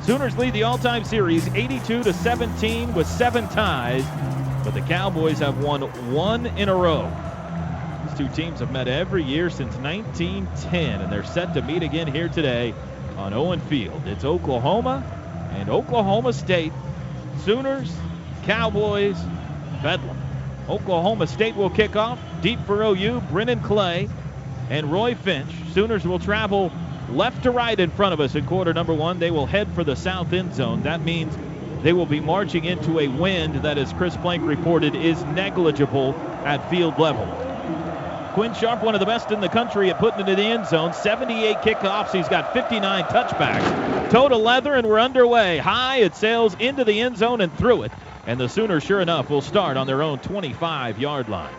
Sooners lead the all-time series 82-17 with 7 ties, but the Cowboys have won 1 in a row. These two teams have met every year since 1910, and they're set to meet again here today on Owen Field. It's Oklahoma and Oklahoma State. Sooners, Cowboys, Bedlam. Oklahoma State will kick off. Deep for OU, Brennan Clay and Roy Finch. Sooners will travel left to right in front of us in quarter number 1. They will head for the south end zone. That means they will be marching into a wind that, as Chris Plank reported, is negligible at field level. Quinn Sharp, one of the best in the country at putting it in the end zone. 78 kickoffs. He's got 59 touchbacks. Toe to leather, and we're underway. High, it sails into the end zone and through it. And the Sooners, sure enough, will start on their own 25-yard line.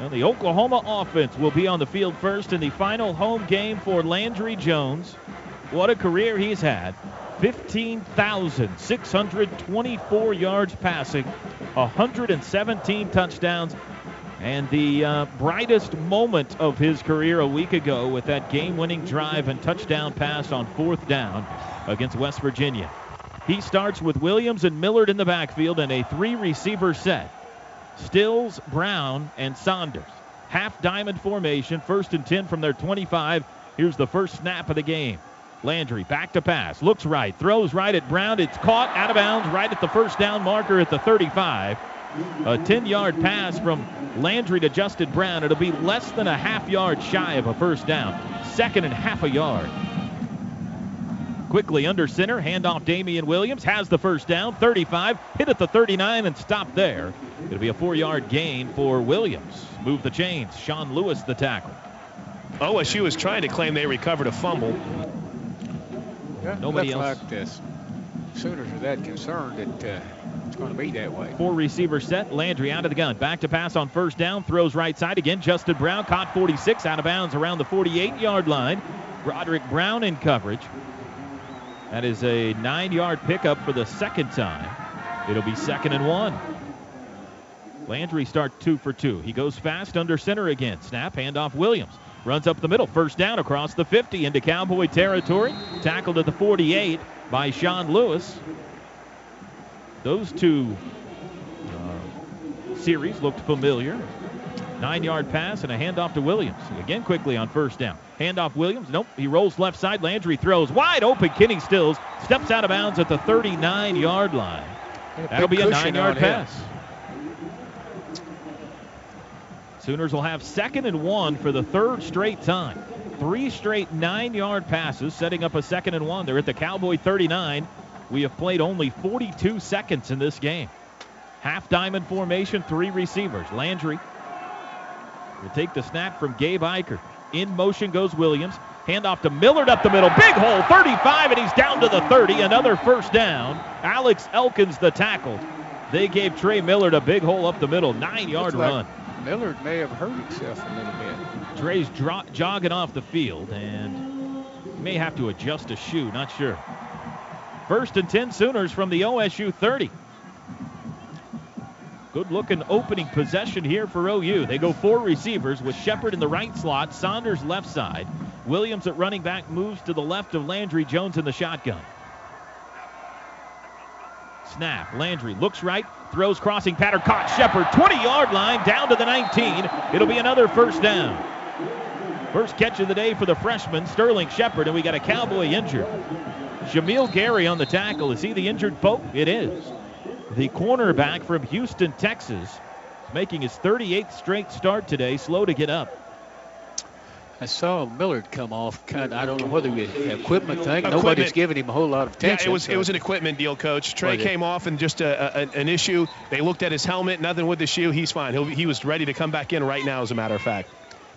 Now the Oklahoma offense will be on the field first in the final home game for Landry Jones. What a career he's had. 15,624 yards passing, 117 touchdowns, and the brightest moment of his career a week ago with that game-winning drive and touchdown pass on 4th down against West Virginia. He starts with Williams and Millard in the backfield and a 3-receiver set. Stills, Brown, and Saunders. Half diamond formation, 1st and 10 from their 25. Here's the first snap of the game. Landry back to pass, looks right, throws right at Brown. It's caught out of bounds right at the first down marker at the 35. A 10-yard pass from Landry to Justin Brown. It'll be less than a half yard shy of a first down. 2nd and half a yard. Quickly under center, handoff Damian Williams, has the first down, 35, hit at the 39 and stopped there. It'll be a 4-yard gain for Williams. Move the chains, Sean Lewis the tackle. OSU is trying to claim they recovered a fumble. Nobody else. Like this. Sooners are that concerned that it's going to be that way. 4-receiver set, Landry out of the gun. Back to pass on first down, throws right side again. Justin Brown caught 46, out of bounds around the 48-yard line. Broderick Brown in coverage. That is a 9-yard pickup for the second time. It'll be 2nd and 1. Landry starts 2 for 2. He goes fast under center again. Snap, handoff Williams. Runs up the middle. First down across the 50 into Cowboy territory. Tackled at the 48 by Sean Lewis. Those two series looked familiar. 9-yard pass and a handoff to Williams. Again quickly on first down. Handoff Williams. Nope. He rolls left side. Landry throws wide open. Kenny Stills steps out of bounds at the 39-yard line. That'll be a 9-yard pass. Sooners will have 2nd and 1 for the 3rd straight time. 3 straight 9-yard passes, setting up a 2nd and 1. They're at the Cowboy 39. We have played only 42 seconds in this game. Half diamond formation, 3 receivers. Landry will take the snap from Gabe Eichert. In motion goes Williams. Handoff to Millard up the middle. Big hole, 35, and he's down to the 30. Another first down. Alex Elkins the tackle. They gave Trey Millard a big hole up the middle. 9-yard run. Millard may have hurt himself a little bit. Trey's jogging off the field, and may have to adjust a shoe, not sure. 1st and 10 Sooners from the OSU 30. Good-looking opening possession here for OU. They go 4 receivers with Shepard in the right slot, Saunders left side. Williams at running back moves to the left of Landry Jones in the shotgun. Snap. Landry looks right, throws crossing pattern, caught Shepard, 20-yard line, down to the 19. It'll be another first down. First catch of the day for the freshman, Sterling Shepard, and we got a Cowboy injured. Jamil Gary on the tackle. Is he the injured Pope? It is. The cornerback from Houston, Texas, making his 38th straight start today, slow to get up. I saw Millard come off. I don't know whether it was an equipment thing. Nobody's giving him a whole lot of attention. Yeah, it was an equipment deal, Coach. Trey came off and just an issue. They looked at his helmet, nothing with the shoe. He's fine. He was ready to come back in right now, as a matter of fact.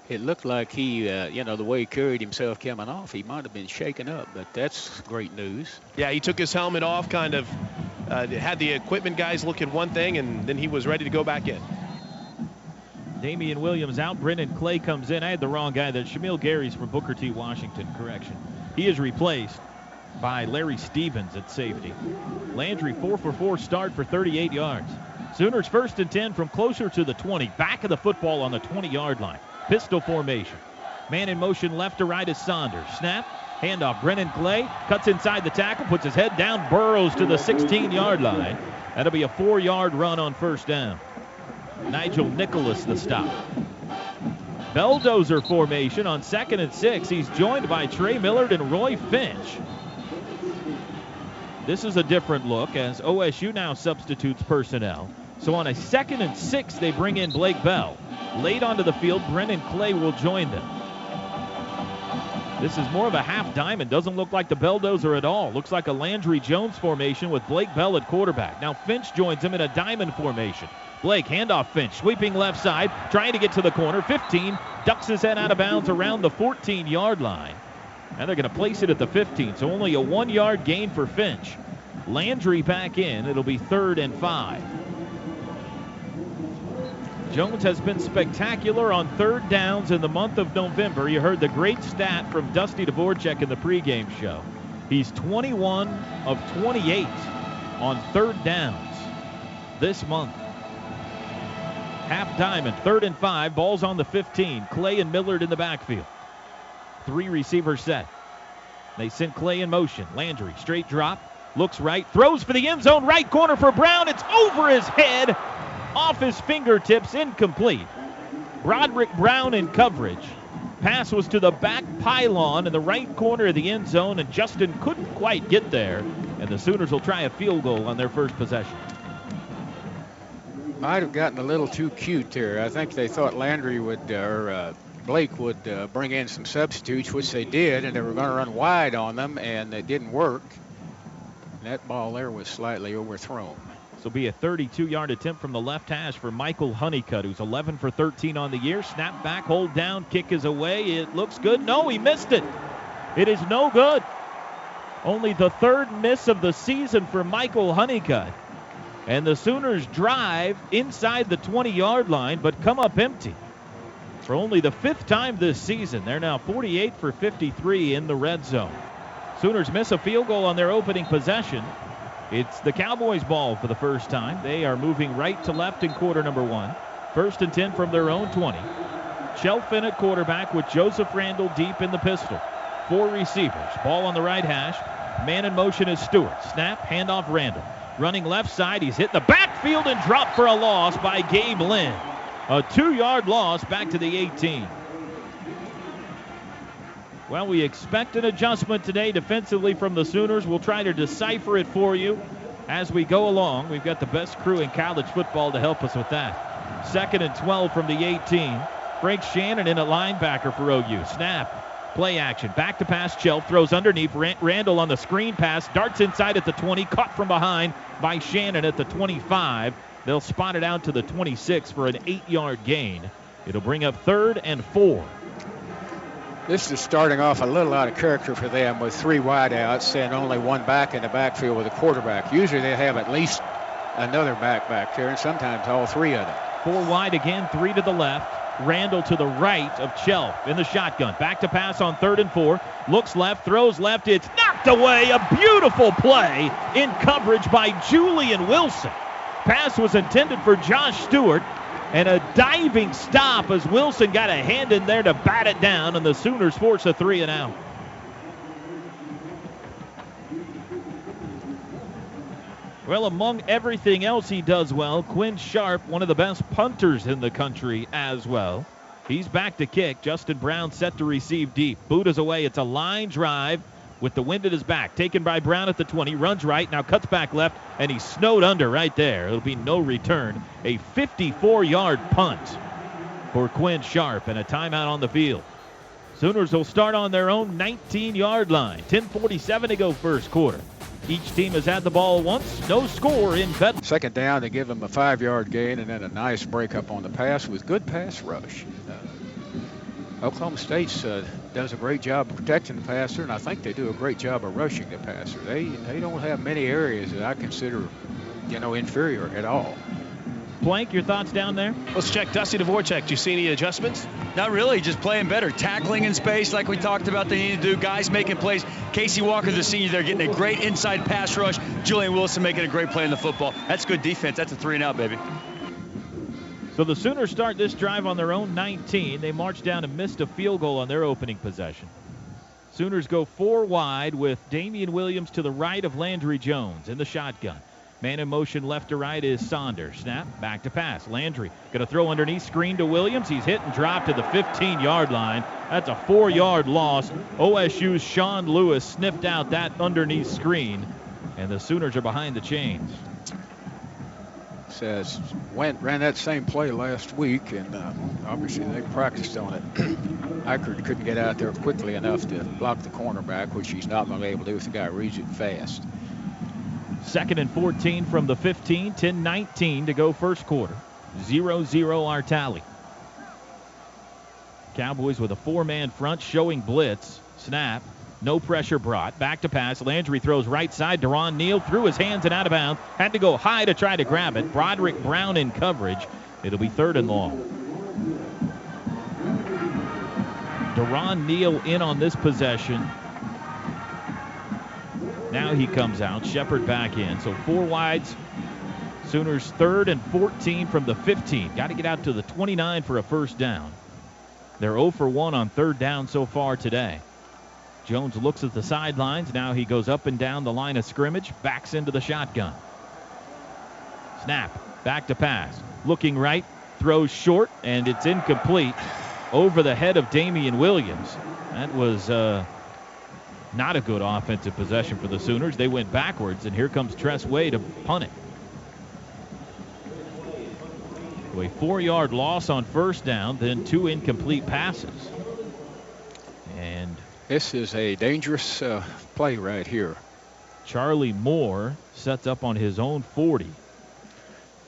It looked like he, the way he carried himself coming off, he might have been shaken up, but that's great news. Yeah, he took his helmet off, kind of had the equipment guys look at one thing, and then he was ready to go back in. Damian Williams out. Brennan Clay comes in. I had the wrong guy there. Shamil Gary's from Booker T. Washington. Correction. He is replaced by Larry Stevens at safety. Landry 4 for 4 start for 38 yards. Sooners 1st and 10 from closer to the 20. Back of the football on the 20-yard line. Pistol formation. Man in motion left to right is Saunders. Snap. Handoff, Brennan Clay cuts inside the tackle, puts his head down, burrows to the 16-yard line. That'll be a 4-yard run on first down. Nigel Nicholas the stop. Belldozer formation on 2nd and 6. He's joined by Trey Millard and Roy Finch. This is a different look as OSU now substitutes personnel. So on a 2nd and 6, they bring in Blake Bell. Late onto the field, Brennan Clay will join them. This is more of a half diamond. Doesn't look like the Belldozer at all. Looks like a Landry Jones formation with Blake Bell at quarterback. Now Finch joins him in a diamond formation. Blake, handoff Finch, sweeping left side, trying to get to the corner. 15, ducks his head out of bounds around the 14-yard line. And they're going to place it at the 15, so only a 1-yard gain for Finch. Landry back in. It'll be 3rd and 5. Jones has been spectacular on 3rd downs in the month of November. You heard the great stat from Dusty Dvoracek in the pregame show. He's 21 of 28 on 3rd downs this month. Half diamond, 3rd and 5, ball's on the 15. Clay and Millard in the backfield. 3 receivers set. They send Clay in motion. Landry, straight drop, looks right, throws for the end zone, right corner for Brown. It's over his head, off his fingertips, incomplete. Broderick Brown in coverage. Pass was to the back pylon in the right corner of the end zone, and Justin couldn't quite get there. And the Sooners will try a field goal on their first possession. Might have gotten a little too cute there. I think they thought Landry would, Blake would bring in some substitutes, which they did, and they were going to run wide on them, and it didn't work. And that ball there was slightly overthrown. This will be a 32-yard attempt from the left hash for Michael Honeycutt, who's 11 for 13 on the year. Snap back, hold down, kick is away. It looks good. No, he missed it. It is no good. Only the 3rd miss of the season for Michael Honeycutt. And the Sooners drive inside the 20-yard line, but come up empty. For only the 5th time this season, they're now 48 for 53 in the red zone. Sooners miss a field goal on their opening possession. It's the Cowboys' ball for the first time. They are moving right to left in quarter number 1. 1st and 10 from their own 20. Chelfin at quarterback with Joseph Randall deep in the pistol. 4 receivers. Ball on the right hash. Man in motion is Stewart. Snap, handoff Randall. Running left side, he's hit the backfield and dropped for a loss by Gabe Lynn. A 2-yard loss back to the 18. Well, we expect an adjustment today defensively from the Sooners. We'll try to decipher it for you as we go along. We've got the best crew in college football to help us with that. 2nd and 12 from the 18. Frank Shannon in at linebacker for OU. Snap. Play action. Back to pass. Chelf throws underneath. Randall on the screen pass. Darts inside at the 20. Caught from behind by Shannon at the 25. They'll spot it out to the 26 for an 8-yard gain. It'll bring up 3rd and 4. This is starting off a little out of character for them with 3 wideouts and only 1 back in the backfield with a quarterback. Usually they have at least another back there, and sometimes all 3 of them. 4 wide again, 3 to the left. Randall to the right of Chelf in the shotgun. Back to pass on 3rd and 4. Looks left, throws left. It's knocked away. A beautiful play in coverage by Julian Wilson. Pass was intended for Josh Stewart. And a diving stop as Wilson got a hand in there to bat it down, and the Sooners force a 3 and out. Well, among everything else he does well, Quinn Sharp, one of the best punters in the country as well. He's back to kick. Justin Brown set to receive deep. Boot is away. It's a line drive with the wind at his back. Taken by Brown at the 20. Runs right. Now cuts back left, and he's snowed under right there. It'll be no return. A 54-yard punt for Quinn Sharp and a timeout on the field. Sooners will start on their own 19-yard line. 10:47 to go first quarter. Each team has had the ball once. No score in Bedlam. 2nd down, they give them a 5-yard gain and then a nice breakup on the pass with good pass rush. Oklahoma State does a great job of protecting the passer, and I think they do a great job of rushing the passer. They don't have many areas that I consider, inferior at all. Plank, your thoughts down there? Let's check Dusty Dvoracek. Do you see any adjustments? Not really, just playing better. Tackling in space like we talked about they need to do. Guys making plays. Casey Walker, the senior, they're getting a great inside pass rush. Julian Wilson making a great play in the football. That's good defense. That's a 3 and out, baby. So the Sooners start this drive on their own 19. They marched down and missed a field goal on their opening possession. Sooners go 4 wide with Damian Williams to the right of Landry Jones in the shotgun. Man in motion left to right is Saunders. Snap, back to pass. Landry going to throw underneath, screen to Williams. He's hit and dropped to the 15-yard line. That's a 4-yard loss. OSU's Sean Lewis sniffed out that underneath screen, and the Sooners are behind the chains. Says ran that same play last week, and obviously they practiced on it. Eichert couldn't get out there quickly enough to block the cornerback, which he's not going to be able to do if the guy reads it fast. 2nd and 14 from the 15, 10-19 to go first quarter. 0-0 our tally. Cowboys with a 4-man front showing blitz. Snap. No pressure brought. Back to pass. Landry throws right side. Deron Neal threw his hands and out of bounds. Had to go high to try to grab it. Broderick Brown in coverage. It'll be 3rd and long. Deron Neal in on this possession. Now he comes out. Shepard back in. So 4 wides. Sooners 3rd and 14 from the 15. Got to get out to the 29 for a first down. They're 0 for 1 on 3rd down so far today. Jones looks at the sidelines. Now he goes up and down the line of scrimmage. Backs into the shotgun. Snap. Back to pass. Looking right. Throws short. And it's incomplete. Over the head of Damian Williams. That was not a good offensive possession for the Sooners. They went backwards, and here comes Tress Way to punt it. A 4-yard loss on first down, then 2 incomplete passes. And this is a dangerous play right here. Charlie Moore sets up on his own 40.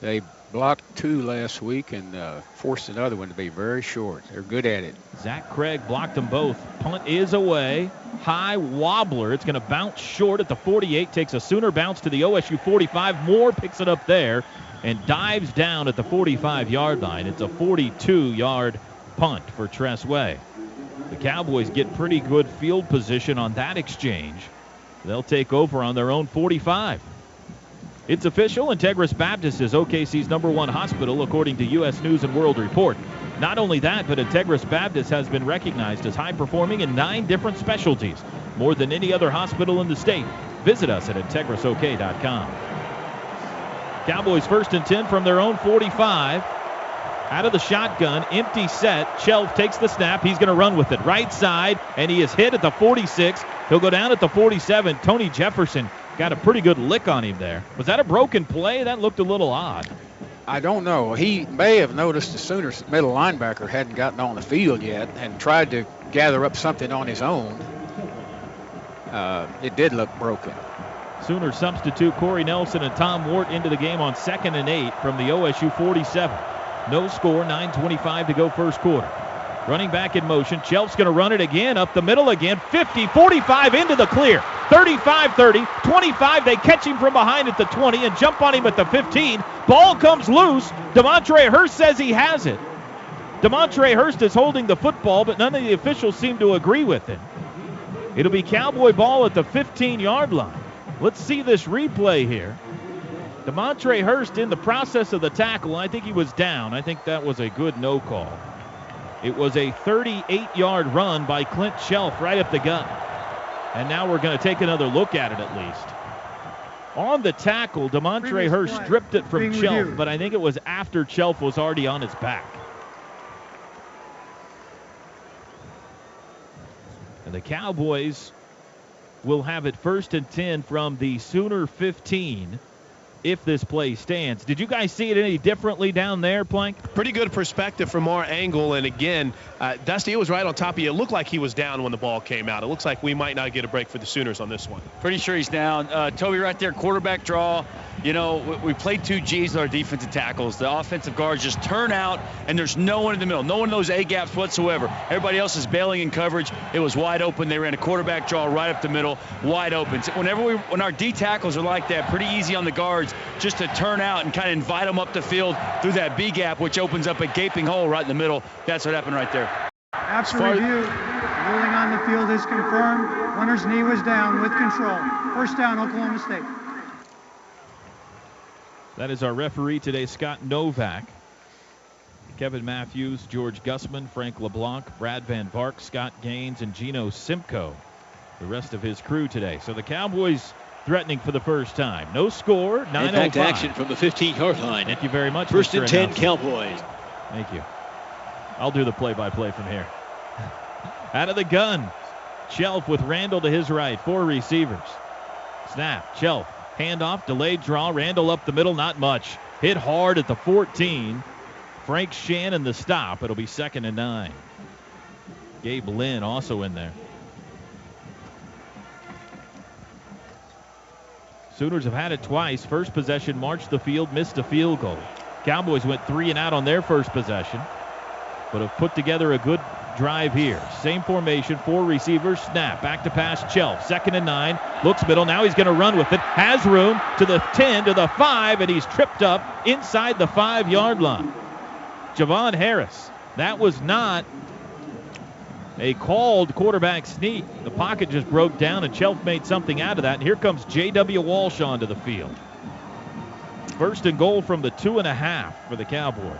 They blocked 2 last week and forced another one to be very short. They're good at it. Zach Craig blocked them both. Punt is away. High wobbler. It's going to bounce short at the 48. Takes a Sooner bounce to the OSU 45. Moore picks it up there and dives down at the 45-yard line. It's a 42-yard punt for Tress Way. The Cowboys get pretty good field position on that exchange. They'll take over on their own 45. It's official. Integris Baptist is OKC's #1 hospital, according to U.S. News and World Report. Not only that, but Integris Baptist has been recognized as high-performing in 9 different specialties, more than any other hospital in the state. Visit us at IntegrisOK.com. Cowboys 1st and 10 from their own 45. Out of the shotgun, empty set. Shelf takes the snap. He's going to run with it. Right side, and he is hit at the 46. He'll go down at the 47. Tony Jefferson got a pretty good lick on him there. Was that a broken play? That looked a little odd. I don't know. He may have noticed the Sooners middle linebacker hadn't gotten on the field yet and tried to gather up something on his own. It did look broken. Sooners substitute Corey Nelson and Tom Wart into the game on 2nd and 8 from the OSU 47. No score, 9:25 to go first quarter. Running back in motion. Chelf's going to run it again, up the middle again. 50, 45 into the clear. 35, 30, 25. They catch him from behind at the 20 and jump on him at the 15. Ball comes loose. Demontre Hurst says he has it. Demontre Hurst is holding the football, but none of the officials seem to agree with it. It'll be Cowboy ball at the 15-yard line. Let's see this replay here. Demontre Hurst in the process of the tackle. I think he was down. I think that was a good no call. It was a 38-yard run by Clint Shelf right up the gut. And now we're going to take another look at it at least. On the tackle, Demontre Hurst stripped it from Shelf, but I think it was after Shelf was already on his back. And the Cowboys will have it 1st and 10 from the Sooner 15 if this play stands. Did you guys see it any differently down there, Plank? Pretty good perspective from our angle. And again, Dusty, it was right on top of you. It looked like he was down when the ball came out. It looks like we might not get a break for the Sooners on this one. Pretty sure he's down. Toby right there, quarterback draw. You know, we played 2 Gs with our defensive tackles. The offensive guards just turn out, and there's no one in the middle. No one in those A-gaps whatsoever. Everybody else is bailing in coverage. It was wide open. They ran a quarterback draw right up the middle, wide open. So when our D tackles are like that, pretty easy on the guards just to turn out and kind of invite them up the field through that B-gap, which opens up a gaping hole right in the middle. That's what happened right there. After review, ruling on the field is confirmed. Runner's knee was down with control. First down, Oklahoma State. That is our referee today, Scott Novak. Kevin Matthews, George Gussman, Frank LeBlanc, Brad Van Vark, Scott Gaines, and Gino Simcoe the rest of his crew today. So the Cowboys threatening for the first time. No score, 9:05. Impact action from the 15-yard line. Thank you very much, First Mr. and 10, Announcer. Cowboys. Thank you. I'll do the play-by-play from here. Out of the gun. Shelf with Randall to his right. 4 receivers. Snap. Shelf. Handoff. Delayed draw. Randall up the middle. Not much. Hit hard at the 14. Frank Shannon the stop. It'll be 2nd and 9. Gabe Lynn also in there. Sooners have had it twice. First possession, marched the field, missed a field goal. Cowboys went 3 and out on their first possession, but have put together a good drive here. Same formation, 4 receivers, snap, back to pass, Chelf, 2nd and 9, looks middle, now he's going to run with it, has room to the 10, to the 5, and he's tripped up inside the 5-yard line. Javon Harris, that was not a called quarterback sneak. The pocket just broke down, and Chelf made something out of that. And here comes J.W. Walsh onto the field. 1st and goal from the 2.5 for the Cowboys.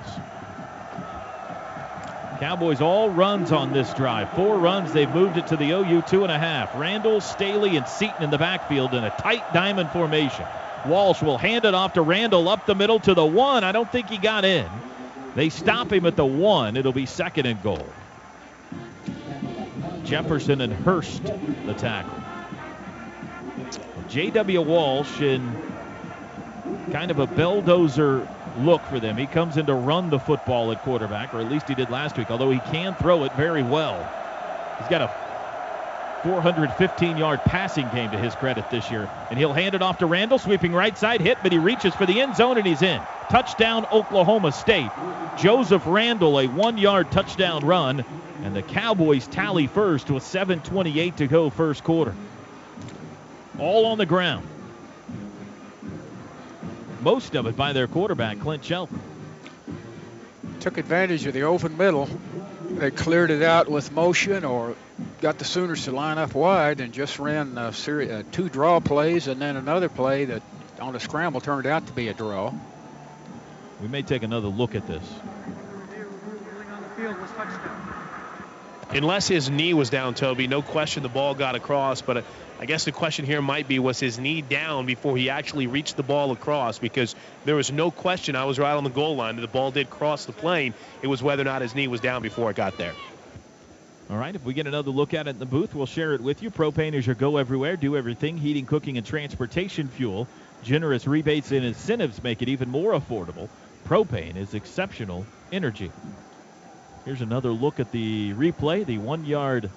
Cowboys all runs on this drive. 4 runs. They've moved it to the OU 2.5. Randall, Staley, and Seaton in the backfield in a tight diamond formation. Walsh will hand it off to Randall up the middle to the 1. I don't think he got in. They stop him at the 1. It'll be 2nd and goal. Jefferson and Hurst the tackle. J.W. Walsh in kind of a bulldozer look for them. He comes in to run the football at quarterback, or at least he did last week, although he can throw it very well. He's got a 415-yard passing game to his credit this year. And he'll hand it off to Randall, sweeping right side, hit, but he reaches for the end zone, and he's in. Touchdown, Oklahoma State. Joseph Randall, a 1-yard touchdown run, and the Cowboys tally first with 7:28 to go first quarter. All on the ground. Most of it by their quarterback, Clint Shelton. Took advantage of the open middle. They cleared it out with motion or got the Sooners to line up wide and just ran 2 draw plays and then another play that on a scramble turned out to be a draw. We may take another look at this. Ruling on the field was touchdown. Unless his knee was down, Toby, no question the ball got across. But I guess the question here might be, was his knee down before he actually reached the ball across? Because there was no question I was right on the goal line. The ball did cross the plane. It was whether or not his knee was down before it got there. All right, if we get another look at it in the booth, we'll share it with you. Propane is your go everywhere, do everything, heating, cooking, and transportation fuel. Generous rebates and incentives make it even more affordable. Propane is exceptional energy. Here's another look at the replay, the 1-yard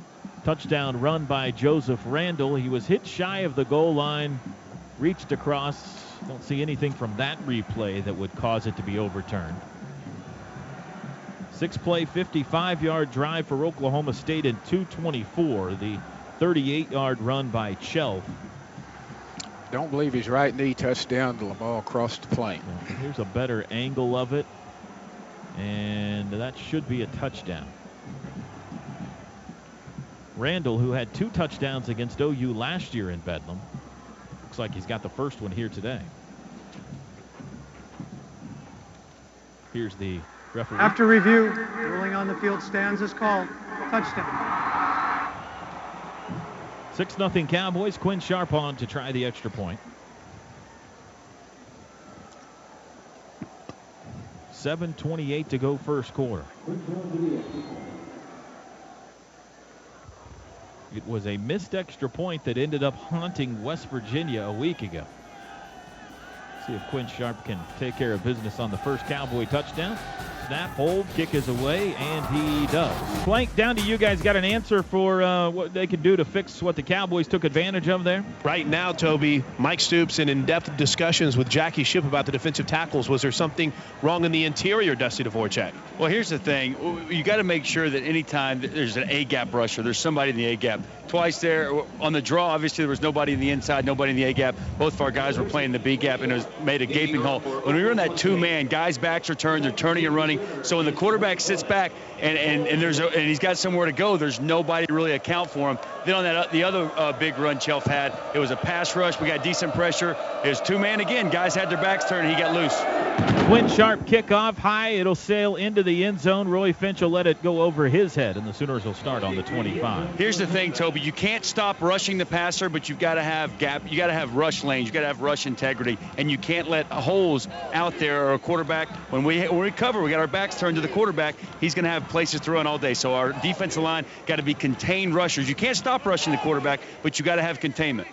touchdown run by Joseph Randall. He was hit shy of the goal line, reached across. Don't see anything from that replay that would cause it to be overturned. 6-play, 55-yard drive for Oklahoma State in 2:24. The 38-yard run by Shelf. Don't believe his right knee touched down till the ball crossed the plane. Here's a better angle of it, and that should be a touchdown. Randall, who had 2 touchdowns against OU last year in Bedlam, looks like he's got the first one here today. Here's the referee. After review, ruling on the field stands as called. Touchdown. 6-0 Cowboys. Quinn Sharp on to try the extra point. 7:28 to go first quarter. It was a missed extra point that ended up haunting West Virginia a week ago. See if Quinn Sharp can take care of business on the first Cowboy touchdown. Snap, hold, kick is away, and he does. Plank, down to you guys. Got an answer for what they could do to fix what the Cowboys took advantage of there? Right now, Toby, Mike Stoops in in-depth discussions with Jackie Shipp about the defensive tackles. Was there something wrong in the interior, Dusty Dvoracek? Well, here's the thing. You got to make sure that anytime there's an A-gap rusher, there's somebody in the A-gap. Twice there on the draw, obviously there was nobody in the inside, nobody in the A-gap. Both of our guys were playing the B-gap, and it was made a gaping hole. When we were in that 2-man, guys' backs are turned, they're turning and running. So when the quarterback sits back and he's got somewhere to go, there's nobody to really account for him. Then on the other big run Chelf had, it was a pass rush. We got decent pressure. It was 2-man again. Guys had their backs turned, and he got loose. Quinn Sharp kickoff high. It'll sail into the end zone. Roy Finch will let it go over his head, and the Sooners will start on the 25. Here's the thing, Toby. You can't stop rushing the passer, but you've got to have gap. You got to have rush lanes. You got to have rush integrity, and you can't let holes out there or a quarterback. When we cover, we got our backs turned to the quarterback. He's going to have places to run all day. So our defensive line got to be contained rushers. You can't stop rushing the quarterback, but you got to have containment.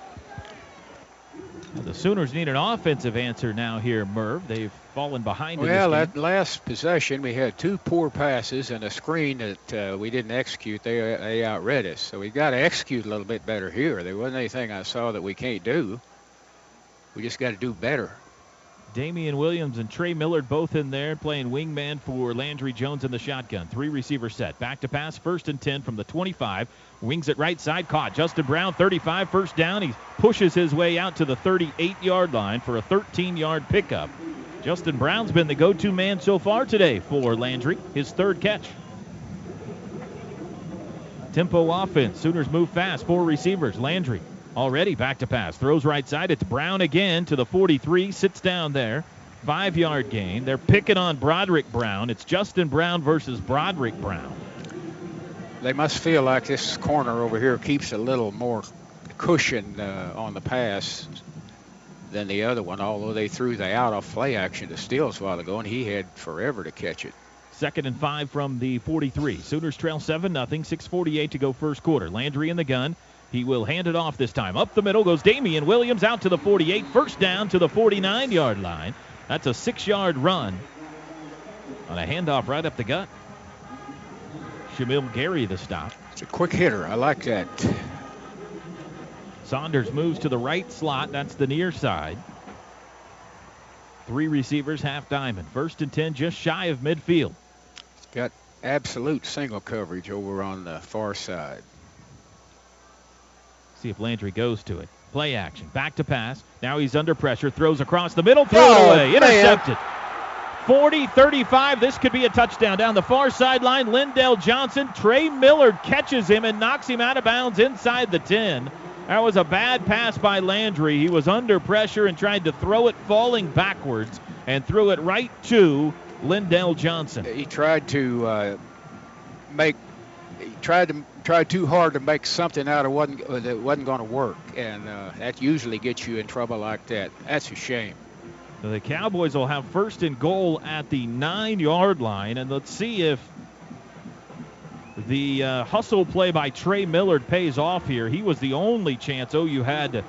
The Sooners need an offensive answer now here, Merv. They've fallen behind. Well, that last possession, we had 2 poor passes and a screen that we didn't execute. They outread us. So we've got to execute a little bit better here. There wasn't anything I saw that we can't do. We just got to do better. Damian Williams and Trey Millard both in there playing wingman for Landry Jones in the shotgun. 3 receiver set. Back to pass, 1st and 10 from the 25. Wings it right side, caught. Justin Brown, 35, first down. He pushes his way out to the 38-yard line for a 13-yard pickup. Justin Brown's been the go-to man so far today for Landry, his 3rd catch. Tempo offense. Sooners move fast. 4 receivers. Landry already back to pass. Throws right side. It's Brown again to the 43. Sits down there. 5-yard gain. They're picking on Broderick Brown. It's Justin Brown versus Broderick Brown. They must feel like this corner over here keeps a little more cushion on the pass than the other one, although they threw the out-off play action to Stills a while ago, and he had forever to catch it. 2nd and 5 from the 43. Sooners trail 7-0. 6:48 to go first quarter. Landry in the gun. He will hand it off this time. Up the middle goes Damian Williams out to the 48. First down to the 49-yard line. That's a 6-yard run on a handoff right up the gut. Shamil Gary the stop. It's a quick hitter. I like that. Saunders moves to the right slot. That's the near side. 3 receivers, half diamond. 1st and 10, just shy of midfield. Got absolute single coverage over on the far side. See if Landry goes to it. Play action. Back to pass. Now he's under pressure. Throws across the middle. Throw it away. Intercepted. 40-35. This could be a touchdown. Down the far sideline, Lindell Johnson. Trey Millard catches him and knocks him out of bounds inside the 10. That was a bad pass by Landry. He was under pressure and tried to throw it falling backwards and threw it right to Lindell Johnson. He tried to tried too hard to make something out of that wasn't going to work, and that usually gets you in trouble like that. That's a shame. So the Cowboys will have 1st and goal at the 9-yard line, and let's see if the hustle play by Trey Millard pays off here. He was the only chance OU had to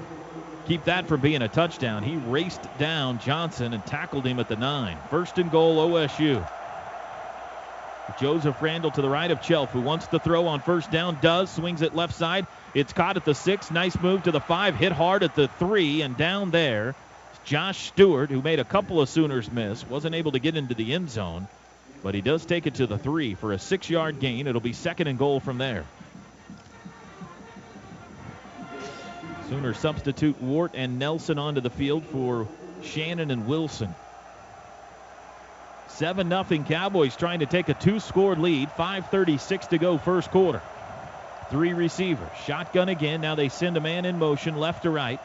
keep that from being a touchdown. He raced down Johnson and tackled him at the 9. 1st and goal, OSU. Joseph Randall to the right of Chelf, who wants to throw on 1st down, does, swings it left side. It's caught at the 6. Nice move to the 5, hit hard at the 3, and down there, Josh Stewart, who made a couple of Sooners miss, wasn't able to get into the end zone, but he does take it to the 3 for a 6-yard gain. It'll be 2nd and goal from there. Sooners substitute Wart and Nelson onto the field for Shannon and Wilson. 7-0 Cowboys trying to take a 2-score lead. 5:36 to go first quarter. 3 receivers. Shotgun again. Now they send a man in motion left to right.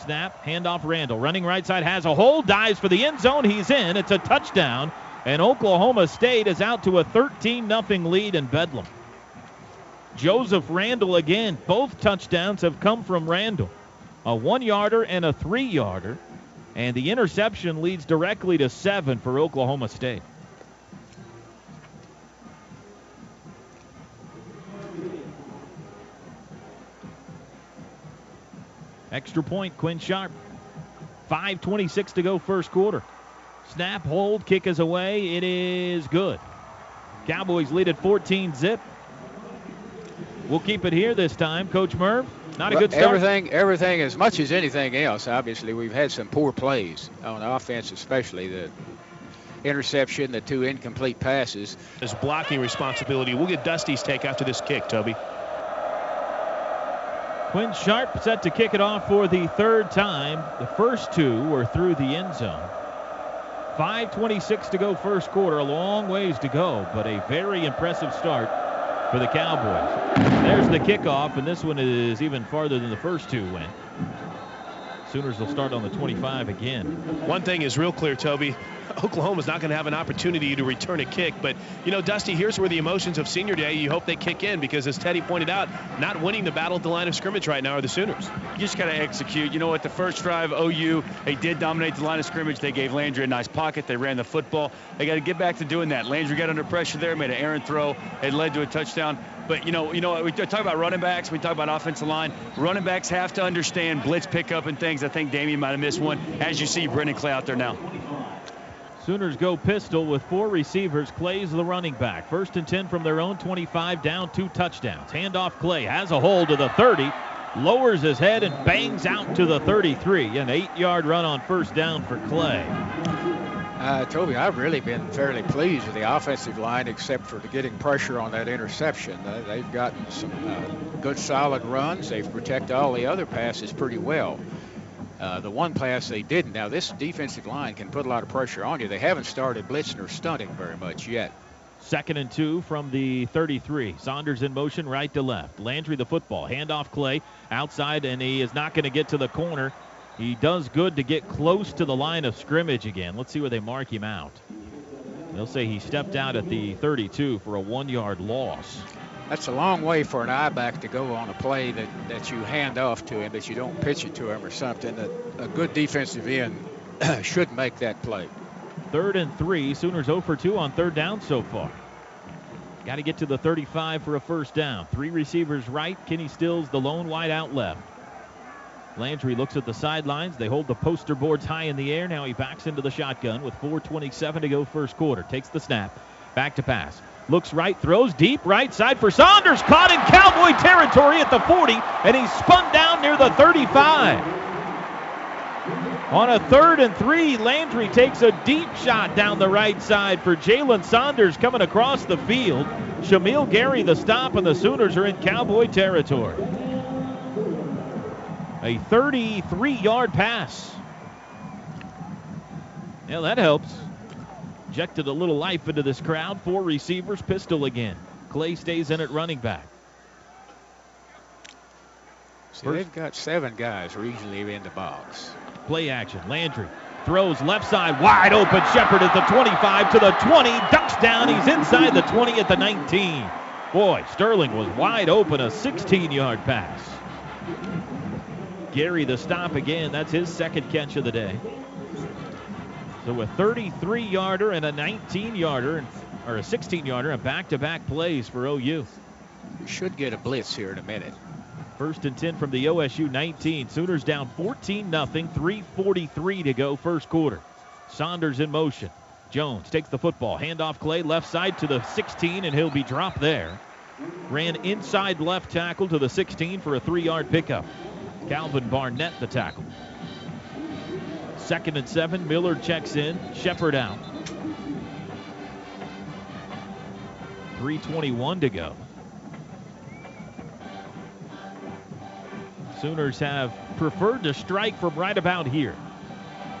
Snap, handoff Randall. Running right side, has a hole, dives for the end zone. He's in. It's a touchdown. And Oklahoma State is out to a 13-0 lead in Bedlam. Joseph Randall again. Both touchdowns have come from Randall. A 1-yarder and a 3-yarder. And the interception leads directly to 7 for Oklahoma State. Extra point, Quinn Sharp. 5:26 to go first quarter. Snap, hold, kick is away. It is good. Cowboys lead at 14-0. We'll keep it here this time. Coach Merv, not a good start. Everything, as much as anything else, obviously, we've had some poor plays on offense, especially the interception, the 2 incomplete passes. His blocking responsibility. We'll get Dusty's take after this kick, Toby. Quinn Sharp set to kick it off for the 3rd time. The first 2 were through the end zone. 5:26 to go first quarter. A long ways to go, but a very impressive start for the Cowboys. There's the kickoff, and this one is even farther than the first 2 went. Sooners will start on the 25 again. One thing is real clear, Toby. Oklahoma's not going to have an opportunity to return a kick. But, you know, Dusty, here's where the emotions of senior day, you hope they kick in, because as Teddy pointed out, not winning the battle at the line of scrimmage right now are the Sooners. You just got to execute. You know what? The first drive, OU, they did dominate the line of scrimmage. They gave Landry a nice pocket. They ran the football. They got to get back to doing that. Landry got under pressure there, made an errant throw. It led to a touchdown. But, you know, we talk about running backs. We talk about offensive line. Running backs have to understand blitz pickup and things. I think Damian might have missed one. As you see, Brendan Clay out there now. Sooners go pistol with 4 receivers. Clay's the running back. 1st and 10 from their own 25, down 2 touchdowns. Handoff Clay, has a hold to the 30, lowers his head and bangs out to the 33. An 8-yard run on 1st down for Clay. Toby, I've really been fairly pleased with the offensive line, except for getting pressure on that interception. They've gotten some good solid runs. They've protected all the other passes pretty well. The one pass they didn't. Now, this defensive line can put a lot of pressure on you. They haven't started blitzing or stunting very much yet. 2nd and 2 from the 33. Saunders in motion right to left. Landry the football. Handoff Clay outside, and he is not going to get to the corner. He does good to get close to the line of scrimmage again. Let's see where they mark him out. They'll say he stepped out at the 32 for a 1-yard loss. That's a long way for an I-back to go on a play that you hand off to him, that you don't pitch it to him or something. That a good defensive end should make that play. 3rd and 3. Sooners 0 for 2 on 3rd down so far. Got to get to the 35 for a 1st down. 3 receivers right. Kenny Stills the lone wide out left. Landry looks at the sidelines. They hold the poster boards high in the air. Now he backs into the shotgun with 4:27 to go 1st quarter. Takes the snap. Back to pass. Looks right, throws deep right side for Saunders. Caught in Cowboy territory at the 40, and he's spun down near the 35. On a 3rd and 3, Landry takes a deep shot down the right side for Jalen Saunders coming across the field. Shamil Gary the stop, and the Sooners are in Cowboy territory. A 33-yard pass. Yeah, that helps. Injected a little life into this crowd. 4 receivers, pistol again. Clay stays in at running back. See, they've got 7 guys regionally in the box. Play action. Landry throws left side, wide open. Shepard at the 25 to the 20. Ducks down. He's inside the 20 at the 19. Boy, Sterling was wide open. A 16-yard pass. Gary the stop again. That's his 2nd catch of the day. So a 33-yarder and a 19-yarder, or a 16-yarder, and back-to-back plays for OU. We should get a blitz here in a minute. 1st and 10 from the OSU 19. Sooners down 14-0, 3:43 to go 1st quarter. Saunders in motion. Jones takes the football. Handoff Clay left side to the 16, and he'll be dropped there. Ran inside left tackle to the 16 for a 3-yard pickup. Calvin Barnett the tackle. 2nd and 7. Miller checks in. Shepard out. 3:21 to go. Sooners have preferred to strike from right about here.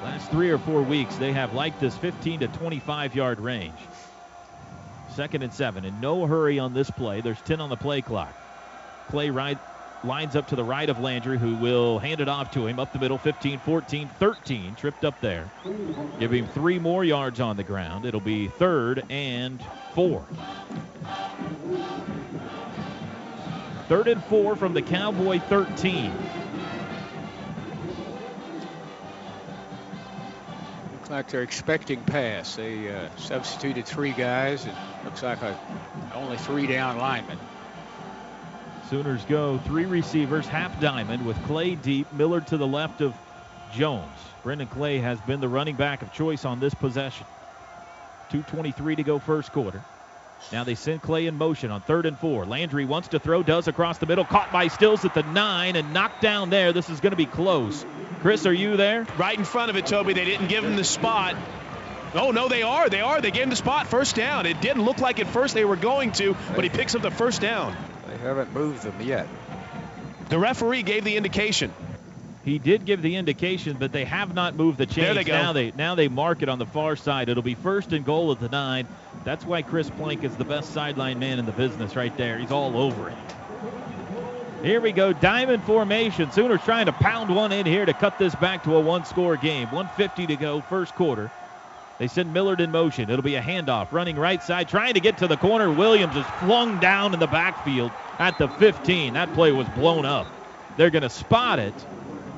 Last 3 or 4 weeks, they have liked this 15 to 25-yard range. 2nd and 7. In no hurry on this play. There's 10 on the play clock. Clay lines up to the right of Landry, who will hand it off to him up the middle. 15, 14, 13. Tripped up there. Give him 3 more yards on the ground. It'll be 3rd and 4. 3rd and 4 from the Cowboy 13. Looks like they're expecting pass. They substituted 3 guys. It looks like only 3 down linemen. Sooners go 3 receivers, half diamond, with Clay deep, Miller to the left of Jones. Brendan Clay has been the running back of choice on this possession. 2:23 to go 1st quarter. Now they send Clay in motion on 3rd and 4. Landry wants to throw, does across the middle, caught by Stills at the 9 and knocked down there. This is going to be close. Chris, are you there? Right in front of it, Toby. They didn't give him the spot. Oh, no, they are. They gave him the spot. 1st down. It didn't look like at first they were going to, but he picks up the 1st down. They haven't moved them yet. The referee gave the indication. He did give the indication, but they have not moved the chains. There they go. Now they mark it on the far side. It'll be 1st and goal at the 9. That's why Chris Plank is the best sideline man in the business right there. He's all over it. Here we go, diamond formation. Sooners trying to pound one in here to cut this back to a one-score game. 1:50 to go, first quarter. They send Millard in motion. It'll be a handoff, running right side, trying to get to the corner. Williams is flung down in the backfield at the 15. That play was blown up. They're going to spot it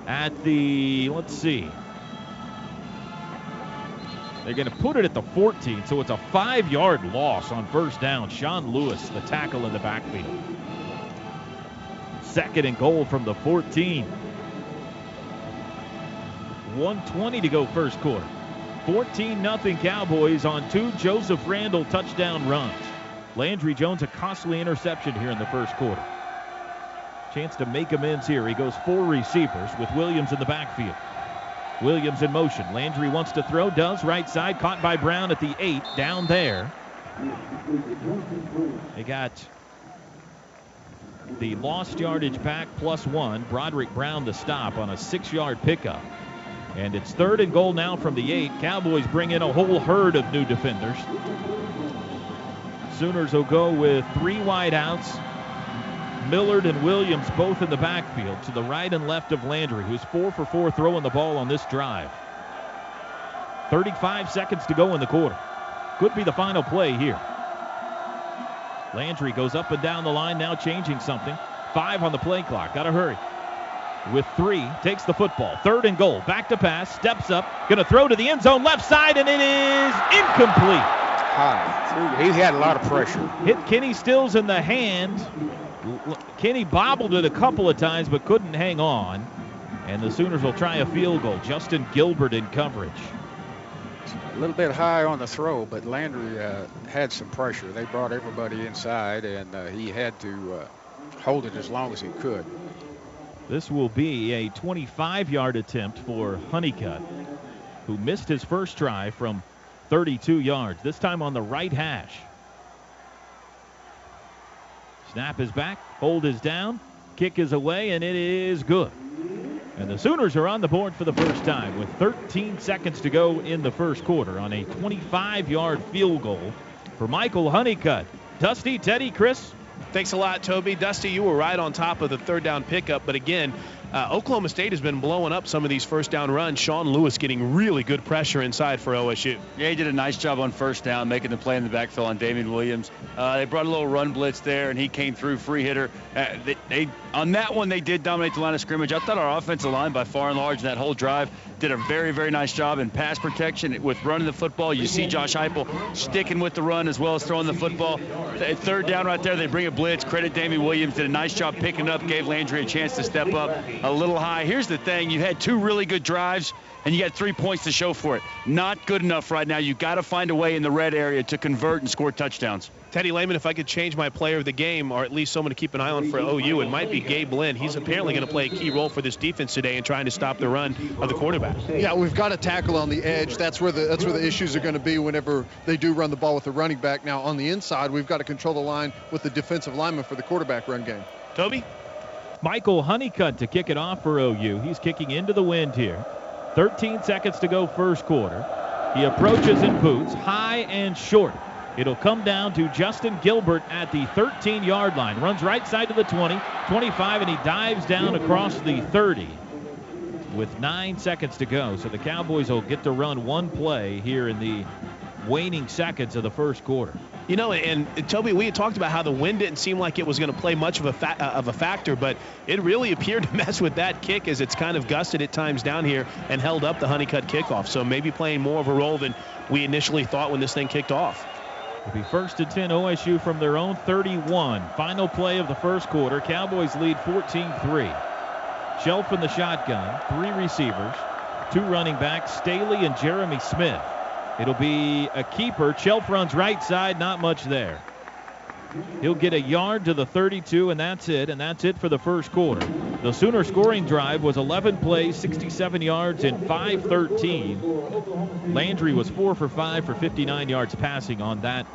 at the, let's see. They're going to put it at the 14, so it's a 5-yard loss on first down. Sean Lewis, the tackle in the backfield. Second and goal from the 14. 1:20 to go first quarter. 14-0 Cowboys on 2 Joseph Randall touchdown runs. Landry Jones, a costly interception here in the first quarter. Chance to make amends here. He goes 4 receivers with Williams in the backfield. Williams in motion. Landry wants to throw, does, right side, caught by Brown at the 8, down there. They got the lost yardage back +1. Broderick Brown the stop on a 6-yard pickup. And it's 3rd and goal now from the 8. Cowboys bring in a whole herd of new defenders. Sooners will go with 3 wideouts. Millard and Williams both in the backfield to the right and left of Landry, who's 4 for 4 throwing the ball on this drive. 35 seconds to go in the quarter. Could be the final play here. Landry goes up and down the line, now changing something. 5 on the play clock. Got to hurry. With 3, takes the football. 3rd and goal. Back to pass. Steps up. Going to throw to the end zone left side, and it is incomplete. High. He had a lot of pressure. Hit Kenny Stills in the hand. Kenny bobbled it a couple of times but couldn't hang on. And the Sooners will try a field goal. Justin Gilbert in coverage. A little bit high on the throw, but Landry had some pressure. They brought everybody inside, and he had to hold it as long as he could. This will be a 25-yard attempt for Honeycutt, who missed his first try from 32 yards, this time on the right hash. Snap is back, hold is down, kick is away, and it is good. And the Sooners are on the board for the first time with 13 seconds to go in the first quarter on a 25-yard field goal for Michael Honeycutt. Dusty, Teddy, Chris. Thanks a lot, Toby. Dusty, you were right on top of the 3rd down pickup, but again, Oklahoma State has been blowing up some of these first down runs. Sean Lewis getting really good pressure inside for OSU. Yeah, he did a nice job on first down, making the play in the backfield on Damian Williams. They brought a little run blitz there, and he came through, free hitter. On that one, they did dominate the line of scrimmage. I thought our offensive line, by far and large, that whole drive, did a very, very nice job in pass protection with running the football. You see Josh Heupel sticking with the run as well as throwing the football. 3rd down right there, they bring a blitz. Credit Damian Williams, did a nice job picking up, gave Landry a chance to step up a little high. Here's the thing, you had 2 really good drives, and you got 3 points to show for it. Not good enough right now. You got to find a way in the red area to convert and score touchdowns. Teddy Lehman, if I could change my player of the game, or at least someone to keep an eye on for OU, it might be Gabe Lynn. He's apparently going to play a key role for this defense today in trying to stop the run of the quarterback. Yeah, we've got to tackle on the edge. That's where the issues are going to be whenever they do run the ball with the running back. Now, on the inside, we've got to control the line with the defensive lineman for the quarterback run game. Toby? Michael Honeycutt to kick it off for OU. He's kicking into the wind here. 13 seconds to go first quarter. He approaches in boots, high and short. It'll come down to Justin Gilbert at the 13-yard line. Runs right side to the 20, 25, and he dives down across the 30 with 9 seconds to go. So the Cowboys will get to run one play here in the waning seconds of the first quarter. You know, and Toby, we had talked about how the wind didn't seem like it was going to play much of a factor, but it really appeared to mess with that kick as it's kind of gusted at times down here and held up the Honeycutt kickoff. So maybe playing more of a role than we initially thought when this thing kicked off. It'll be 1st and 10 OSU from their own 31. Final play of the first quarter. Cowboys lead 14-3. Shelf in the shotgun, 3 receivers, 2 running backs, Staley and Jeremy Smith. It'll be a keeper. Shelf runs right side, not much there. He'll get a yard to the 32, and that's it. And that's it for the first quarter. The Sooner scoring drive was 11 plays, 67 yards, and 5-13. Landry was 4 for 5 for 59 yards passing on that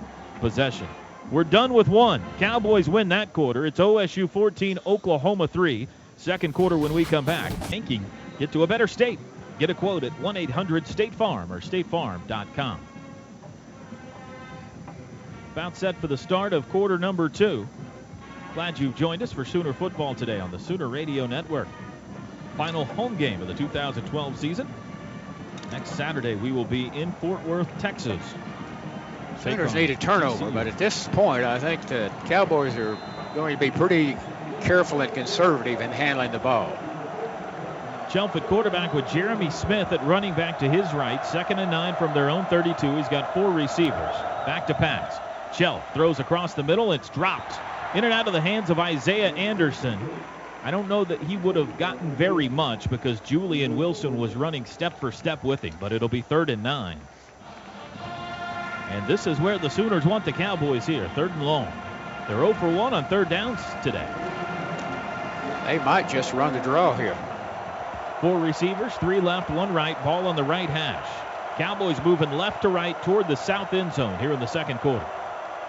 possession. We're done with one. Cowboys win that quarter. It's OSU 14, Oklahoma 3. Second quarter when we come back. Thinking, get to a better state. Get a quote at 1-800-STATE-FARM or statefarm.com. About set for the start of quarter number 2. Glad you've joined us for Sooner football today on the Sooner Radio Network. Final home game of the 2012 season. Next Saturday, we will be in Fort Worth, Texas. Sooners need a turnover, but at this point, I think the Cowboys are going to be pretty careful and conservative in handling the ball. Chelf at quarterback with Jeremy Smith at running back to his right. 2nd and 9 from their own 32. He's got 4 receivers. Back to pass. Chelf throws across the middle. It's dropped. In and out of the hands of Isaiah Anderson. I don't know that he would have gotten very much because Julian Wilson was running step for step with him, but it'll be 3rd and 9. And this is where the Sooners want the Cowboys here, 3rd and long. They're 0 for 1 on 3rd downs today. They might just run the draw here. 4 receivers, 3 left, 1 right, ball on the right hash. Cowboys moving left to right toward the south end zone here in the 2nd quarter.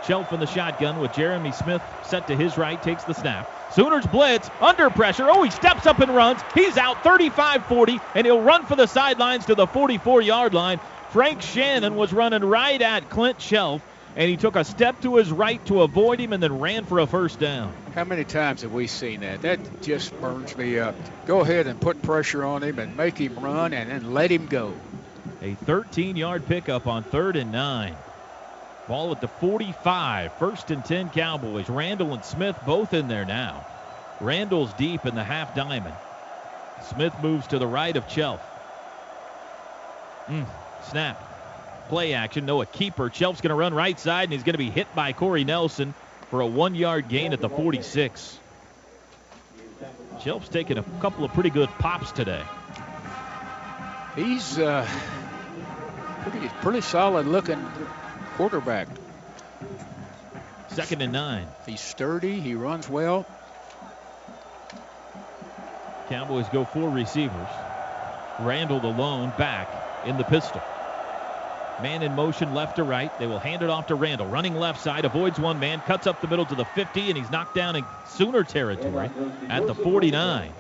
Chelf in the shotgun with Jeremy Smith set to his right, takes the snap. Sooners blitz, under pressure. Oh, he steps up and runs. He's out 35-40, and he'll run for the sidelines to the 44-yard line. Frank Shannon was running right at Clint Chelf, and he took a step to his right to avoid him and then ran for a 1st down. How many times have we seen that? That just burns me up. Go ahead and put pressure on him and make him run and then let him go. A 13-yard pickup on 3rd and 9. Ball at the 45. 1st and 10 Cowboys. Randall and Smith both in there now. Randall's deep in the half diamond. Smith moves to the right of Chelf. Snap. Play action. No, a keeper. Chelf's going to run right side, and he's going to be hit by Corey Nelson for a 1-yard gain at the 46. Chelf's taking a couple of pretty good pops today. He's pretty solid looking quarterback. 2nd and 9. He's sturdy. He runs well. Cowboys go 4 receivers. Randall alone back in the pistol. Man in motion left to right. They will hand it off to Randall. Running left side, avoids one man, cuts up the middle to the 50, and he's knocked down in Sooner territory at the 49.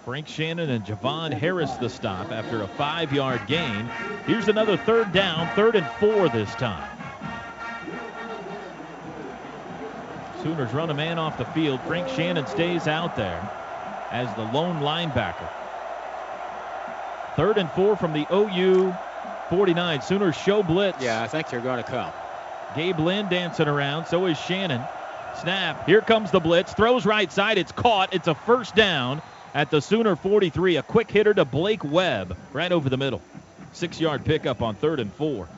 Frank Shannon and Javon Harris the stop after a 5-yard gain. Here's another 3rd down, 3rd and 4 this time. Sooners run a man off the field. Frank Shannon stays out there as the lone linebacker. 3rd and 4 from the OU 49. Sooners show blitz. Yeah, I think they're going to come. Gabe Lynn dancing around. So is Shannon. Snap. Here comes the blitz. Throws right side. It's caught. It's a 1st down at the Sooner 43. A quick hitter to Blake Webb right over the middle. 6-yard pickup on 3rd and 4.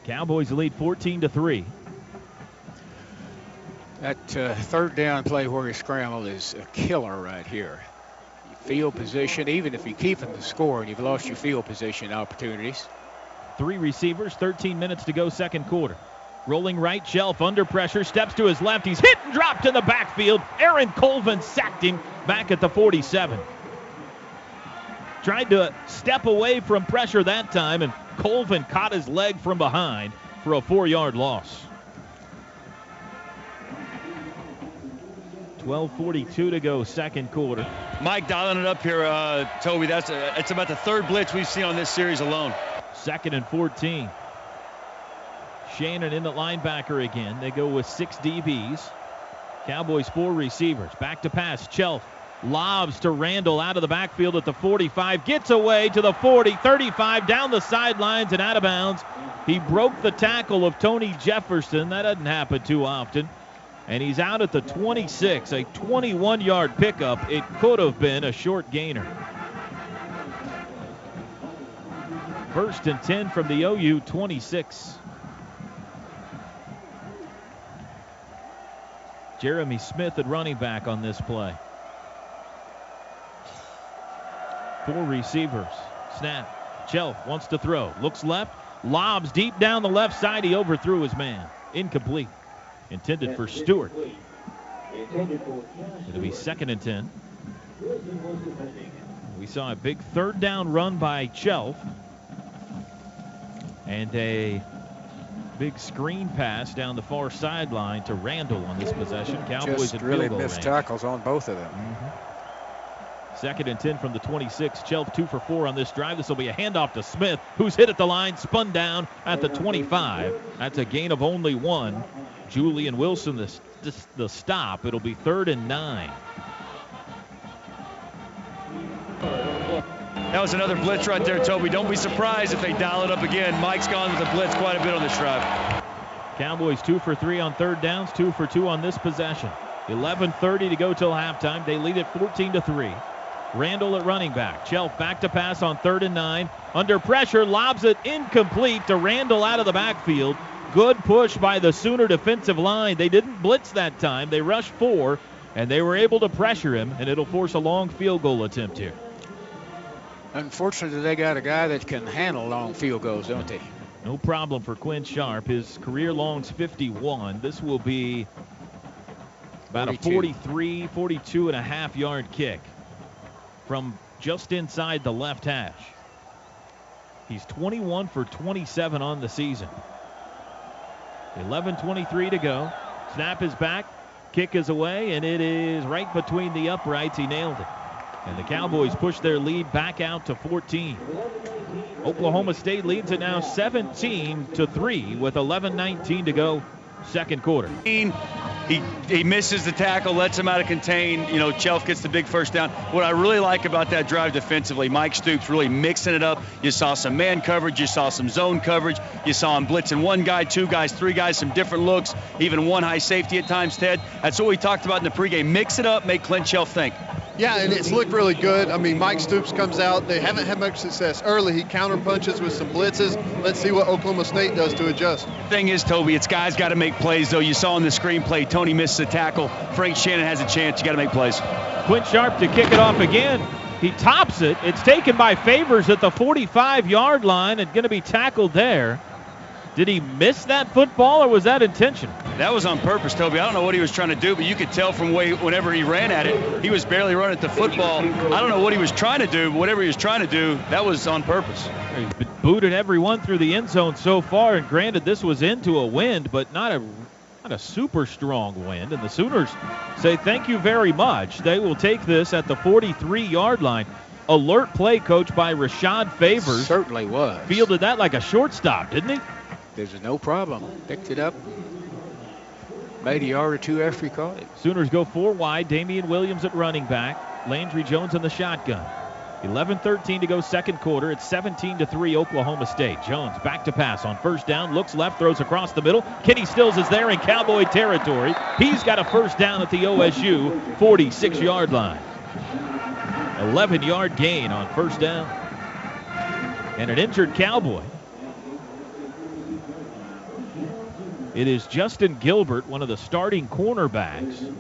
Cowboys lead 14-3. That 3rd down play where he scrambled is a killer right here. Field position, even if you keep him the score and you've lost your field position opportunities. 3 receivers, 13 minutes to go, 2nd quarter. Rolling right, Chelf under pressure, steps to his left. He's hit and dropped in the backfield. Aaron Colvin sacked him back at the 47. Tried to step away from pressure that time, and Colvin caught his leg from behind for a 4-yard loss. 12:42 to go, 2nd quarter. Mike dialing it up here, Toby. It's about the 3rd blitz we've seen on this series alone. 2nd and 14. Shannon in the linebacker again. They go with 6 DBs. Cowboys 4 receivers. Back to pass. Chelf lobs to Randall out of the backfield at the 45. Gets away to the 40, 35, down the sidelines and out of bounds. He broke the tackle of Tony Jefferson. That doesn't happen too often. And he's out at the 26, a 21-yard pickup. It could have been a short gainer. 1st and 10 from the OU 26. Jeremy Smith at running back on this play. 4 receivers. Snap. Chelf wants to throw. Looks left. Lobs deep down the left side. He overthrew his man. Incomplete. Intended for Stewart. It'll be 2nd and 10. We saw a big 3rd down run by Chelf. And a big screen pass down the far sideline to Randall on this possession. Cowboys just really missed tackles on both of them. 2nd and 10 from the 26. Chelf 2 for 4 on this drive. This will be a handoff to Smith, who's hit at the line, spun down at the 25. That's a gain of only 1. Julian Wilson the stop. It'll be 3rd and 9. That was another blitz right there, Toby. Don't be surprised if they dial it up again. Mike's gone with the blitz quite a bit on this drive. Cowboys 2 for 3 on 3rd downs, 2 for 2 on this possession. 11:30 to go till halftime. They lead it 14-3. Randall at running back. Chelf back to pass on 3rd and 9. Under pressure, lobs it incomplete to Randall out of the backfield. Good push by the Sooner defensive line. They didn't blitz that time. They rushed 4, and they were able to pressure him, and it'll force a long field goal attempt here. Unfortunately, they got a guy that can handle long field goals, don't they? No problem for Quinn Sharp. His career long's 51. This will be about 42. A 42.5-yard kick from just inside the left hash. He's 21 for 27 on the season. 11:23 to go. Snap is back. Kick is away, and it is right between the uprights. He nailed it. And the Cowboys push their lead back out to 14. Oklahoma State leads it now 17-3 with 11:19 to go, second quarter. He misses the tackle, lets him out of contain. Chelf gets the big first down. What I really like about that drive defensively, Mike Stoops really mixing it up. You saw some man coverage. You saw some zone coverage. You saw him blitzing 1 guy, 2 guys, 3 guys, some different looks, even 1 high safety at times, Ted. That's what we talked about in the pregame. Mix it up, make Clint Chelf think. Yeah, and it's looked really good. I mean, Mike Stoops comes out. They haven't had much success early. He counter-punches with some blitzes. Let's see what Oklahoma State does to adjust. Thing is, Toby, it's guys got to make plays, though. You saw on the screenplay, Tony misses a tackle. Frank Shannon has a chance. You got to make plays. Quinn Sharp to kick it off again. He tops it. It's taken by Favors at the 45-yard line and going to be tackled there. Did he miss that football, or was that intentional? That was on purpose, Toby. I don't know what he was trying to do, but you could tell from whenever he ran at it, he was barely running at the football. I don't know what he was trying to do, but whatever he was trying to do, that was on purpose. He's been booted everyone through the end zone so far, and granted this was into a wind, but not a super strong wind. And the Sooners say thank you very much. They will take this at the 43-yard line. Alert play coach by Rashad Favors. Certainly was. Fielded that like a shortstop, didn't he? There's no problem. Picked it up. Made a yard or 2 after he caught it. Sooners go 4 wide. Damian Williams at running back. Landry Jones in the shotgun. 11:13 to go, second quarter. It's 17-3 Oklahoma State. Jones back to pass on first down. Looks left, throws across the middle. Kenny Stills is there in Cowboy territory. He's got a first down at the OSU 46-yard line. 11-yard gain on first down. And an injured Cowboy. It is Justin Gilbert, one of the starting cornerbacks.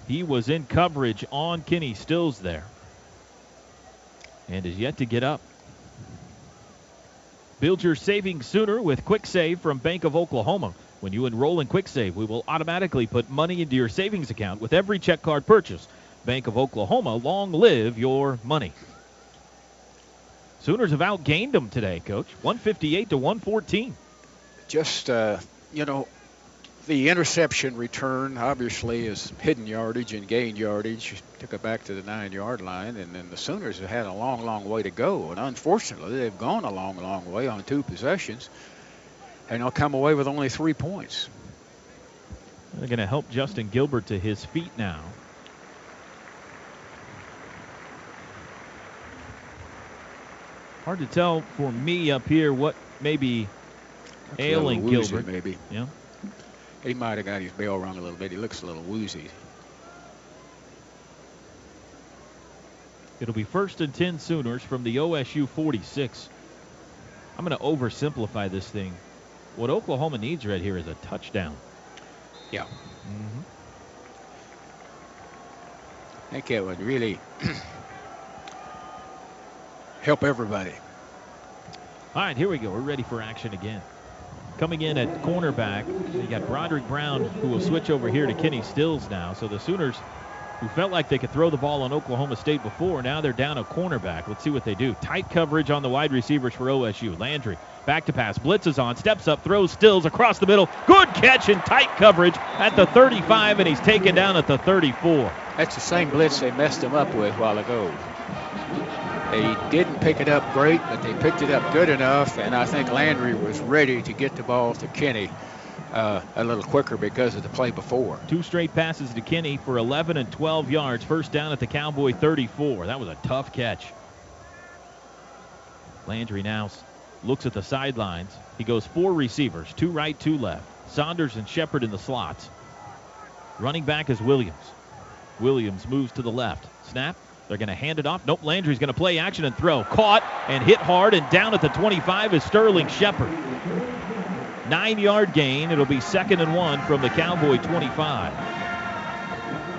He was in coverage on Kenny Stills there and is yet to get up. Build your savings sooner with Quick Save from Bank of Oklahoma. When you enroll in Quick Save, we will automatically put money into your savings account with every check card purchase. Bank of Oklahoma, long live your money. Sooners have outgained them today, Coach. 158-114. Just, the interception return obviously is hidden yardage and gained yardage. Took it back to the 9-yard line, and then the Sooners have had a long, long way to go. And unfortunately, they've gone a long, long way on 2 possessions, and they'll come away with only 3 points. They're going to help Justin Gilbert to his feet now. Hard to tell for me up here what may be ailing Gilbert. Maybe. Yeah. He might have got his bell rung a little bit. He looks a little woozy. It'll be 1st and 10 Sooners from the OSU 46. I'm going to oversimplify this thing. What Oklahoma needs right here is a touchdown. Yeah. I think it would really help everybody. All right, here we go. We're ready for action again. Coming in at cornerback, you got Broderick Brown, who will switch over here to Kenny Stills now. So the Sooners, who felt like they could throw the ball on Oklahoma State before, now they're down a cornerback. Let's see what they do. Tight coverage on the wide receivers for OSU. Landry back to pass, blitzes on, steps up, throws Stills across the middle. Good catch and tight coverage at the 35, and he's taken down at the 34. That's the same blitz they messed him up with a while ago. They didn't pick it up great, but they picked it up good enough, and I think Landry was ready to get the ball to Kenny a little quicker because of the play before. 2 straight passes to Kenny for 11 and 12 yards. First down at the Cowboy 34. That was a tough catch. Landry now looks at the sidelines. He goes 4 receivers, 2 right, 2 left. Saunders and Shepard in the slots. Running back is Williams. Williams moves to the left. Snap. They're going to hand it off. Nope, Landry's going to play action and throw. Caught and hit hard, and down at the 25 is Sterling Shepard. 9-yard gain. It'll be 2nd and 1 from the Cowboy 25.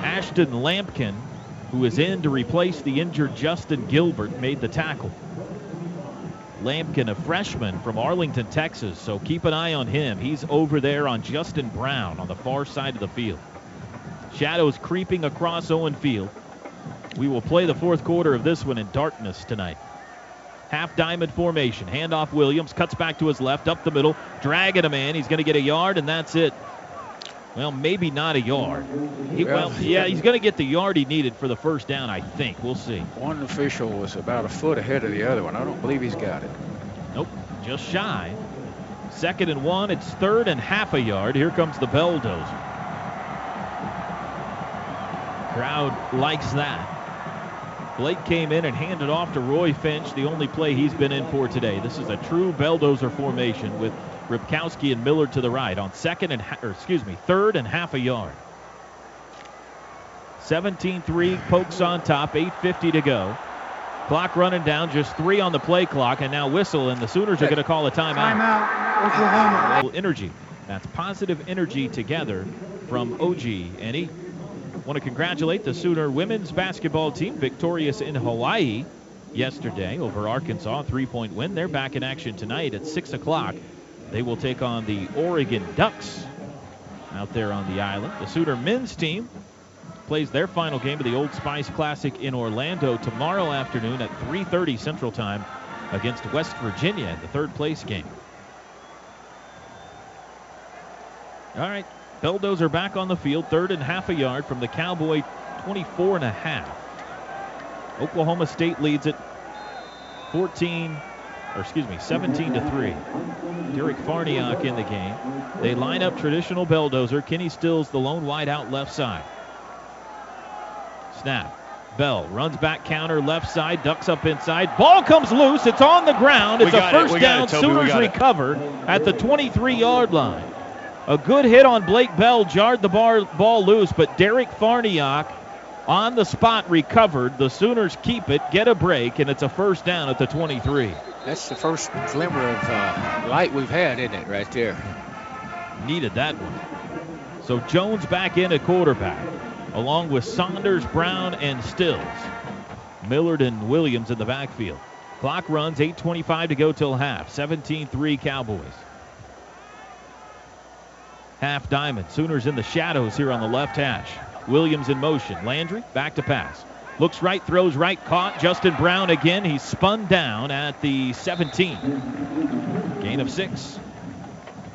Ashton Lampkin, who is in to replace the injured Justin Gilbert, made the tackle. Lampkin, a freshman from Arlington, Texas, so keep an eye on him. He's over there on Justin Brown on the far side of the field. Shadows creeping across Owen Field. We will play the 4th quarter of this one in darkness tonight. Half diamond formation. Handoff Williams. Cuts back to his left. Up the middle. Dragging a man. He's going to get a yard, and that's it. Well, maybe not a yard. He's going to get the yard he needed for the first down, I think. We'll see. One official was about a foot ahead of the other one. I don't believe he's got it. Nope, just shy. 2nd and 1. It's 3rd and half a yard. Here comes the Belldozer. Crowd likes that. Blake came in and handed off to Roy Finch, the only play he's been in for today. This is a true Belldozer formation with Ripkowski and Miller to the right on 3rd and half a yard. 17-3, Pokes on top, 8:50 to go. Clock running down, just 3 on the play clock, and now whistle, and the Sooners are going to call a timeout. Timeout, Oklahoma. Energy. That's positive energy together from OG&E. Want to congratulate the Sooner women's basketball team, victorious in Hawaii yesterday over Arkansas, 3-point win. They're back in action tonight at 6 o'clock. They will take on the Oregon Ducks out there on the island. The Sooner men's team plays their final game of the Old Spice Classic in Orlando tomorrow afternoon at 3:30 Central Time against West Virginia in the 3rd place game. All right. Belldozer back on the field, 3rd and half a yard from the Cowboy 24.5. Oklahoma State leads it 17-3. Derek Farniok in the game. They line up traditional Belldozer. Kenny Stills the lone wide out left side. Snap. Bell runs back counter left side, ducks up inside. Ball comes loose. It's on the ground. It's a first down. Sooners recover at the 23-yard line. A good hit on Blake Bell jarred the ball loose, but Derek Farniok on the spot recovered. The Sooners keep it, get a break, and it's a first down at the 23. That's the first glimmer of light we've had, isn't it, right there? Needed that one. So Jones back in at quarterback, along with Saunders, Brown, and Stills. Millard and Williams in the backfield. Clock runs, 8:25 to go till half. 17-3 Cowboys. Half diamond. Sooners in the shadows here on the left hash. Williams in motion. Landry back to pass. Looks right, throws right, caught. Justin Brown again. He's spun down at the 17. Gain of 6.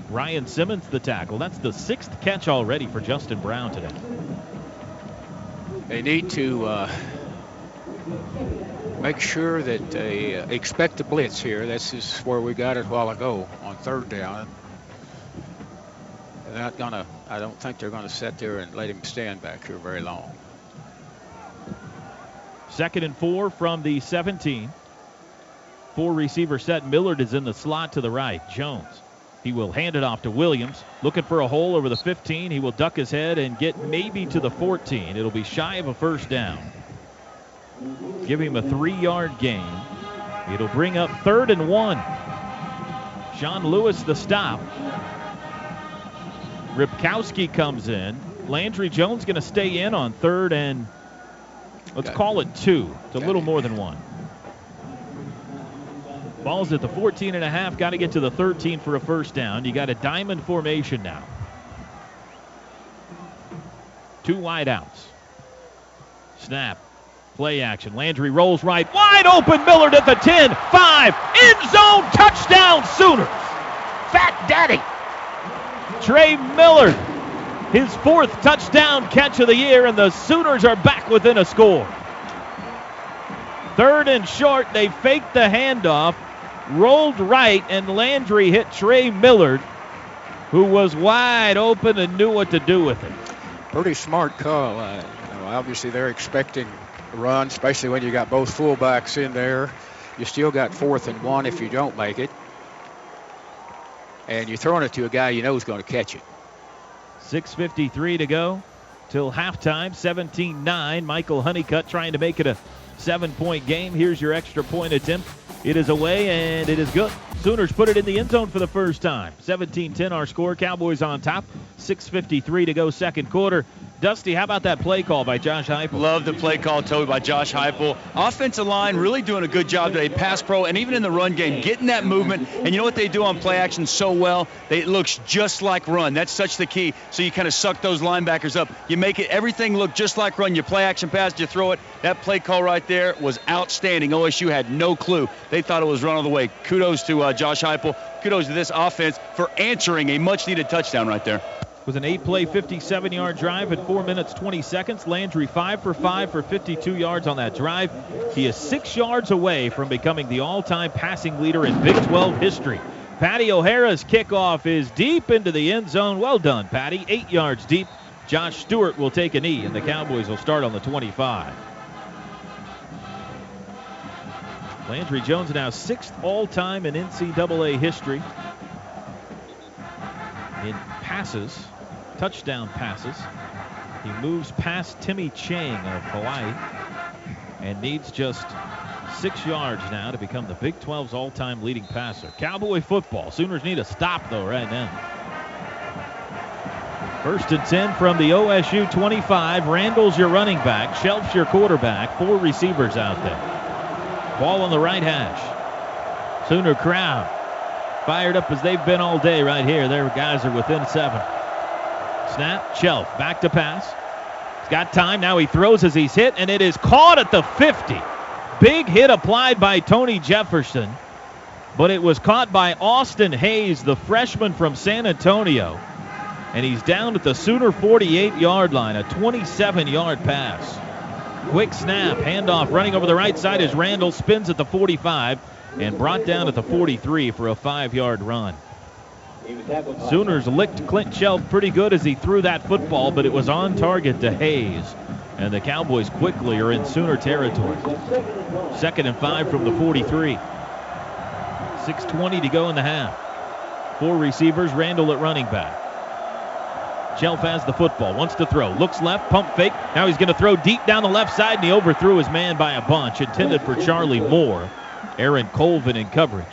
Ryan Simmons the tackle. That's the 6th catch already for Justin Brown today. They need to make sure that they expect the blitz here. This is where we got it a while ago on 3rd down. I don't think they're going to sit there and let him stand back here very long. 2nd and 4 from the 17. 4 receiver set. Millard is in the slot to the right. Jones. He will hand it off to Williams. Looking for a hole over the 15. He will duck his head and get maybe to the 14. It'll be shy of a first down. Give him a 3-yard gain. It'll bring up 3rd and 1. Sean Lewis the stop. Ripkowski comes in. Landry Jones going to stay in on 3rd and let's call it 2. It's a little more than 1. Ball's at the 14.5. Got to get to the 13 for a first down. You got a diamond formation now. 2 wide outs. Snap. Play action. Landry rolls right. Wide open. Millard at the 10. 5. End zone. Touchdown Sooners. Fat Daddy. Trey Millard, his 4th touchdown catch of the year, and the Sooners are back within a score. Third and short. They faked the handoff, rolled right, and Landry hit Trey Millard, who was wide open and knew what to do with it. Pretty smart call. Obviously, they're expecting a run, especially when you got both fullbacks in there. You still got 4th and 1 if you don't make it. And you're throwing it to a guy you know is going to catch it. 6:53 to go till halftime. 17-9. Michael Honeycutt trying to make it a 7-point game. Here's your extra point attempt. It is away, and it is good. Sooners put it in the end zone for the first time. 17-10 our score. Cowboys on top. 6:53 to go second quarter. Dusty, how about that play call by Josh Heupel? Love the play call, Toby, by Josh Heupel. Offensive line really doing a good job today. Pass pro, and even in the run game, getting that movement. And you know what they do on play action so well? It looks just like run. That's such the key. So you kind of suck those linebackers up. You make it everything look just like run. You play action pass, you throw it. That play call right there was outstanding. OSU had no clue. They thought it was run all the way. Kudos to Josh Heupel. Kudos to this offense for answering a much-needed touchdown right there. It was an 8-play, 57-yard drive at 4 minutes, 20 seconds. Landry 5 for 5 for 52 yards on that drive. He is 6 yards away from becoming the all-time passing leader in Big 12 history. Patty O'Hara's kickoff is deep into the end zone. Well done, Patty. 8 yards deep. Josh Stewart will take a knee, and the Cowboys will start on the 25. Landry Jones now 6th all-time in NCAA history in passes, touchdown passes. He moves past Timmy Chang of Hawaii and needs just 6 yards now to become the Big 12's all-time leading passer. Cowboy football. Sooners need a stop, though, right now. 1st and 10 from the OSU 25. Randall's your running back. Shelf's your quarterback. 4 receivers out there. Ball on the right hash. Sooner crowd fired up as they've been all day right here. Their guys are within 7. Snap, Shelf, back to pass. He's got time. Now he throws as he's hit, and it is caught at the 50. Big hit applied by Tony Jefferson, but it was caught by Austin Hayes, the freshman from San Antonio, and he's down at the Sooner 48-yard line, a 27-yard pass. Quick snap, handoff, running over the right side as Randall spins at the 45 and brought down at the 43 for a 5-yard run. Sooners licked Clint Shelf pretty good as he threw that football, but it was on target to Hayes. And the Cowboys quickly are in Sooner territory. 2nd and 5 from the 43. 6:20 to go in the half. 4 receivers, Randall at running back. Shelf has the football, wants to throw, looks left, pump fake. Now he's going to throw deep down the left side, and he overthrew his man by a bunch, intended for Charlie Moore. Aaron Colvin in coverage.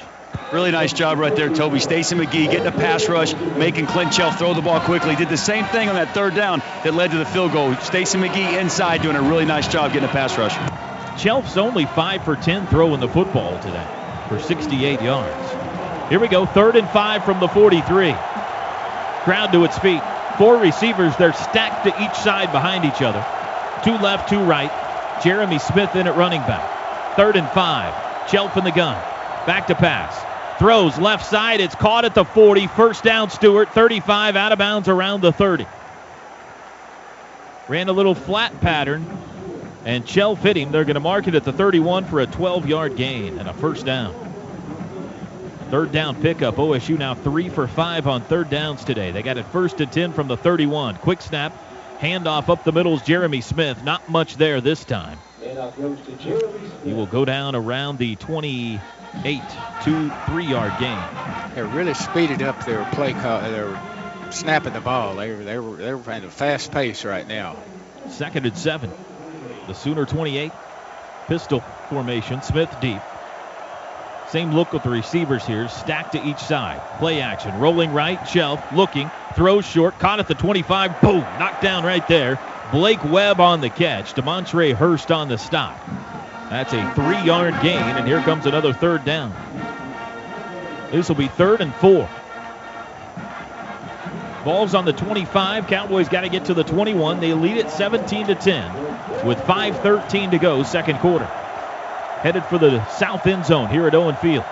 Really nice job right there, Toby. Stacy McGee getting a pass rush, making Clint Shelf throw the ball quickly. Did the same thing on that 3rd down that led to the field goal. Stacy McGee inside doing a really nice job getting a pass rush. Shelf's only 5 for 10 throwing the football today for 68 yards. Here we go, 3rd and 5 from the 43. Crowd to its feet. 4 receivers, they're stacked to each side behind each other. 2 left, 2 right. Jeremy Smith in at running back. 3rd and 5. Shelf in the gun. Back to pass. Throws left side. It's caught at the 40. First down, Stewart. 35 out of bounds around the 30. Ran a little flat pattern, and Shelf hit him. They're going to mark it at the 31 for a 12-yard gain and a first down. 3rd down pickup. OSU now 3 for 5 on 3rd downs today. They got it 1st and 10 from the 31. Quick snap. Handoff up the middle is Jeremy Smith. Not much there this time. He will go down around the 28 to 3-yard gain. They really speeded up their play call. They were snapping the ball. They were at a fast pace right now. 2nd and 7. The Sooner 28. Pistol formation. Smith deep. Same look with the receivers here, stacked to each side. Play action, rolling right, Shelf, looking, throws short, caught at the 25, boom, knocked down right there. Blake Webb on the catch, DeMontre Hurst on the stop. That's a 3-yard gain, and here comes another 3rd down. This will be 3rd and 4. Ball's on the 25, Cowboys got to get to the 21. They lead it 17-10 with 5:13 to go, second quarter. Headed for the south end zone here at Owen Field.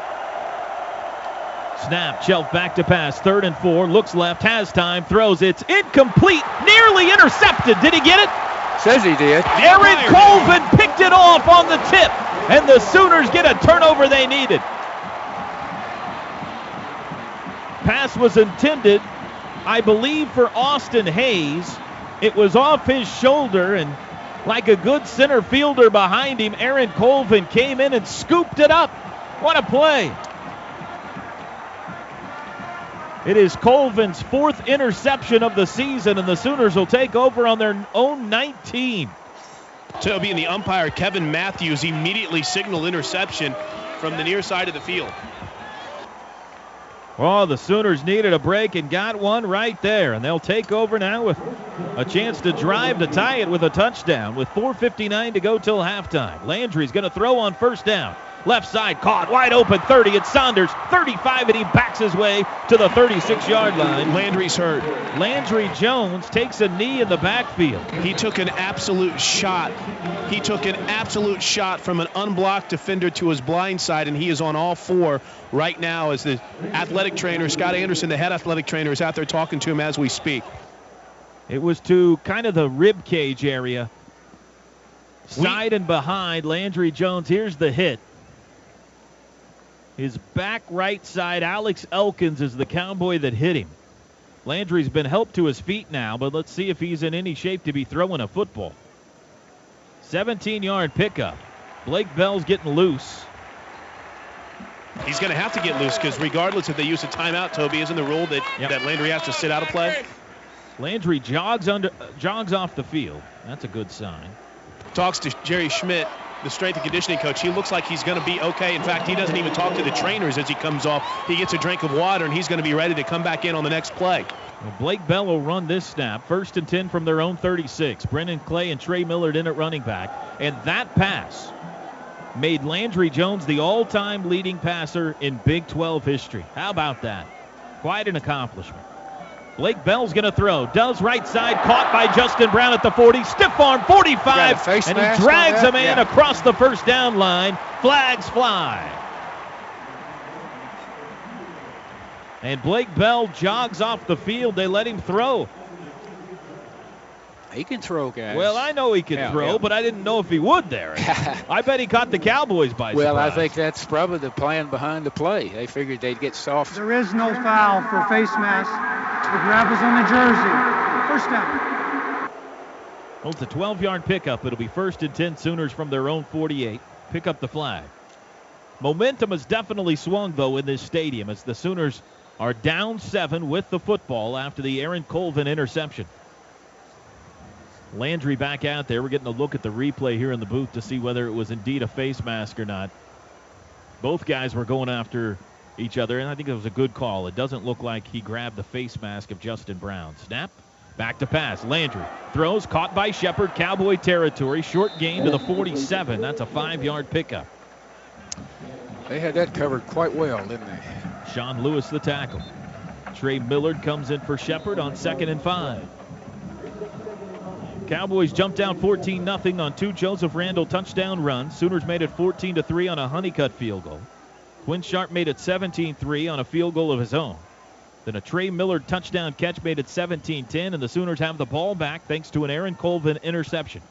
Snap, Shelf back to pass, 3rd and 4, looks left, has time, throws, it's incomplete, nearly intercepted. Did he get it? Says he did. Aaron Colvin picked it off on the tip. and the Sooners get a turnover they needed. Pass was intended, I believe, for Austin Hayes. It was off his shoulder, and like a good center fielder behind him, Aaron Colvin came in and scooped it up. What a play. It is Colvin's 4th interception of the season, and the Sooners will take over on their own 19. Toby and the umpire, Kevin Matthews, immediately signaled interception from the near side of the field. Well, the Sooners needed a break and got one right there, and they'll take over now with a chance to drive to tie it with a touchdown with 4:59 to go till halftime. Landry's going to throw on first down. Left side caught, wide open, 30. It's Saunders, 35, and he backs his way to the 36-yard line. Landry's hurt. Landry Jones takes a knee in the backfield. He took an absolute shot. He took an absolute shot from an unblocked defender to his blind side, and he is on all four right now as the athletic trainer, Scott Anderson, the head athletic trainer, is out there talking to him as we speak. It was to kind of the rib cage area. Side and behind, Landry Jones. Here's the hit. His back right side, Alex Elkins, is the Cowboy that hit him. Landry's been helped to his feet now, but let's see if he's in any shape to be throwing a football. 17-yard pickup. Blake Bell's getting loose. He's going to have to get loose because regardless if they use a timeout, Toby, isn't the rule that, that Landry has to sit out of play? Landry jogs off the field. That's a good sign. Talks to Jerry Schmidt, the strength and conditioning coach. He looks like he's going to be okay. In fact, he doesn't even talk to the trainers as he comes off. He gets a drink of water, and he's going to be ready to come back in on the next play. Well, Blake Bell will run this snap. 1st and 10 from their own 36. Brendan Clay and Trey Millard in at running back. And that pass made Landry Jones the all-time leading passer in Big 12 history. How about that? Quite an accomplishment. Blake Bell's going to throw. Does right side. Caught by Justin Brown at the 40. Stiff arm, 45. And he drags a man across the first down line. Flags fly. And Blake Bell jogs off the field. They let him throw. He can throw, guys. Well, I know he can throw, but I didn't know if he would there. I bet he caught the Cowboys by surprise. Well, I think that's probably the plan behind the play. They figured they'd get soft. There is no foul for face mask. The grab was on the jersey. First down. Well, it's a 12-yard pickup. It'll be 1st and 10 Sooners from their own 48. Pick up the flag. Momentum has definitely swung, though, in this stadium as the Sooners are down 7 with the football after the Aaron Colvin interception. Landry back out there. We're getting a look at the replay here in the booth to see whether it was indeed a face mask or not. Both guys were going after each other, and I think it was a good call. It doesn't look like he grabbed the face mask of Justin Brown. Snap. Back to pass. Landry throws. Caught by Shepard. Cowboy territory. Short gain to the 47. That's a 5-yard pickup. They had that covered quite well, didn't they? Sean Lewis the tackle. Trey Millard comes in for Shepard on 2nd and 5. Cowboys jumped down 14-0 on 2 Joseph Randall touchdown runs. Sooners made it 14-3 on a Honeycutt field goal. Quinn Sharp made it 17-3 on a field goal of his own. Then a Trey Millard touchdown catch made it 17-10, and the Sooners have the ball back thanks to an Aaron Colvin interception.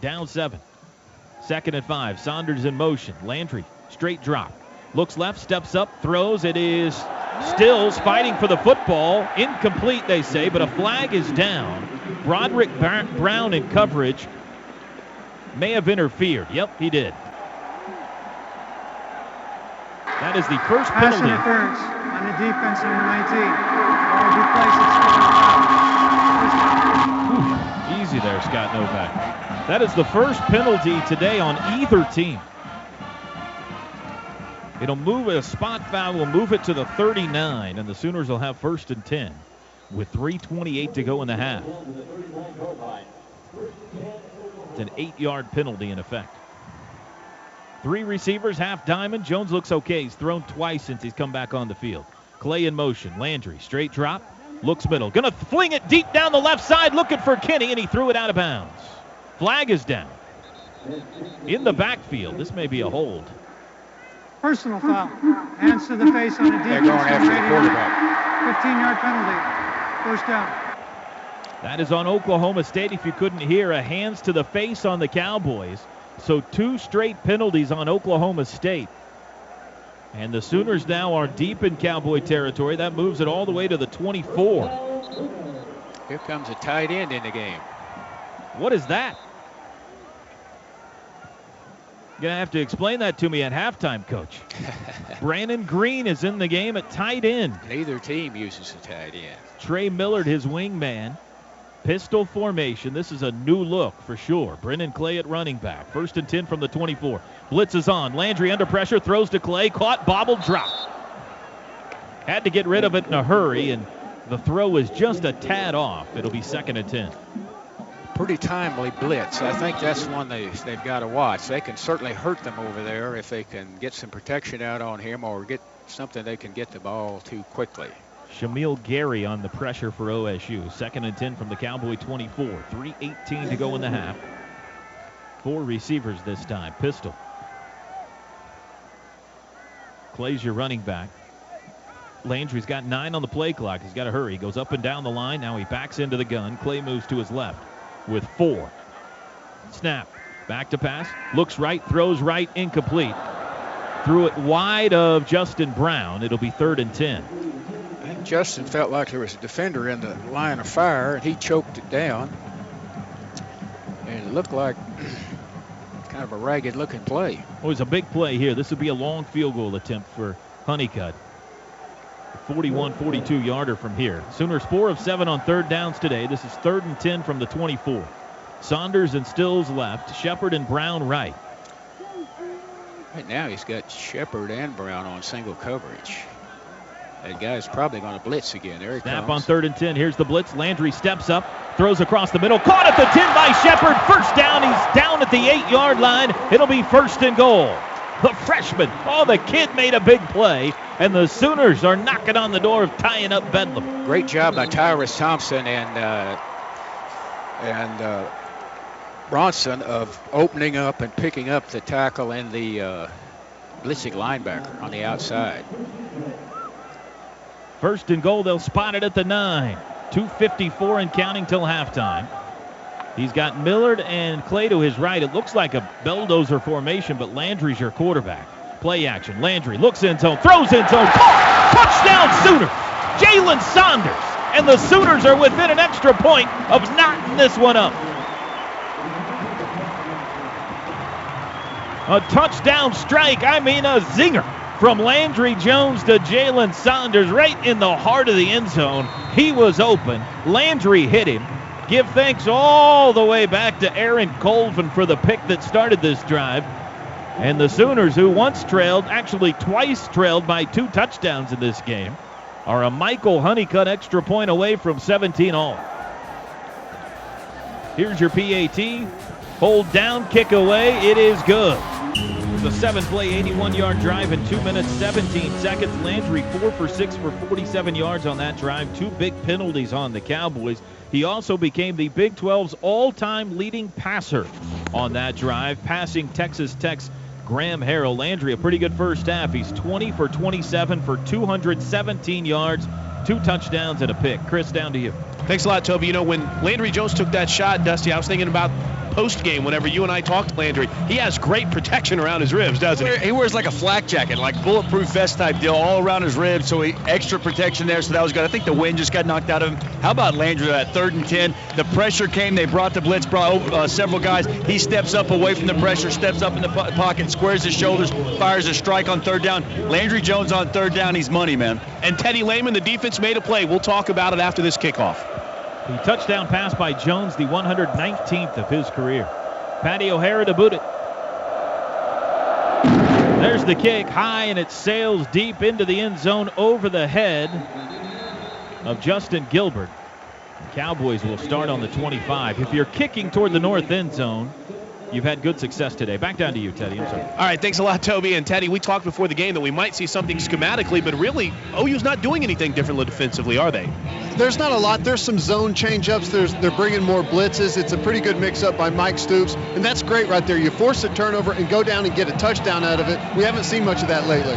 Down 7. 2nd and 5. Saunders in motion. Landry, straight drop. Looks left, steps up, throws. It is Stills fighting for the football. Incomplete, they say, but a flag is down. Broderick Brown in coverage may have interfered. Yep, he did. That is the first Pass penalty. interference on the defense, number 19. Easy there, Scott Novak. That is the first penalty today on either team. It'll move a spot foul. Will move it to the 39, and the Sooners will have 1st and 10 with 3:28 to go in the half. It's an 8-yard penalty in effect. 3 receivers, half diamond. Jones looks okay. He's thrown twice since he's come back on the field. Clay in motion. Landry, straight drop. Looks middle. Gonna fling it deep down the left side, looking for Kenny, and he threw it out of bounds. Flag is down. In the backfield, this may be a hold. Personal foul. Hands to the face on the defense. They're going after the quarterback. 15-yard penalty. First down. That is on Oklahoma State. If you couldn't hear, a hands to the face on the Cowboys. So 2 straight penalties on Oklahoma State. And the Sooners now are deep in Cowboy territory. That moves it all the way to the 24. Here comes a tight end in the game. What is that? You're going to have to explain that to me at halftime, Coach. Brandon Green is in the game at tight end. Neither team uses a tight end. Trey Millard, his wingman. Pistol formation. This is a new look for sure. Brennan Clay at running back. 1st and 10 from the 24. Blitz is on. Landry under pressure. Throws to Clay. Caught. Bobbled. Dropped. Had to get rid of it in a hurry, and the throw was just a tad off. It'll be 2nd and 10. Pretty timely blitz. I think that's one they've got to watch. They can certainly hurt them over there if they can get some protection out on him or get something they can get the ball to quickly. Shamil Gary on the pressure for OSU. 2nd and 10 from the Cowboy 24. 3:18 to go in the half. 4 receivers this time. Pistol. Clay's your running back. Landry's got 9 on the play clock. He's got to hurry. He goes up and down the line. Now he backs into the gun. Clay moves to his left with 4. Snap. Back to pass. Looks right. Throws right. Incomplete. Threw it wide of Justin Brown. It'll be 3rd and 10. I think Justin felt like there was a defender in the line of fire, and he choked it down. And it looked like kind of a ragged-looking play. Oh, it's a big play here. This would be a long field goal attempt for Honeycutt. 41-42 yarder from here. Sooners 4 of 7 on 3rd downs today. This is 3rd and 10 from the 24. Saunders and Stills left. Shepard and Brown right. Right now he's got Shepard and Brown on single coverage. That guy's probably going to blitz again. There he Snap comes. on 3rd and 10. Here's the blitz. Landry steps up, throws across the middle. Caught at the 10 by Shepard. First down. He's down at the 8-yard line. It'll be 1st and goal. The freshman. Oh, the kid made a big play. And the Sooners are knocking on the door of tying up Bedlam. Great job by Tyrus Thompson and Bronson of opening up and picking up the tackle and the blitzing linebacker on the outside. 1st and goal. They'll spot it at the 9. 2:54 and counting till halftime. He's got Millard and Clay to his right. It looks like a bulldozer formation, but Landry's your quarterback. Play action. Landry looks in zone, throws in zone. Touchdown Sooners! Jalen Saunders. And the Sooners are within an extra point of knocking this one up. A touchdown strike, I mean a zinger, from Landry Jones to Jalen Saunders right in the heart of the end zone. He was open. Landry hit him. Give thanks all the way back to Aaron Colvin for the pick that started this drive. And the Sooners, who once trailed, actually twice trailed by 2 touchdowns in this game, are a Michael Honeycutt extra point away from 17 all. Here's your PAT. Hold down, kick away. It is good. The 7-play, 81-yard drive in 2 minutes, 17 seconds. Landry 4 for 6 for 47 yards on that drive. 2 big penalties on the Cowboys. He also became the Big 12's all-time leading passer on that drive, passing Texas Tech's Graham Harrell. Landry, a pretty good first half. He's 20 for 27 for 217 yards, 2 touchdowns and a pick. Chris, down to you. Thanks a lot, Toby. You know, when Landry Jones took that shot, Dusty, I was thinking about post-game whenever you and I talked to Landry. He has great protection around his ribs, doesn't he? He wears like a flak jacket, like bulletproof vest type deal all around his ribs, so extra protection there, so that was good. I think the wind just got knocked out of him. How about Landry at 3rd and 10? The pressure came. They brought the blitz, brought several guys. He steps up away from the pressure, steps up in the pocket, squares his shoulders, fires a strike on 3rd down. Landry Jones on 3rd down. He's money, man. And Teddy Lehman, the defense made a play. We'll talk about it after this kickoff. The touchdown pass by Jones, the 119th of his career. Patty O'Hara to boot it. There's the kick, high, and it sails deep into the end zone over the head of Justin Gilbert. The Cowboys will start on the 25. If you're kicking toward the north end zone, you've had good success today. Back down to you, Teddy. I'm sorry. All right, thanks a lot, Toby. And Teddy, we talked before the game that we might see something schematically, but really, OU's not doing anything differently defensively, are they? There's not a lot. There's some zone change-ups. They're bringing more blitzes. It's a pretty good mix-up by Mike Stoops, and that's great right there. You force a turnover and go down and get a touchdown out of it. We haven't seen much of that lately.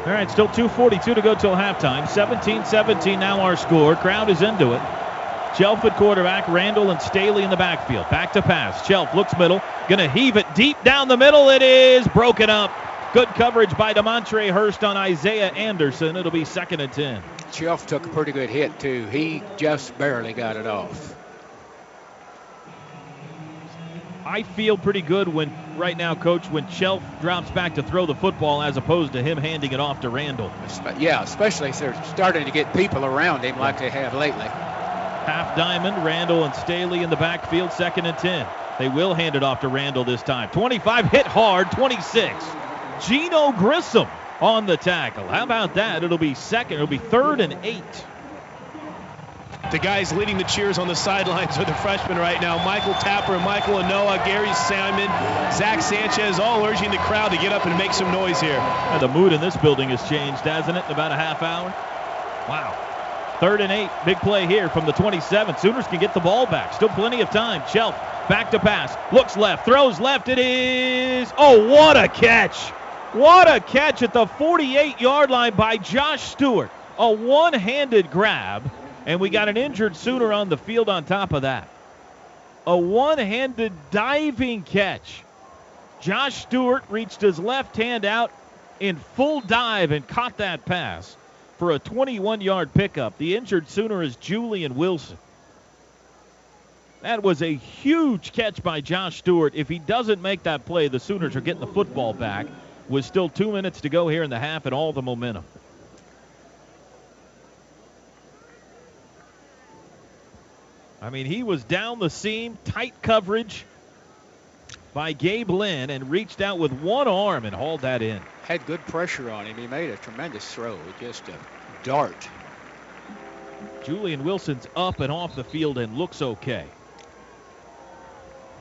All right, still 2:42 to go till halftime. 17-17 now our score. Crowd is into it. Chelf at quarterback, Randall and Staley in the backfield. Back to pass. Chelf looks middle, gonna heave it deep down the middle. It is broken up. Good coverage by DeMontre Hurst on Isaiah Anderson. It'll be 2nd and 10. Chelf took a pretty good hit, too. He just barely got it off. I feel pretty good right now, Coach, when Chelf drops back to throw the football as opposed to him handing it off to Randall. Yeah, especially if they're starting to get people around him like they have lately. Half diamond, Randall and Staley in the backfield, 2nd and 10. They will hand it off to Randall this time. 25 hit hard, 26. Gino Grissom on the tackle. How about that? It'll be 3rd and 8. The guys leading the cheers on the sidelines are the freshmen right now. Michael Tapper, Michael Anoa, Gary Simon, Zach Sanchez, all urging the crowd to get up and make some noise here. The mood in this building has changed, hasn't it, in about a half hour? Wow. 3rd and 8. Big play here from the 27. Sooners can get the ball back. Still plenty of time. Chelf back to pass. Looks left. Throws left. It is. Oh, what a catch. What a catch at the 48-yard line by Josh Stewart. A one-handed grab. And we got an injured Sooner on the field on top of that. A one-handed diving catch. Josh Stewart reached his left hand out in full dive and caught that pass for a 21-yard pickup. The injured Sooner is Julian Wilson. That was a huge catch by Josh Stewart. If he doesn't make that play, the Sooners are getting the football back with still 2 minutes to go here in the half and all the momentum. I mean, he was down the seam, tight coverage by Gabe Lynn, and reached out with one arm and hauled that in. Had good pressure on him. He made a tremendous throw, just a dart. Julian Wilson's up and off the field and looks okay.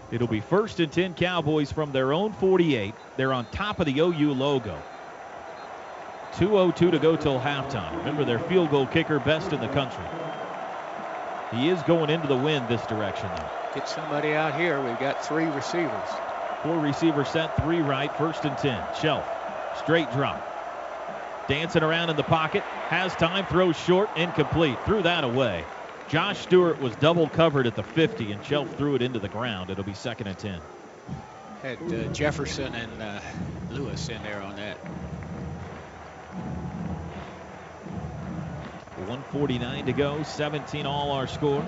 It'll be 1st and 10 Cowboys from their own 48. They're on top of the OU logo. 2:02 to go till halftime. Remember, their field goal kicker best in the country. He is going into the wind this direction, though. Get somebody out here. We've got 3 receivers. 4 receivers set, 3 right, 1st and 10. Chelf, straight drop. Dancing around in the pocket, has time, throws short, incomplete. Threw that away. Josh Stewart was double covered at the 50, and Chelf threw it into the ground. It'll be 2nd and 10. Had Jefferson and Lewis in there on that. 1:49 to go, 17 all our score.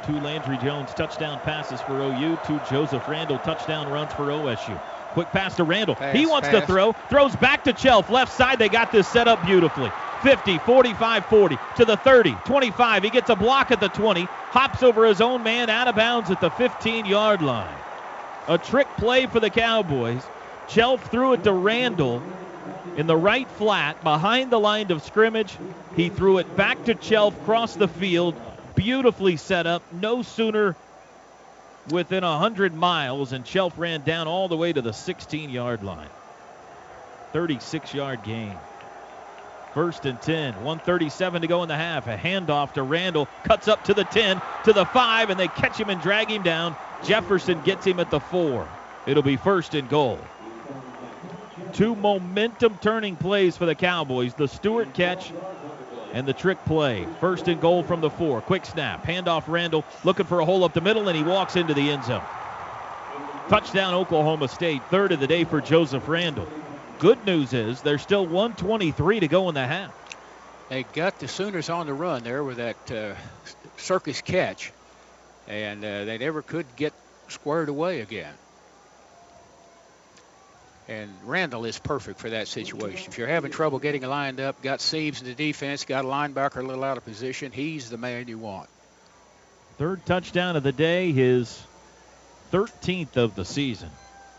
2 Landry Jones touchdown passes for OU, 2 Joseph Randall touchdown runs for OSU. Quick pass to Randall. He wants to throw. Throws back to Chelf. Left side. They got this set up beautifully. 50, 45, 40 to the 30, 25. He gets a block at the 20. Hops over his own man out of bounds at the 15-yard line. A trick play for the Cowboys. Chelf threw it to Randall in the right flat behind the line of scrimmage. He threw it back to Chelf across the field. Beautifully set up. No Sooner within 100 miles, and Chelf ran down all the way to the 16-yard line. 36-yard gain. 1st and 10, 1:37 to go in the half. A handoff to Randall, cuts up to the 10, to the 5, and they catch him and drag him down. Jefferson gets him at the 4. It'll be 1st and goal. 2 momentum-turning plays for the Cowboys. The Stewart catch and the trick play. 1st and goal from the 4. Quick snap. Handoff Randall, looking for a hole up the middle, and he walks into the end zone. Touchdown Oklahoma State. 3rd of the day for Joseph Randall. Good news is there's still 1:23 to go in the half. They got the Sooners on the run there with that circus catch, and they never could get squared away again. And Randall is perfect for that situation. If you're having trouble getting lined up, got seams in the defense, got a linebacker a little out of position, he's the man you want. 3rd touchdown of the day, his 13th of the season.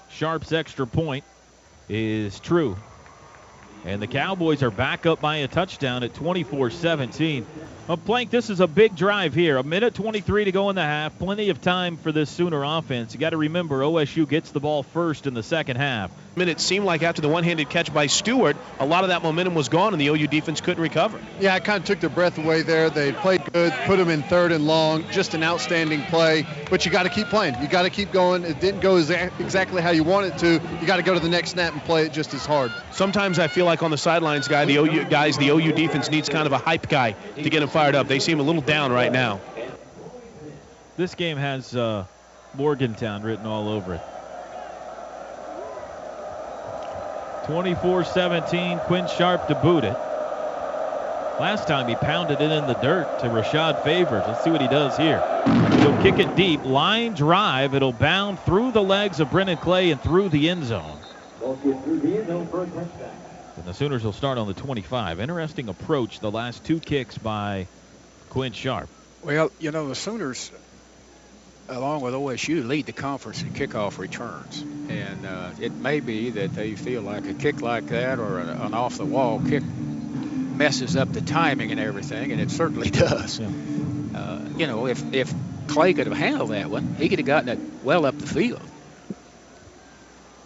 Sharp's extra point is true. And the Cowboys are back up by a touchdown at 24-17. Plank, this is a big drive here. 1:23 to go in the half. Plenty of time for this Sooner offense. You got to remember, OSU gets the ball first in the second half. It seemed like after the one-handed catch by Stewart, a lot of that momentum was gone and the OU defense couldn't recover. Yeah, it kind of took their breath away there. They played good, put them in 3rd and long, just an outstanding play. But you got to keep playing. You got to keep going. It didn't go exactly how you want it to. You got to go to the next snap and play it just as hard. Sometimes I feel like on the sidelines, the OU defense needs kind of a hype guy to get them fired up. They seem a little down right now. This game has Morgantown written all over it. 24-17, Quinn Sharp to boot it. Last time he pounded it in the dirt to Rashad Favors. Let's see what he does here. He'll kick it deep, line drive. It'll bound through the legs of Brennan Clay and through the end zone. And the Sooners will start on the 25. Interesting approach the last 2 kicks by Quinn Sharp. Well, you know, the Sooners, along with OSU, lead the conference in kickoff returns. And it may be that they feel like a kick like that or an off-the-wall kick messes up the timing and everything, and it certainly does. Yeah. You know, if Clay could have handled that one, he could have gotten it well up the field.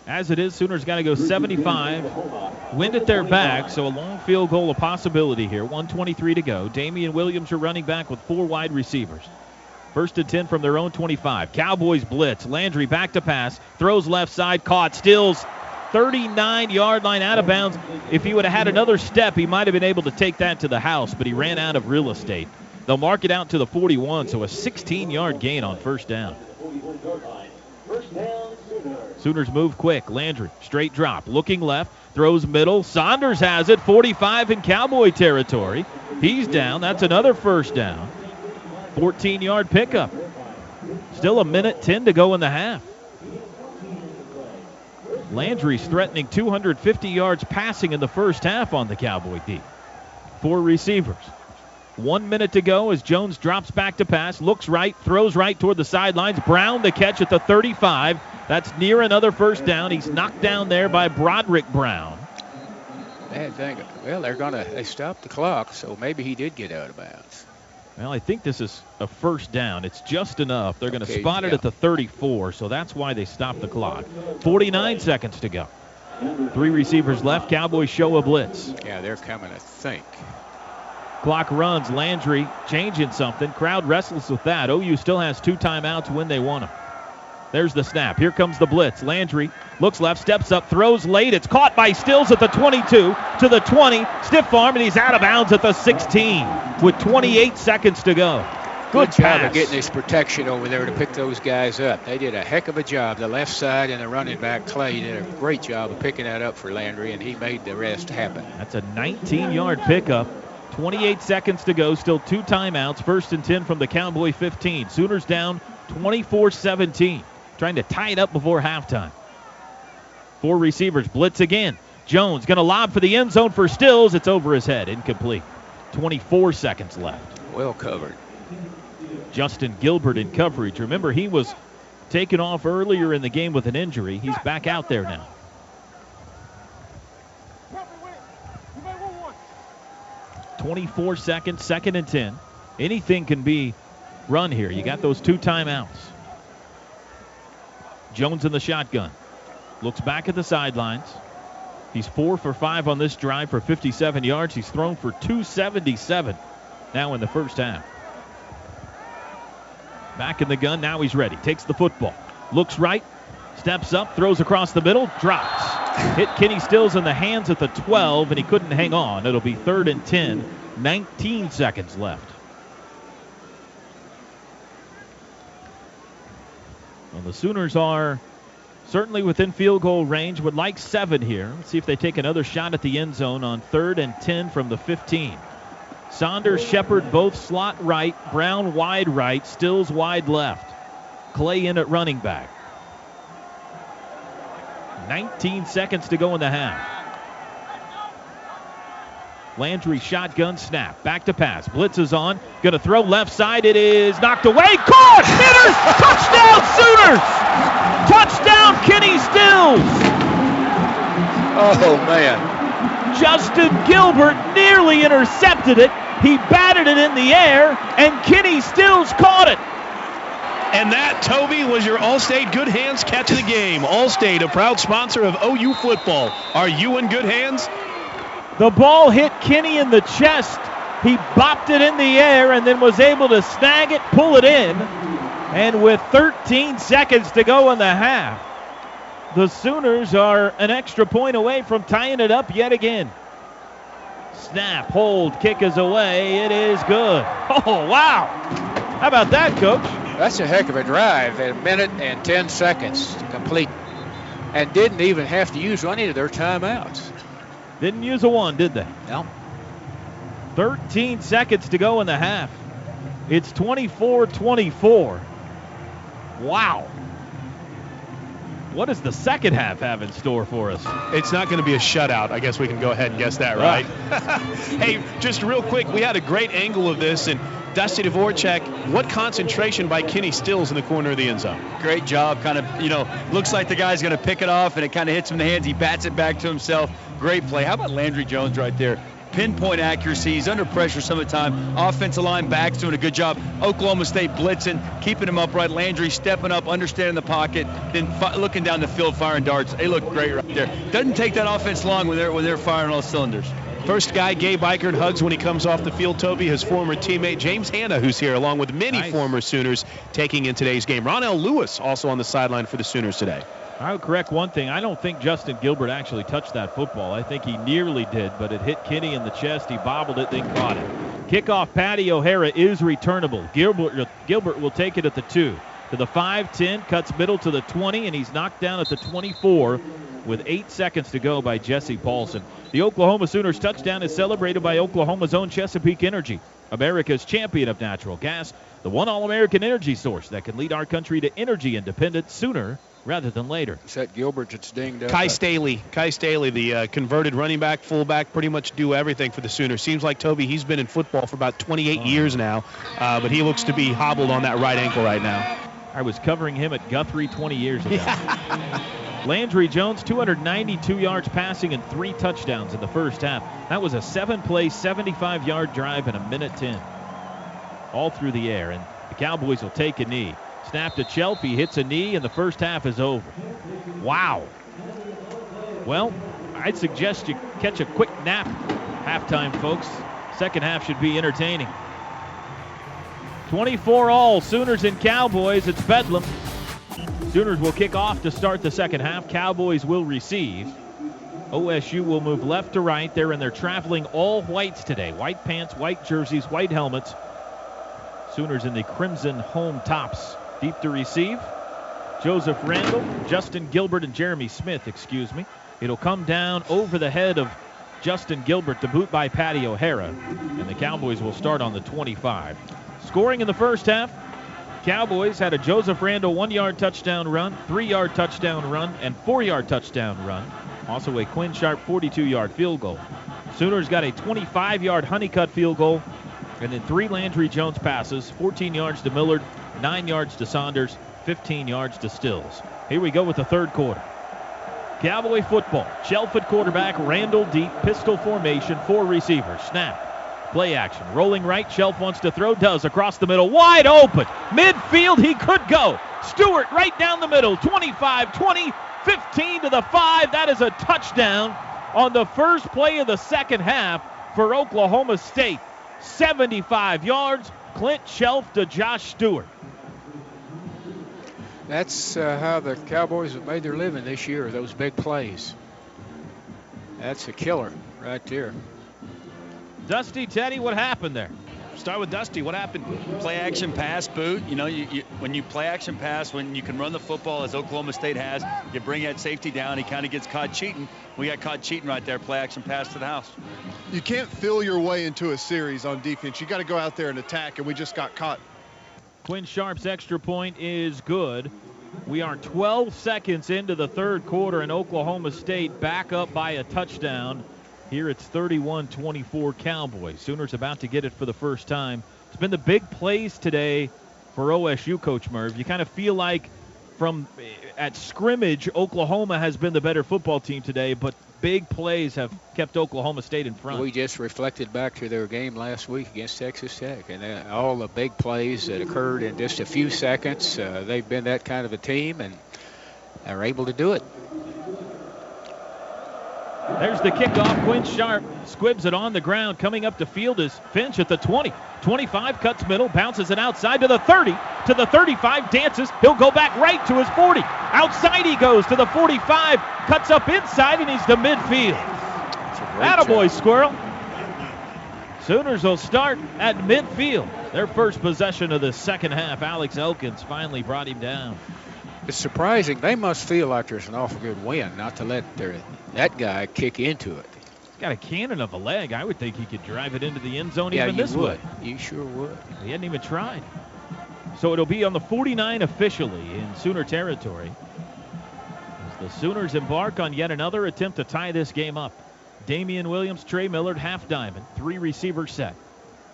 As it is, Sooners got to go 75. Wind at their back, so a long field goal a possibility here. 1:23 to go. Damian Williams, your running back, with 4 wide receivers. 1st and 10 from their own 25. Cowboys blitz. Landry back to pass. Throws left side. Caught. Stills. 39-yard line out of bounds. If he would have had another step, he might have been able to take that to the house, but he ran out of real estate. They'll mark it out to the 41, so a 16-yard gain on 1st down. Sooners move quick. Landry, straight drop. Looking left. Throws middle. Saunders has it. 45 in Cowboy territory. He's down. That's another 1st down. 14-yard pickup. Still 1:10 to go in the half. Landry's threatening 250 yards passing in the 1st half on the Cowboy D. 4 receivers. 1 minute to go as Jones drops back to pass. Looks right. Throws right toward the sidelines. Brown the catch at the 35. That's near another 1st down. He's knocked down there by Broderick Brown. Bad thing. Well, they stopped the clock, so maybe he did get out of bounds. Well, I think this is a 1st down. It's just enough. They're going to spot it at the 34, so that's why they stopped the clock. 49 seconds to go. 3 receivers left. Cowboys show a blitz. Yeah, they're coming, I think. Clock runs. Landry changing something. Crowd restless with that. OU still has 2 timeouts when they want them. There's the snap. Here comes the blitz. Landry looks left, steps up, throws late. It's caught by Stills at the 22, to the 20. Stiff arm, and he's out of bounds at the 16 with 28 seconds to go. Good job pass. of getting his protection over there to pick those guys up. They did a heck of a job. The left side and the running back, Clay, did a great job of picking that up for Landry, and he made the rest happen. That's a 19-yard pickup. 28 seconds to go. Still 2 timeouts. 1st and 10 from the Cowboy 15. Sooners down 24-17. Trying to tie it up before halftime. 4 receivers. Blitz again. Jones going to lob for the end zone for Stills. It's over his head. Incomplete. 24 seconds left. Well covered. Justin Gilbert in coverage. Remember, he was taken off earlier in the game with an injury. He's back out there now. .24 seconds, 2nd and 10. Anything can be run here. You got those 2 timeouts. Jones in the shotgun. Looks back at the sidelines. He's 4 for 5 on this drive for 57 yards. He's thrown for 277 now in the 1st half. Back in the gun. Now he's ready. Takes the football. Looks right. Steps up. Throws across the middle. Drops. Hit Kenny Stills in the hands at the 12, and he couldn't hang on. It'll be 3rd and 10. 19 seconds left. Well, the Sooners are certainly within field goal range. Would like 7 here. Let's see if they take another shot at the end zone on 3rd and 10 from the 15. Saunders, Shepard both slot right. Brown wide right. Stills wide left. Clay in at running back. 19 seconds to go in the half. Landry shotgun snap. Back to pass. Blitz is on. Going to throw left side. It is knocked away. Caught! Hitters! Touchdown, Sooners! Touchdown, Kenny Stills! Oh, man. Justin Gilbert nearly intercepted it. He batted it in the air, and Kenny Stills caught it. And that, Toby, was your Allstate Good Hands catch of the game. Allstate, a proud sponsor of OU football. Are you in good hands? The ball hit Kinney in the chest. He bopped it in the air and then was able to snag it, pull it in. And with 13 seconds to go in the half, the Sooners are an extra point away from tying it up yet again. Snap, hold, kick is away. It is good. Oh, wow. How about that, Coach? That's a heck of a drive. A minute and 10 seconds to complete. And didn't even have to use any of their timeouts. Didn't use a one, did they? No. 13 seconds to go in the half. It's 24-24. Wow. What does the second half have in store for us? It's not going to be a shutout. I guess we can go ahead and guess that, right? Hey, just real quick, we had a great angle of this, and Dusty Dvoracek, what concentration by Kenny Stills in the corner of the end zone? Great job. Kind of, looks like the guy's going to pick it off, and it kind of hits him in the hands. He bats it back to himself. Great play. How about Landry Jones right there? Pinpoint accuracy. He's under pressure some of the time. Offensive line backs doing a good job. Oklahoma State blitzing, keeping him upright. Landry stepping up, understanding the pocket, then looking down the field, firing darts. They look great right there. Doesn't take that offense long when they're firing all cylinders. First guy Gabe Eichert hugs when he comes off the field, Toby, his former teammate James Hanna, who's here, along with many former Sooners taking in today's game. Ronell Lewis also on the sideline for the Sooners today. I would correct one thing. I don't think Justin Gilbert actually touched that football. I think he nearly did, but it hit Kinney in the chest. He bobbled it, then caught it. Kickoff, Patty O'Hara is returnable. Gilbert will take it at the 2. To the 5-10, cuts middle to the 20, and he's knocked down at the 24 with 8 seconds to go by Jesse Paulson. The Oklahoma Sooners touchdown is celebrated by Oklahoma's own Chesapeake Energy, America's champion of natural gas, the one All-American energy source that can lead our country to energy independence sooner rather than later. Is that Gilbert that's dinged up? Kai Staley, the converted running back, fullback, pretty much do everything for the Sooners. Seems like, Toby, he's been in football for about 28 years now, but he looks to be hobbled on that right ankle right now. I was covering him at Guthrie 20 years ago. Landry Jones, 292 yards passing and 3 touchdowns in the first half. That was a 7-play, 75-yard drive in a minute 10. All through the air, and the Cowboys will take a knee. Snap to Chelp, he hits a knee, and the first half is over. Wow. Well, I'd suggest you catch a quick nap halftime, folks. Second half should be entertaining. 24 all, Sooners and Cowboys. It's Bedlam. Sooners will kick off to start the second half. Cowboys will receive. OSU will move left to right. They're in their traveling all whites today. White pants, white jerseys, white helmets. Sooners in the crimson home tops. Deep to receive. Joseph Randall, Justin Gilbert, and Jeremy Smith, It'll come down over the head of Justin Gilbert to boot by Patty O'Hara. And the Cowboys will start on the 25. Scoring in the first half, Cowboys had a Joseph Randall 1-yard touchdown run, 3-yard touchdown run, and 4-yard touchdown run. Also a Quinn Sharp 42-yard field goal. Sooners got a 25-yard Honeycutt field goal, and then 3 Landry Jones passes, 14 yards to Millard, 9 yards to Saunders, 15 yards to Stills. Here we go with the third quarter. Cowboy football. Shelf at quarterback, Randall deep, pistol formation, 4 receivers. Snap. Play action. Rolling right. Shelf wants to throw. Does. Across the middle. Wide open. Midfield. He could go. Stewart right down the middle. 25, 20, 15 to the 5. That is a touchdown on the first play of the second half for Oklahoma State. 75 yards. Clint Shelf to Josh Stewart. That's how the Cowboys have made their living this year, those big plays. That's a killer right there. Dusty, Teddy, what happened there? Start with Dusty. What happened? Play action pass, boot. When you play action pass, when you can run the football as Oklahoma State has, you bring that safety down. He kind of gets caught cheating. We got caught cheating right there. Play action pass to the house. You can't fill your way into a series on defense. You got to go out there and attack, and we just got caught. Quinn Sharp's extra point is good. We are 12 seconds into the third quarter, and Oklahoma State back up by a touchdown. Here it's 31-24 Cowboys. Sooners about to get it for the first time. It's been the big plays today for OSU, Coach Merv. You kind of feel like at scrimmage, Oklahoma has been the better football team today, but big plays have kept Oklahoma State in front. We just reflected back to their game last week against Texas Tech, and all the big plays that occurred in just a few seconds. They've been that kind of a team, and are able to do it. There's the kickoff. Quinn Sharp squibs it on the ground. Coming up to field is Finch at the 20. 25, cuts middle, bounces it outside to the 30, to the 35, dances. He'll go back right to his 40. Outside he goes to the 45, cuts up inside, and he's to midfield. Attaboy, Squirrel. Sooners will start at midfield. Their first possession of the second half. Alex Elkins finally brought him down. It's surprising. They must feel like there's an awful good wind not to let that guy kick into it. He's got a cannon of a leg. I would think he could drive it into the end zone Yeah, even this way. You sure would. He hadn't even tried. So it'll be on the 49 officially in Sooner territory, as the Sooners embark on yet another attempt to tie this game up. Damian Williams, Trey Millard, half diamond, 3 receiver set.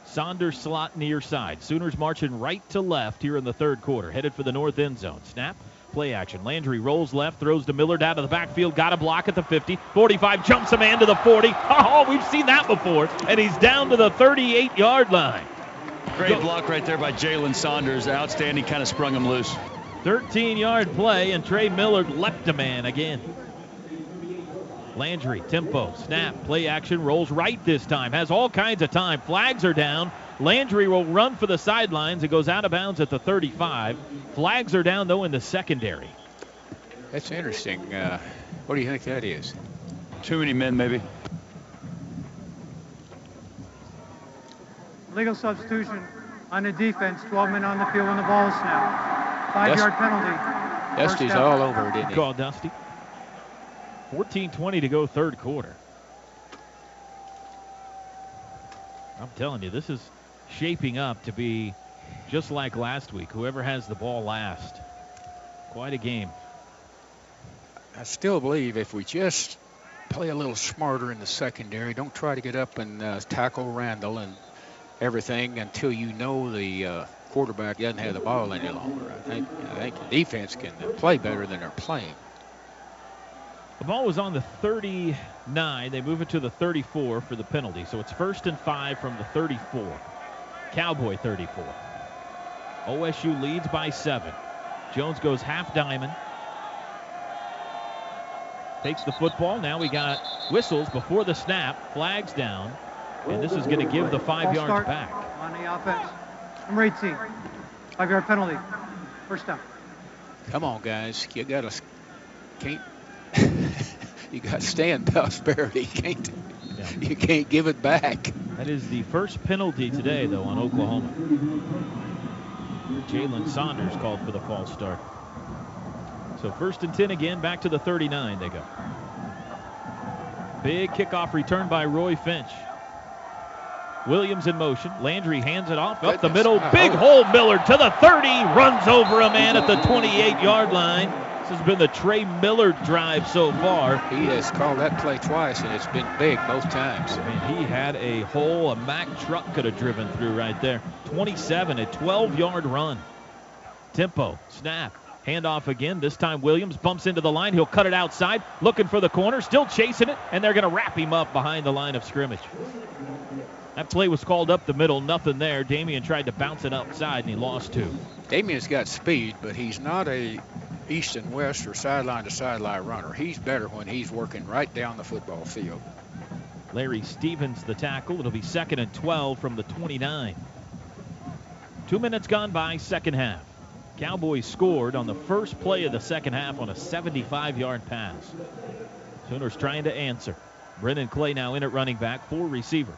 Saunders slot near side. Sooners marching right to left here in the third quarter, headed for the north end zone. Snap. Play action. Landry rolls left, throws to Millard out of the backfield, got a block at the 50. 45, jumps a man to the 40. Oh, we've seen that before. And he's down to the 38-yard line. Great block right there by Jalen Saunders. Outstanding, kind of sprung him loose. 13-yard play, and Trey Millard leapt a man again. Landry, tempo, snap, play action, rolls right this time. Has all kinds of time. Flags are down. Landry will run for the sidelines. It goes out of bounds at the 35. Flags are down, though, in the secondary. That's interesting. What do you think that is? Too many men, maybe. Legal substitution on the defense. 12 men on the field when the ball is snapped. 5-yard penalty. Dusty's all over it, isn't he? Call Dusty. 14:20 to go third quarter. I'm telling you, this is shaping up to be just like last week. Whoever has the ball last. Quite a game. I still believe if we just play a little smarter in the secondary, don't try to get up and tackle Randall and everything until you know the quarterback doesn't have the ball any longer. I think the defense can play better than they're playing. The ball was on the 39. They move it to the 34 for the penalty. So it's 1st and 5 from the 34. Cowboy 34. OSU leads by 7. Jones goes half diamond. Takes the football. Now we got whistles before the snap. Flags down. And this is going to give the 5 yards back. On the offense. Number 18. 5-yard penalty. First down. Come on, guys. You got to can't. You got to stand prosperity. You can't give it back. That is the first penalty today, though, on Oklahoma. Jalen Saunders called for the false start. So 1st and 10 again, back to the 39 they go. Big kickoff return by Roy Finch. Williams in motion. Landry hands it off up the middle. Big hole. Millard to the 30. Runs over a man at the 28-yard line. This has been the Trey Millard drive so far. He has called that play twice, and it's been big both times. I mean, he had a hole a Mack truck could have driven through right there. 27, a 12-yard run. Tempo, snap, handoff again. This time Williams bumps into the line. He'll cut it outside, looking for the corner, still chasing it, and they're going to wrap him up behind the line of scrimmage. That play was called up the middle, nothing there. Damian tried to bounce it outside, and he lost 2. Damian's got speed, but he's not a east and west or sideline to sideline runner. He's better when he's working right down the football field. Larry Stevens the tackle. It'll be 2nd and 12 from the 29. 2 minutes gone by, second half. Cowboys scored on the first play of the second half on a 75-yard pass. Sooners trying to answer. Brennan Clay now in at running back, 4 receivers.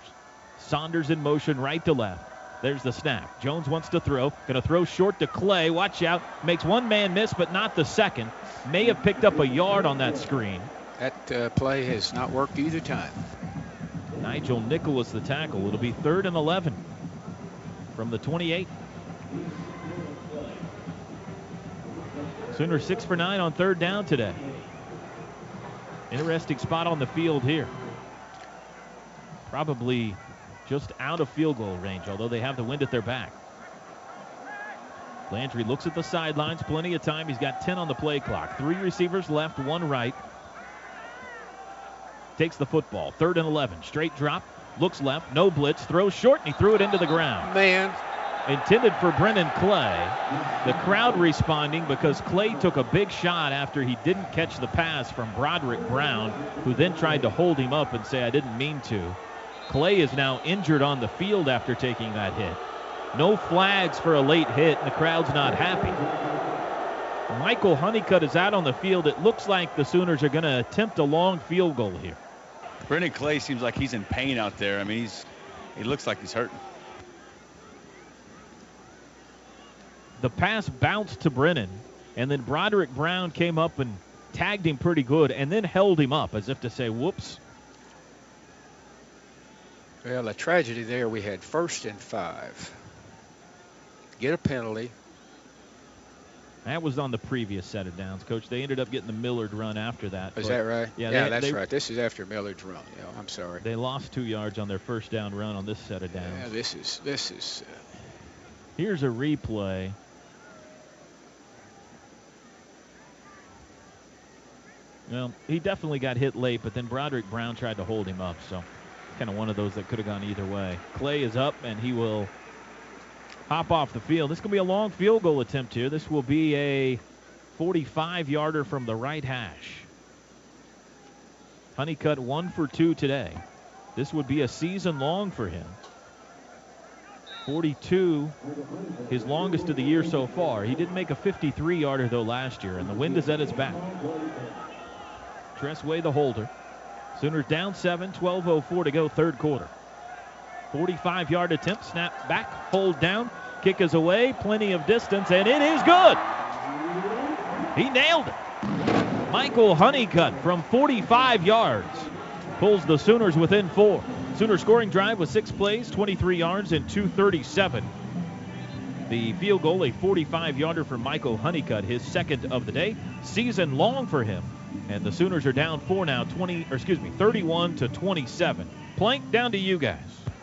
Saunders in motion right to left. There's the snap. Jones wants to throw. Going to throw short to Clay. Watch out. Makes one man miss, but not the second. May have picked up a yard on that screen. That play has not worked either time. Nigel Nicholas the tackle. It'll be 3rd and 11 from the 28. Sooners 6 for 9 on 3rd down today. Interesting spot on the field here. Probably just out of field goal range, although they have the wind at their back. Landry looks at the sidelines, plenty of time. He's got 10 on the play clock. 3 receivers left, 1 right. takes the football. 3rd and 11. Straight drop. Looks left. No blitz. Throws short, and he threw it into the ground. Man. Intended for Brennan Clay. The crowd responding because Clay took a big shot after he didn't catch the pass from Broderick Brown, who then tried to hold him up and say, I didn't mean to. Clay is now injured on the field after taking that hit. No flags for a late hit, and the crowd's not happy. Michael Honeycutt is out on the field. It looks like the Sooners are going to attempt a long field goal here. Brennan Clay seems like he's in pain out there. I mean, he looks like he's hurting. The pass bounced to Brennan, and then Broderick Brown came up and tagged him pretty good and then held him up as if to say, whoops. Well, a tragedy there. We had 1st and 5. Get a penalty. That was on the previous set of downs, Coach. They ended up getting the Millard run after that. Is that right? Yeah, that's right. This is after Millard's run. Yeah, I'm sorry. They lost 2 yards on their first down run on this set of downs. Yeah, this is. Here's a replay. Well, he definitely got hit late, but then Broderick Brown tried to hold him up, so kind of one of those that could have gone either way. Clay is up, and he will hop off the field. This is going to be a long field goal attempt here. This will be a 45-yarder from the right hash. Honeycutt 1 for 2 today. This would be a season long for him. 42, his longest of the year so far. He did make a 53-yarder, though, last year, and the wind is at his back. Tressway the holder. Sooners down 7, 12:04 to go, 3rd quarter. 45-yard attempt, snap back, hold down, kick is away, plenty of distance, and it is good. He nailed it. Michael Honeycutt from 45 yards pulls the Sooners within 4. Sooner scoring drive with 6 plays, 23 yards, and 2:37. The field goal, a 45-yarder for Michael Honeycutt, his 2nd of the day. Season long for him. And the Sooners are down 4 now, 31-27. Plank, down to you guys.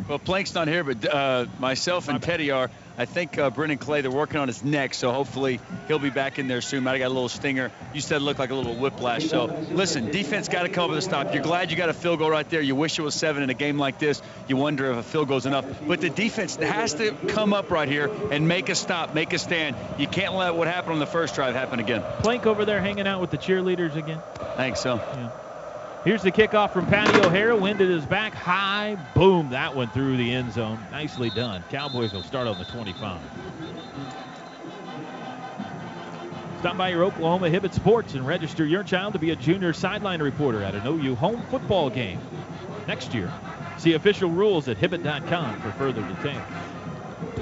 Well, Plank's not here, but myself and Teddy are. I think Brennan Clay, they're working on his neck, so hopefully he'll be back in there soon. Might have got a little stinger. You said it looked like a little whiplash. So, listen, defense got to come up with a stop. You're glad you got a field goal right there. You wish it was 7 in a game like this. You wonder if a field goal's enough. But the defense has to come up right here and make a stop, make a stand. You can't let what happened on the first drive happen again. Plank over there hanging out with the cheerleaders again? I think so. Yeah. Here's the kickoff from Patty O'Hara. Wind at his back, high, boom, that one through the end zone. Nicely done. Cowboys will start on the 25. Stop by your Oklahoma Hibbett Sports and register your child to be a junior sideline reporter at an OU home football game next year. See official rules at Hibbett.com for further details.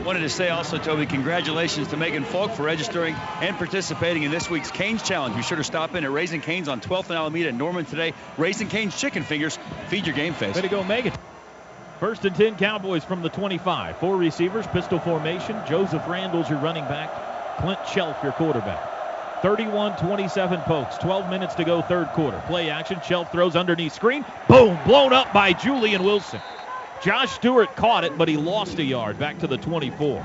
Wanted to say also, Toby, congratulations to Megan Falk for registering and participating in this week's Cane's Challenge. Be sure to stop in at Raising Cane's on 12th and Alameda in Norman today. Raising Cane's Chicken Fingers. Feed your game face. Way to go, Megan. 1st and 10, Cowboys from the 25. 4 receivers, pistol formation. Joseph Randall's your running back. Clint Shelf, your quarterback. 31-27 Pokes. 12 minutes to go, 3rd quarter. Play action. Shelf throws underneath screen. Boom! Blown up by Julian Wilson. Josh Stewart caught it, but he lost a yard back to the 24.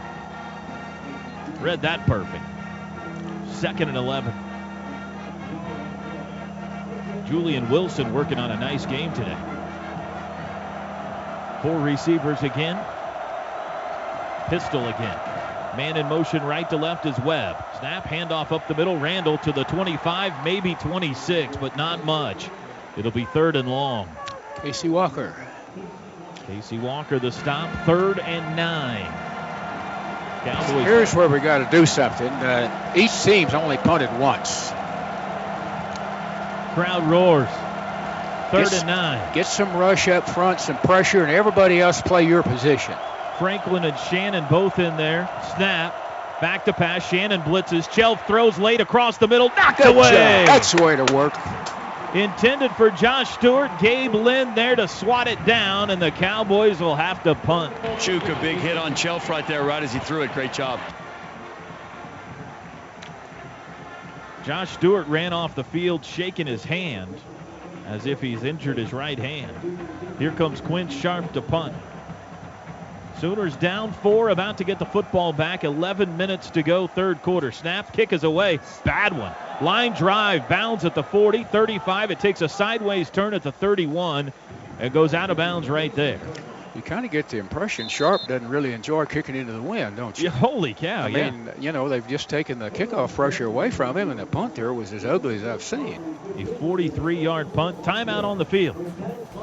Read that perfect. 2nd and 11. Julian Wilson working on a nice game today. 4 receivers again. Pistol again. Man in motion right to left is Webb. Snap, handoff up the middle. Randall to the 25, maybe 26, but not much. It'll be 3rd and long. Casey Walker. Casey Walker the stop, 3rd and 9. Cowboys. Here's where we got to do something. Each team's only punted once. Crowd roars. 3rd and 9. Get some rush up front, some pressure, and everybody else play your position. Franklin and Shannon both in there. Snap. Back to pass. Shannon blitzes. Chelf throws late across the middle. Knocked away. That's the way to work. Intended for Josh Stewart. Gabe Lynn there to swat it down, and the Cowboys will have to punt. Chuk, a big hit on Shelf right there, right as he threw it. Great job. Josh Stewart ran off the field shaking his hand as if he's injured his right hand. Here comes Quinn Sharp to punt. Sooners down 4, about to get the football back. 11 minutes to go, 3rd quarter. Snap, kick is away. Bad one. Line drive, bounds at the 40, 35. It takes a sideways turn at the 31 and goes out of bounds right there. You kind of get the impression Sharp doesn't really enjoy kicking into the wind, don't you? Yeah, holy cow, I mean, you know, they've just taken the kickoff pressure away from him, and the punt there was as ugly as I've seen. A 43-yard punt. Timeout on the field.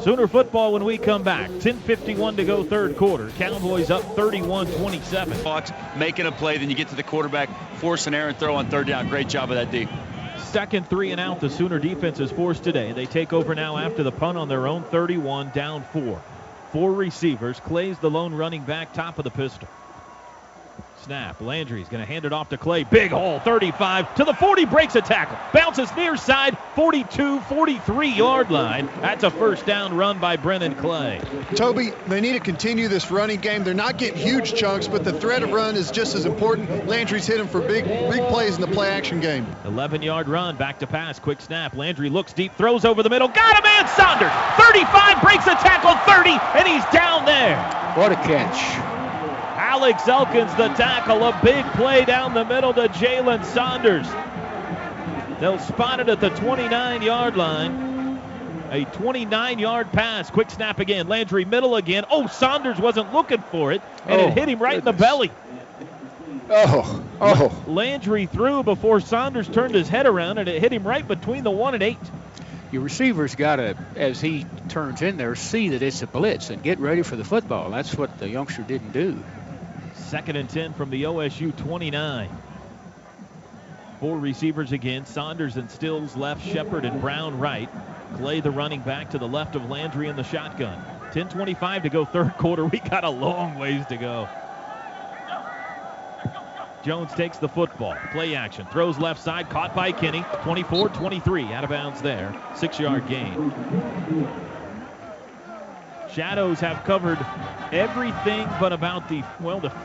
Sooner football when we come back. 10:51 to go third quarter. Cowboys up 31-27. Hawks making a play, then you get to the quarterback, force an error and throw on third down. Great job of that D. Second 3 and out the Sooner defense is forced today. They take over now after the punt on their own 31, down 4. 4 receivers. Clay's the lone running back, top of the pistol. Snap. Landry's going to hand it off to Clay. Big hole, 35 to the 40, breaks a tackle. Bounces near side, 42, 43-yard line. That's a first down run by Brennan Clay. Toby, they need to continue this running game. They're not getting huge chunks, but the threat of run is just as important. Landry's hit him for big plays in the play-action game. 11-yard run, back to pass, quick snap. Landry looks deep, throws over the middle. Got a man, Saunders. 35, breaks a tackle, 30, and he's down there. What a catch. Alex Elkins the tackle, a big play down the middle to Jalen Saunders. They'll spot it at the 29-yard line. A 29-yard pass, quick snap again. Landry middle again. Oh, Saunders wasn't looking for it, and it hit him right in the belly. Landry threw before Saunders turned his head around, and it hit him right between the 1 and 8. Your receiver's got to, as he turns in there, see that it's a blitz and get ready for the football. That's what the youngster didn't do. 2nd and 10 from the OSU 29. 4 receivers again. Saunders and Stills left, Shepard and Brown right. Clay the running back to the left of Landry in the shotgun. 10:25 to go third quarter. We got a long ways to go. Jones takes the football. Play action. Throws left side. Caught by Kenny. 24-23. Out of bounds there. 6-yard gain. Shadows have covered everything but about the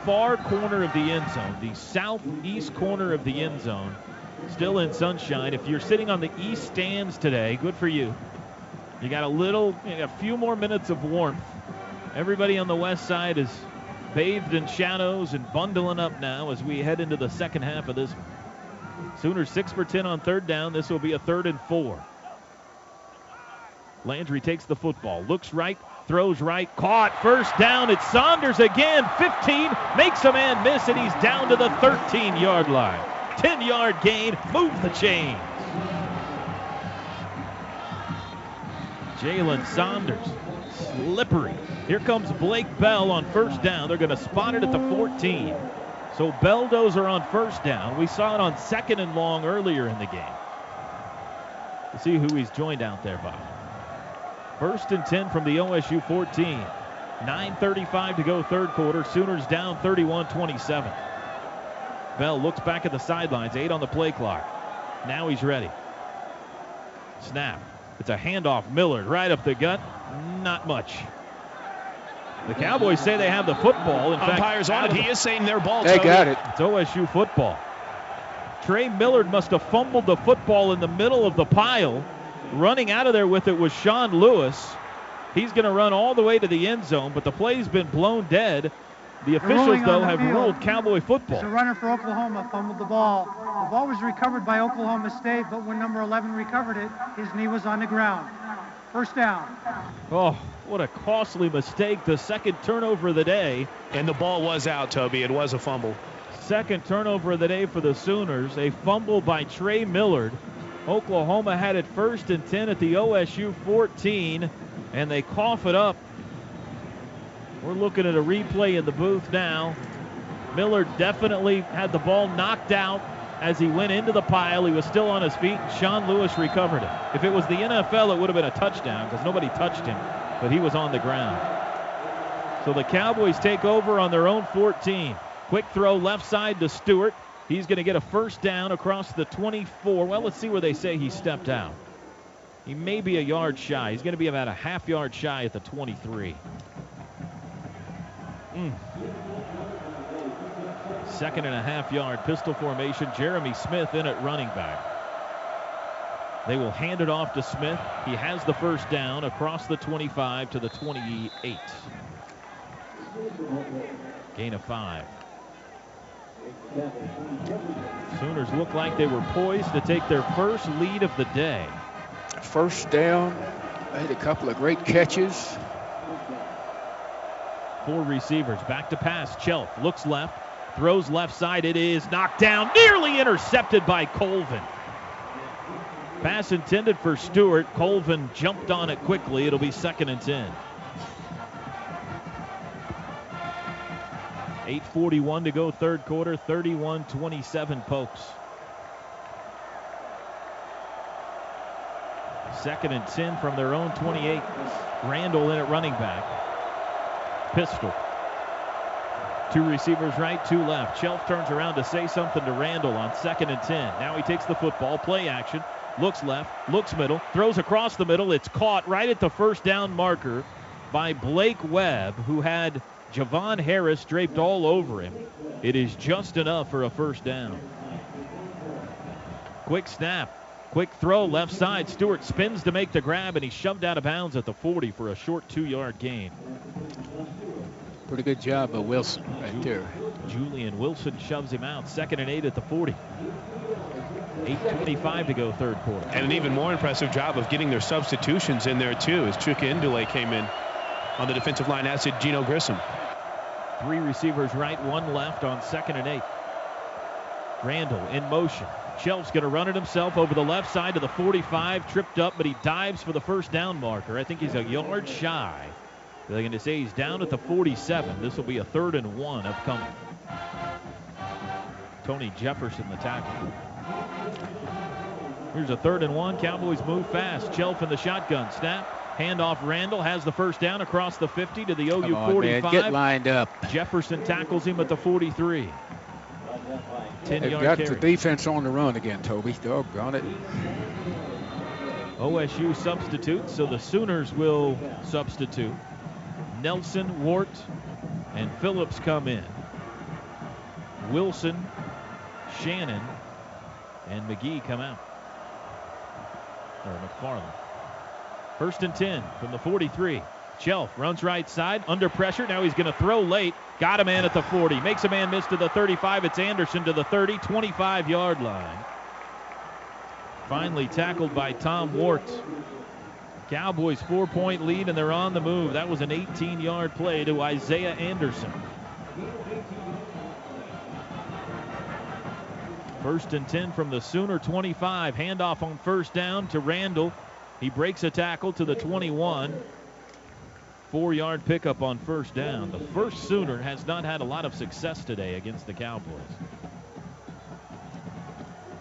far corner of the end zone. The southeast corner of the end zone. Still in sunshine. If you're sitting on the east stands today, good for you. You got a few more minutes of warmth. Everybody on the west side is bathed in shadows and bundling up now as we head into the second half of this. Sooners 6 for 10 on third down. This will be a 3rd and 4. Landry takes the football, looks right, throws right, caught, first down. It's Saunders again, 15, makes a man miss, and he's down to the 13-yard line. 10-yard gain, move the chains. Jalen Saunders, slippery. Here comes Blake Bell on first down. They're going to spot it at the 14. So Belldozer on first down. We saw it on 2nd and long earlier in the game. Let's see who he's joined out there by. 1st and 10 from the OSU 14. 9:35 to go third quarter. Sooners down 31-27. Bell looks back at the sidelines. 8 on the play clock. Now he's ready. Snap. It's a handoff. Millard right up the gut. Not much. The Cowboys say they have the football. In Umpire's fact, on it. He is saying their ball. They got it. It's OSU football. Trey Millard must have fumbled the football in the middle of the pile. Running out of there with it was Sean Lewis. He's going to run all the way to the end zone, but the play's been blown dead. The officials, though, have ruled Cowboy football. The runner for Oklahoma fumbled the ball. The ball was recovered by Oklahoma State, but when number 11 recovered it, his knee was on the ground. First down. Oh, what a costly mistake. The second turnover of the day. And the ball was out, Toby. It was a fumble. Second turnover of the day for the Sooners. A fumble by Trey Millard. Oklahoma had it 1st and 10 at the OSU 14, and they cough it up. We're looking at a replay in the booth now. Millard definitely had the ball knocked out as he went into the pile. He was still on his feet. Sean Lewis recovered it. If it was the NFL, it would have been a touchdown because nobody touched him, but he was on the ground. So the Cowboys take over on their own 14. Quick throw left side to Stewart. He's going to get a first down across the 24. Well, let's see where they say he stepped out. He may be a yard shy. He's going to be about a half yard shy at the 23. 2nd and a half yard pistol formation. Jeremy Smith in at running back. They will hand it off to Smith. He has the first down across the 25 to the 28. Gain of 5. Sooners look like they were poised to take their first lead of the day. First down, made a couple of great catches. 4 receivers, back to pass. Chelf looks left, throws left side. It is knocked down, nearly intercepted by Colvin. Pass intended for Stewart. Colvin jumped on it quickly. It'll be 2nd and 10. 8:41 to go, third quarter. 31-27 Pokes. 2nd and 10 from their own 28. Randall in at running back. Pistol. 2 receivers right, 2 left. Chelf turns around to say something to Randall on 2nd and 10. Now he takes the football, play action, looks left, looks middle, throws across the middle. It's caught right at the first down marker by Blake Webb, who had Javon Harris draped all over him. It is just enough for a first down. Quick snap. Quick throw, left side. Stewart spins to make the grab, and he's shoved out of bounds at the 40 for a short 2-yard gain. Pretty good job by Wilson right there. Julian Wilson shoves him out. 2nd and 8 at the 40. 8:25 to go, third quarter. And an even more impressive job of getting their substitutions in there, too, as Chuka Indule came in on the defensive line, as did Gino Grissom. 3 receivers right, 1 left on 2nd and 8. Randall in motion. Chelf's going to run it himself over the left side to the 45. Tripped up, but he dives for the first down marker. I think he's a yard shy. They're going to say he's down at the 47. This will be a 3rd and 1 upcoming. Tony Jefferson, the tackle. Here's a 3rd and 1. Cowboys move fast. Chelf in the shotgun. Snap. Handoff. Randall has the first down across the 50 to the OU 45. Man, get lined up. Jefferson tackles him at the 43. 10-yard They've got carry. the defense on the run again, Toby. Doggone it. OSU substitutes, so the Sooners will substitute. Nelson, Wart, and Phillips come in. Wilson, Shannon, and McGee come out. Or McFarland. 1st and 10 from the 43. Chelf runs right side, under pressure. Now he's going to throw late. Got a man at the 40. Makes a man miss to the 35. It's Anderson to the 30, 25-yard line. Finally tackled by Tom Wart. Cowboys 4-point lead, and they're on the move. That was an 18-yard play to Isaiah Anderson. 1st and 10 from the Sooner 25. Handoff on first down to Randall. He breaks a tackle to the 21. 4-yard pickup on first down. The first Sooner has not had a lot of success today against the Cowboys.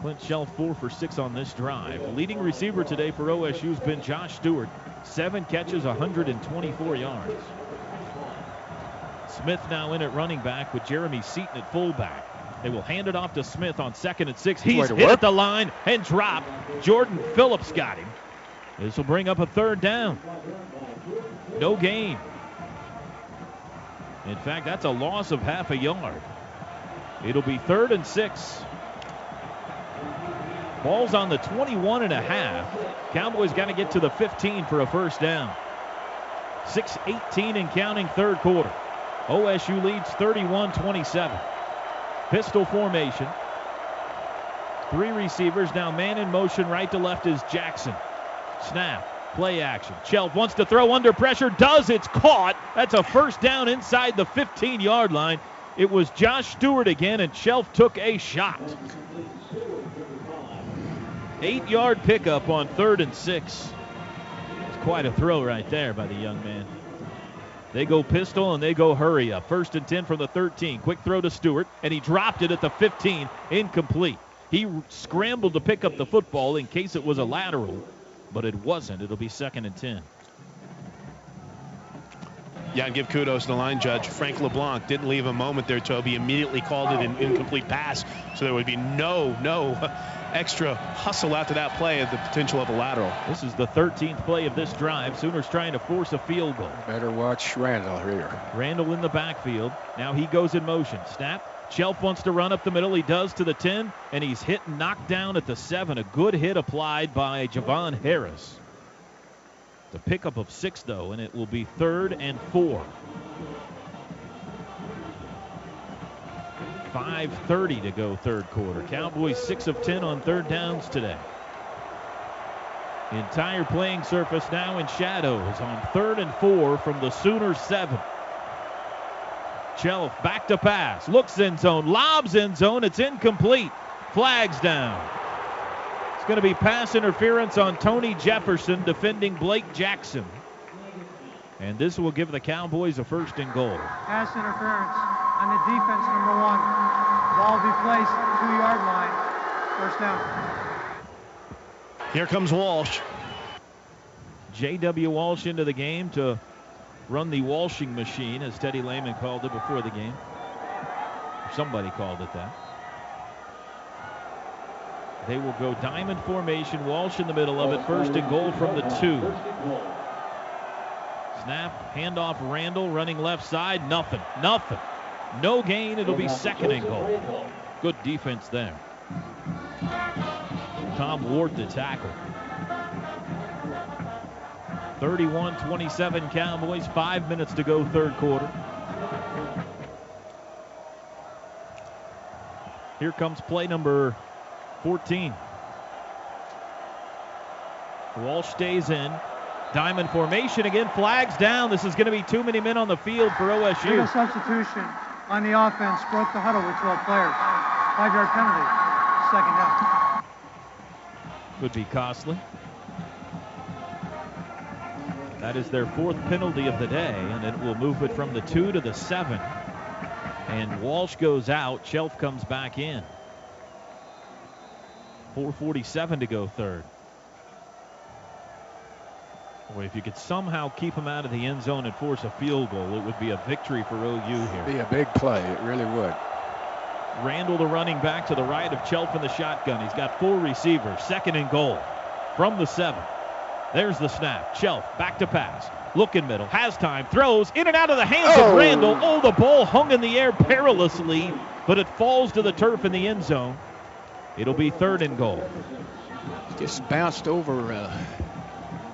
Clint Shelf 4 for 6 on this drive. The leading receiver today for OSU has been Josh Stewart. 7 catches, 124 yards. Smith now in at running back with Jeremy Seaton at fullback. They will hand it off to Smith on 2nd and 6. He's hit at the line and dropped. Jordan Phillips got him. This will bring up a 3rd down. No gain. In fact, that's a loss of half a yard. It'll be 3rd and 6. Ball's on the 21.5. Cowboys got to get to the 15 for a first down. 6:18 and counting, third quarter. OSU leads 31-27. Pistol formation. 3 receivers now, man in motion. Right to left is Jackson. Snap. Play action. Chelf wants to throw under pressure. Does. It's caught. That's a first down inside the 15-yard line. It was Josh Stewart again, and Chelf took a shot. 8-yard pickup on 3rd and 6. It's quite a throw right there by the young man. They go pistol and they go hurry up. 1st and 10 from the 13. Quick throw to Stewart, and he dropped it at the 15. Incomplete. He scrambled to pick up the football in case it was a lateral, but it wasn't. It'll be 2nd and 10. Yeah, and give kudos to the line judge. Frank LeBlanc didn't leave a moment there, Toby. Immediately called it an incomplete pass, so there would be no extra hustle after that play of the potential of a lateral. This is the 13th play of this drive. Sooners trying to force a field goal. Better watch Randall here. Randall in the backfield. Now he goes in motion. Snap. Chelf wants to run up the middle. He does to the 10, and he's hit and knocked down at the 7. A good hit applied by Javon Harris. The pickup of 6, though, and it will be 3rd and 4. 5:30 to go third quarter. Cowboys 6 of 10 on third downs today. The entire playing surface now in shadows on 3rd and 4 from the Sooners 7. Shelf back to pass, looks end zone, lobs end zone, it's incomplete. Flags down. It's going to be pass interference on Tony Jefferson defending Blake Jackson. And this will give the Cowboys a 1st and goal. Pass interference on the defense, number 1. Ball will be placed at the 2-yard line. 1st down. Here comes Walsh. J.W. Walsh into the game to run the Walshing machine, as Teddy Lehman called it before the game. Somebody called it that. They will go diamond formation. Walsh in the middle of it. 1st and goal from the 2. Snap, handoff, Randall running left side. Nothing. No gain. It'll be 2nd and goal. Good defense there. Tom Ward the tackle. 31-27 Cowboys. 5 minutes to go third quarter. Here comes play number 14. Walsh stays in. Diamond formation again. Flags down. This is going to be too many men on the field for OSU. Legal substitution on the offense. Broke the huddle with 12 players. 5-yard penalty. 2nd down. Could be costly. That is their 4th penalty of the day, and it will move it from the 2 to the 7. And Walsh goes out. Shelf comes back in. 4:47 to go third. Boy, if you could somehow keep him out of the end zone and force a field goal, it would be a victory for OU here. Be a big play. It really would. Randall, the running back, to the right of Chelf in the shotgun. He's got 4 receivers. 2nd and goal from the 7. There's the snap. Chelf back to pass. Looking middle. Has time. Throws in and out of the hands of Randall. Oh, the ball hung in the air perilously, but it falls to the turf in the end zone. It'll be 3rd and goal. Just bounced over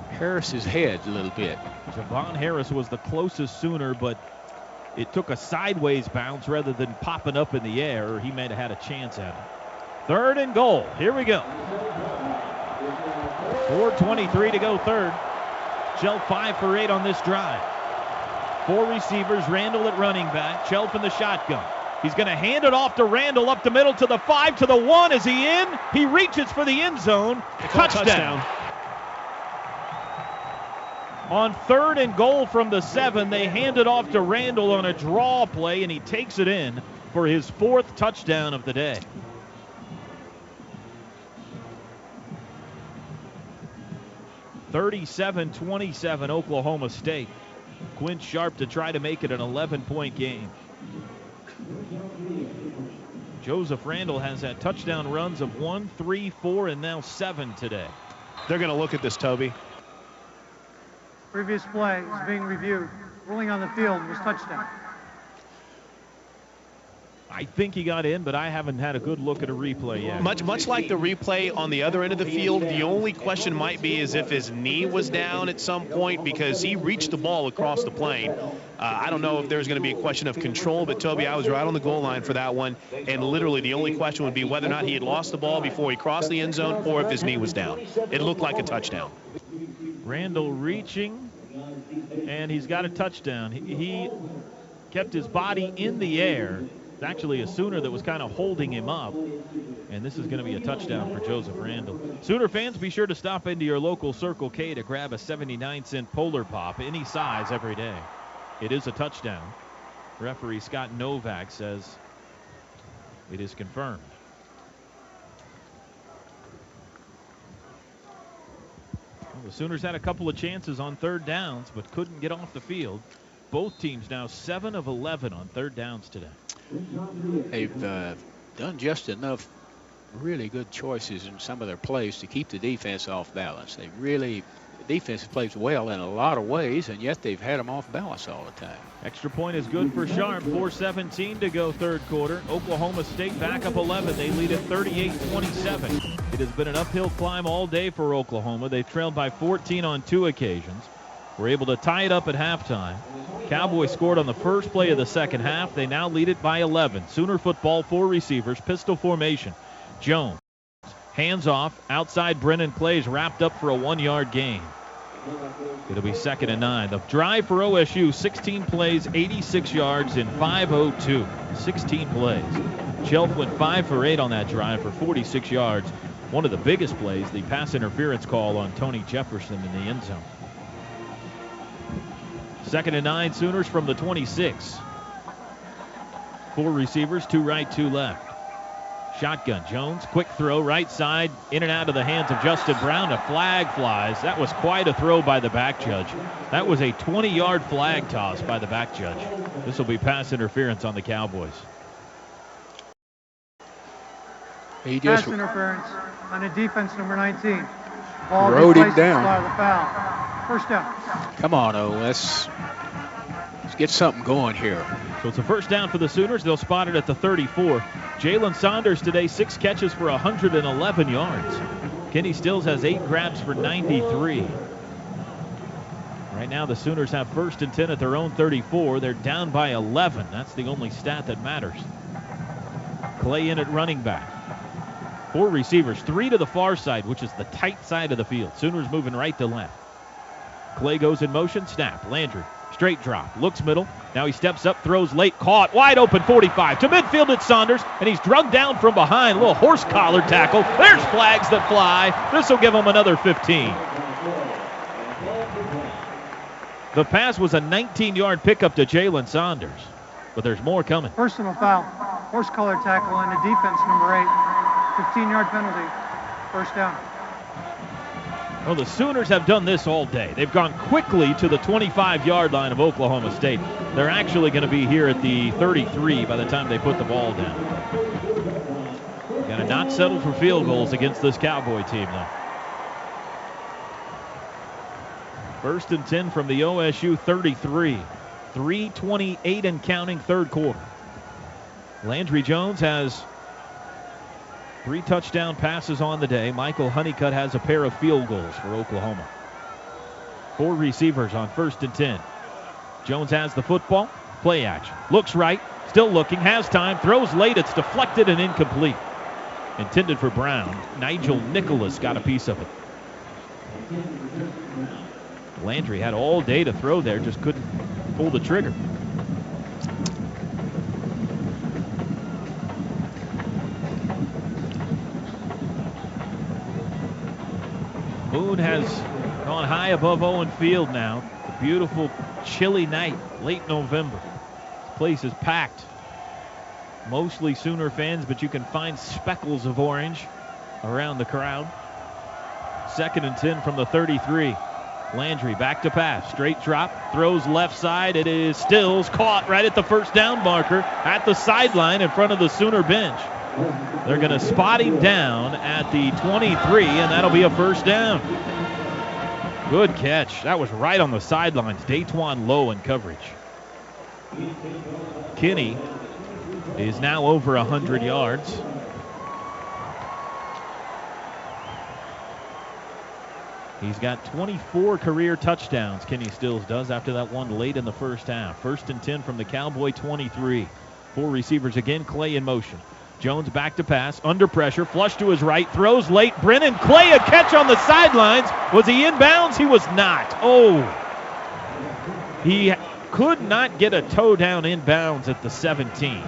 Harris's head a little bit. Javon Harris was the closest Sooner, but it took a sideways bounce rather than popping up in the air, or he may have had a chance at it. 3rd and goal. Here we go. 4:23 to go third. Shelf 5 for 8 on this drive. 4 receivers. Randall at running back. Shelf in the shotgun. He's going to hand it off to Randall up the middle to the 5 to the 1. Is he in? He reaches for the end zone. Touchdown. On 3rd and goal from the 7, they hand it off to Randall on a draw play, and he takes it in for his 4th touchdown of the day. (37-27) Oklahoma State. Quinn Sharp to try to make it an 11-point game. Joseph Randall has had touchdown runs of 1, 3, 4, and now 7 today. They're going to look at this, Toby. Previous play is being reviewed. Ruling on the field was touchdown. I think he got in, but I haven't had a good look at a replay yet. Much like the replay on the other end of the field, the only question might be is if his knee was down at some point, because he reached the ball across the plane. I don't know if there's going to be a question of control, but Toby, I was right on the goal line for that one, and literally the only question would be whether or not he had lost the ball before he crossed the end zone or if his knee was down. It looked like a touchdown. Randall reaching, and he's got a touchdown. He kept his body in the air. It's actually a Sooner that was kind of holding him up, and this is going to be a touchdown for Joseph Randall. Sooner fans, be sure to stop into your local Circle K to grab a 79-cent Polar Pop, any size, every day. It is a touchdown. Referee Scott Novak says it is confirmed. Well, the Sooners had a couple of chances on 3rd downs, but couldn't get off the field. Both teams now 7 of 11 on 3rd downs today. They've done just enough really good choices in some of their plays to keep the defense off balance. The defense plays well in a lot of ways, and yet they've had them off balance all the time. Extra point is good for Sharp. 4:17 to go third quarter. Oklahoma State back up 11. They lead at 38-27. It has been an uphill climb all day for Oklahoma. They've trailed by 14 on 2 occasions. Were able to tie it up at halftime. Cowboys scored on the first play of the second half. They now lead it by 11. Sooner football, 4 receivers, pistol formation. Jones, hands off, outside Brennan Clay's wrapped up for a 1-yard gain. It'll be 2nd and 9. The drive for OSU, 16 plays, 86 yards in 5:02. 16 plays. Shelf went 5 for 8 on that drive for 46 yards. One of the biggest plays, the pass interference call on Tony Jefferson in the end zone. 2nd and 9, Sooners from the 26. 4 receivers, 2 right, 2 left. Shotgun, Jones, quick throw, right side, in and out of the hands of Justin Brown. A flag flies. That was quite a throw by the back judge. That was a 20-yard flag toss by the back judge. This will be pass interference on the Cowboys. Pass interference on a defense number 19. Ball rode him down. The foul. First down. Come on, let's get something going here. So it's a first down for the Sooners. They'll spot it at the 34. Jalen Saunders today, 6 catches for 111 yards. Kenny Stills has 8 grabs for 93. Right now the Sooners have 1st and 10 at their own 34. They're down by 11. That's the only stat that matters. Clay in at running back. 4 receivers, 3 to the far side, which is the tight side of the field. Sooners moving right to left. Clay goes in motion, snap. Landry, straight drop, looks middle. Now he steps up, throws late, caught, wide open 45. To midfield it's Saunders, and he's drugged down from behind. A little horse collar tackle. There's flags that fly. This will give him another 15. The pass was a 19-yard pickup to Jalen Saunders, but there's more coming. Personal foul. Horse collar tackle on the defense number 8. 15-yard penalty. First down. Well, the Sooners have done this all day. They've gone quickly to the 25-yard line of Oklahoma State. They're actually going to be here at the 33 by the time they put the ball down. Got to not settle for field goals against this Cowboy team, though. 1st and 10 from the OSU 33. 3:28 and counting, 3rd quarter. Landry Jones has 3 touchdown passes on the day. Michael Honeycutt has a pair of field goals for Oklahoma. 4 receivers on 1st and 10. Jones has the football. Play action. Looks right. Still looking. Has time. Throws late. It's deflected and incomplete. Intended for Brown. Nigel Nicholas got a piece of it. Landry had all day to throw there. Just couldn't pull the trigger. Moon has gone high above Owen Field now. A beautiful, chilly night, late November. This place is packed. Mostly Sooner fans, but you can find speckles of orange around the crowd. 2nd and 10 from the 33. Landry back to pass. Straight drop. Throws left side. It is Stills caught right at the first down marker at the sideline in front of the Sooner bench. They're going to spot him down at the 23, and that'll be a first down. Good catch. That was right on the sidelines. Daytwan Lowe in coverage. Kinney is now over 100 yards. He's got 24 career touchdowns, Kenny Stills does, after that one late in the first half. 1st and 10 from the Cowboy 23. 4 receivers again, Clay in motion. Jones back to pass, under pressure, flush to his right, throws late. Brennan Clay, a catch on the sidelines. Was he inbounds? He was not. Oh, he could not get a toe down inbounds at the 17.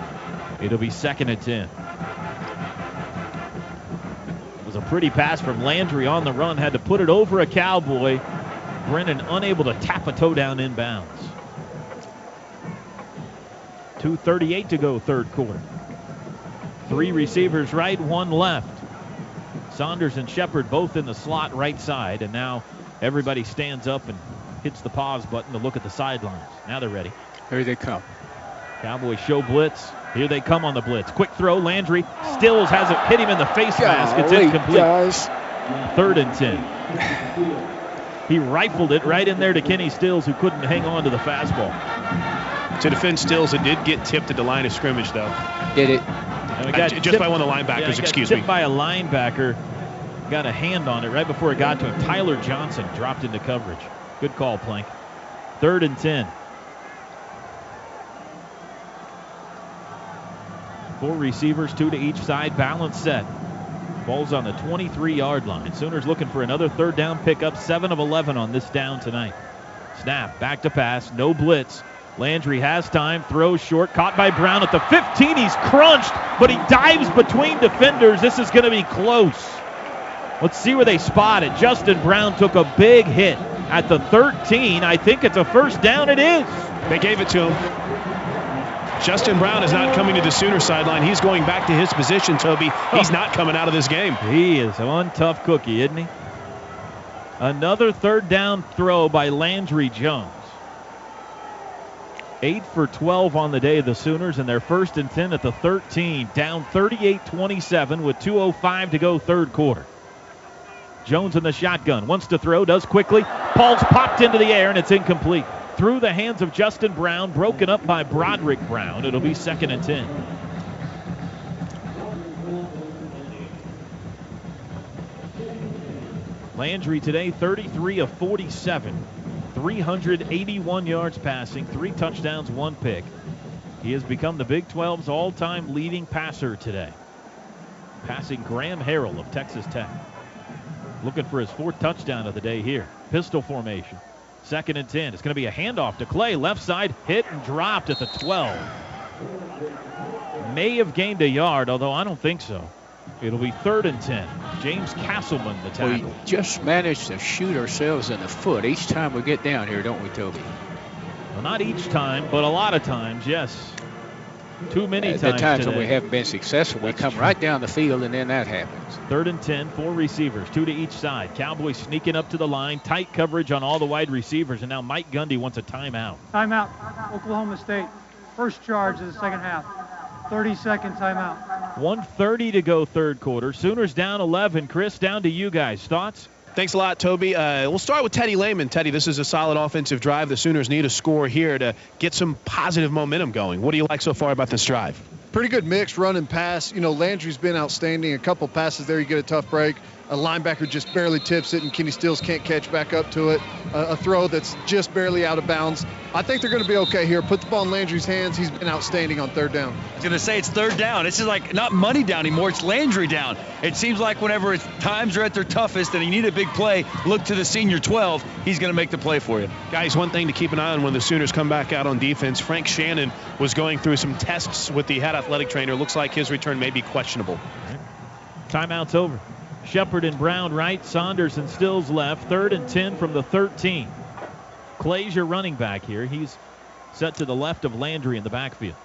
It'll be 2nd and 10. It was a pretty pass from Landry on the run, had to put it over a Cowboy. Brennan unable to tap a toe down inbounds. 2:38 to go, 3rd quarter. 3 receivers right, 1 left. Saunders and Shepard both in the slot right side, and now everybody stands up and hits the pause button to look at the sidelines. Now they're ready. Here they come. Cowboys show blitz. Here they come on the blitz. Quick throw, Landry. Stills has it, hit him in the face mask. It's incomplete. Guys. 3rd and 10. He rifled it right in there to Kenny Stills, who couldn't hang on to the fastball. To defend Stills, it did get tipped at the line of scrimmage, though. Did it? Just by one of the linebackers, excuse me. Tipped by a linebacker. Got a hand on it right before it got to him. Tyler Johnson dropped into coverage. Good call, Plank. 3rd and 10. 4 receivers, 2 to each side, balance set. Ball's on the 23-yard line. Sooners looking for another third down pickup, 7 of 11 on this down tonight. Snap, back to pass, no blitz. Landry has time, throws short, caught by Brown at the 15. He's crunched, but he dives between defenders. This is going to be close. Let's see where they spot it. Justin Brown took a big hit at the 13. I think it's a first down. It is. They gave it to him. Justin Brown is not coming to the Sooner sideline. He's going back to his position, Toby. He's not coming out of this game. He is one tough cookie, isn't he? Another third down throw by Landry Jones. 8 for 12 on the day of the Sooners, and they're 1st and 10 at the 13. Down 38-27 with 2:05 to go third quarter. Jones in the shotgun. Wants to throw, does quickly. Ball's popped into the air, and it's incomplete. Through the hands of Justin Brown, broken up by Broderick Brown. It'll be 2nd and 10. Landry today, 33 of 47. 381 yards passing, 3 touchdowns, 1 pick. He has become the Big 12's all-time leading passer today, passing Graham Harrell of Texas Tech. Looking for his 4th touchdown of the day here. Pistol formation. 2nd and 10. It's going to be a handoff to Clay. Left side, hit and dropped at the 12. May have gained a yard, although I don't think so. It'll be 3rd and 10. James Castleman, the tackle. We just managed to shoot ourselves in the foot each time we get down here, don't we, Toby? Well, not each time, but a lot of times, yes. Too many times. The times today. when we haven't been successful, we come right down the field, and then that happens. 3rd and 10, 4 receivers, 2 to each side. Cowboys sneaking up to the line, tight coverage on all the wide receivers, and now Mike Gundy wants a timeout. Timeout, Oklahoma State. First charge of the second half. 30-second timeout. 1:30 to go third quarter. Sooners down 11. Chris, down to you guys. Thoughts? Thanks a lot, Toby. We'll start with Teddy Lehman. Teddy, this is a solid offensive drive. The Sooners need a score here to get some positive momentum going. What do you like so far about this drive? Pretty good mix, run and pass. You know, Landry's been outstanding. A couple passes there, you get a tough break. A linebacker just barely tips it, and Kenny Stills can't catch back up to it. A throw that's just barely out of bounds. I think they're going to be okay here. Put the ball in Landry's hands. He's been outstanding on 3rd down. I was going to say it's 3rd down. This is like not money down anymore. It's Landry down. It seems like whenever it's times are at their toughest and you need a big play, look to the senior 12. He's going to make the play for you. Guys, one thing to keep an eye on when the Sooners come back out on defense, Frank Shannon was going through some tests with the head athletic trainer. Looks like his return may be questionable. Timeout's over. Shepard and Brown right, Saunders and Stills left. 3rd and 10 from the 13. Clay's your running back here. He's set to the left of Landry in the backfield.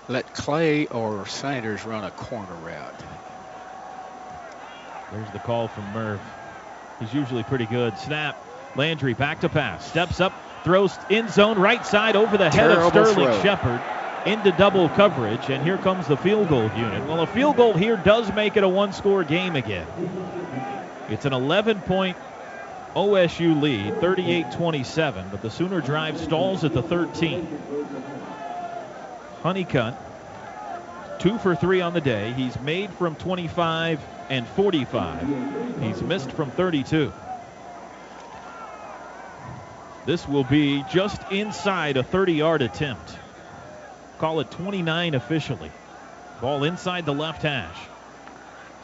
Let Clay or Sanders run a corner route. There's the call from Merv. He's usually pretty good. Snap. Landry back to pass. Steps up, throws in zone, right side over the head of Sterling Shepard. Into double coverage, and here comes the field goal unit. Well, a field goal here does make it a 1-score game again. It's an 11-point OSU lead, 38-27, but the Sooner drive stalls at the 13. Honeycutt, 2 for 3 on the day. He's made from 25 and 45. He's missed from 32. This will be just inside a 30-yard attempt. Call it 29 officially. Ball inside the left hash.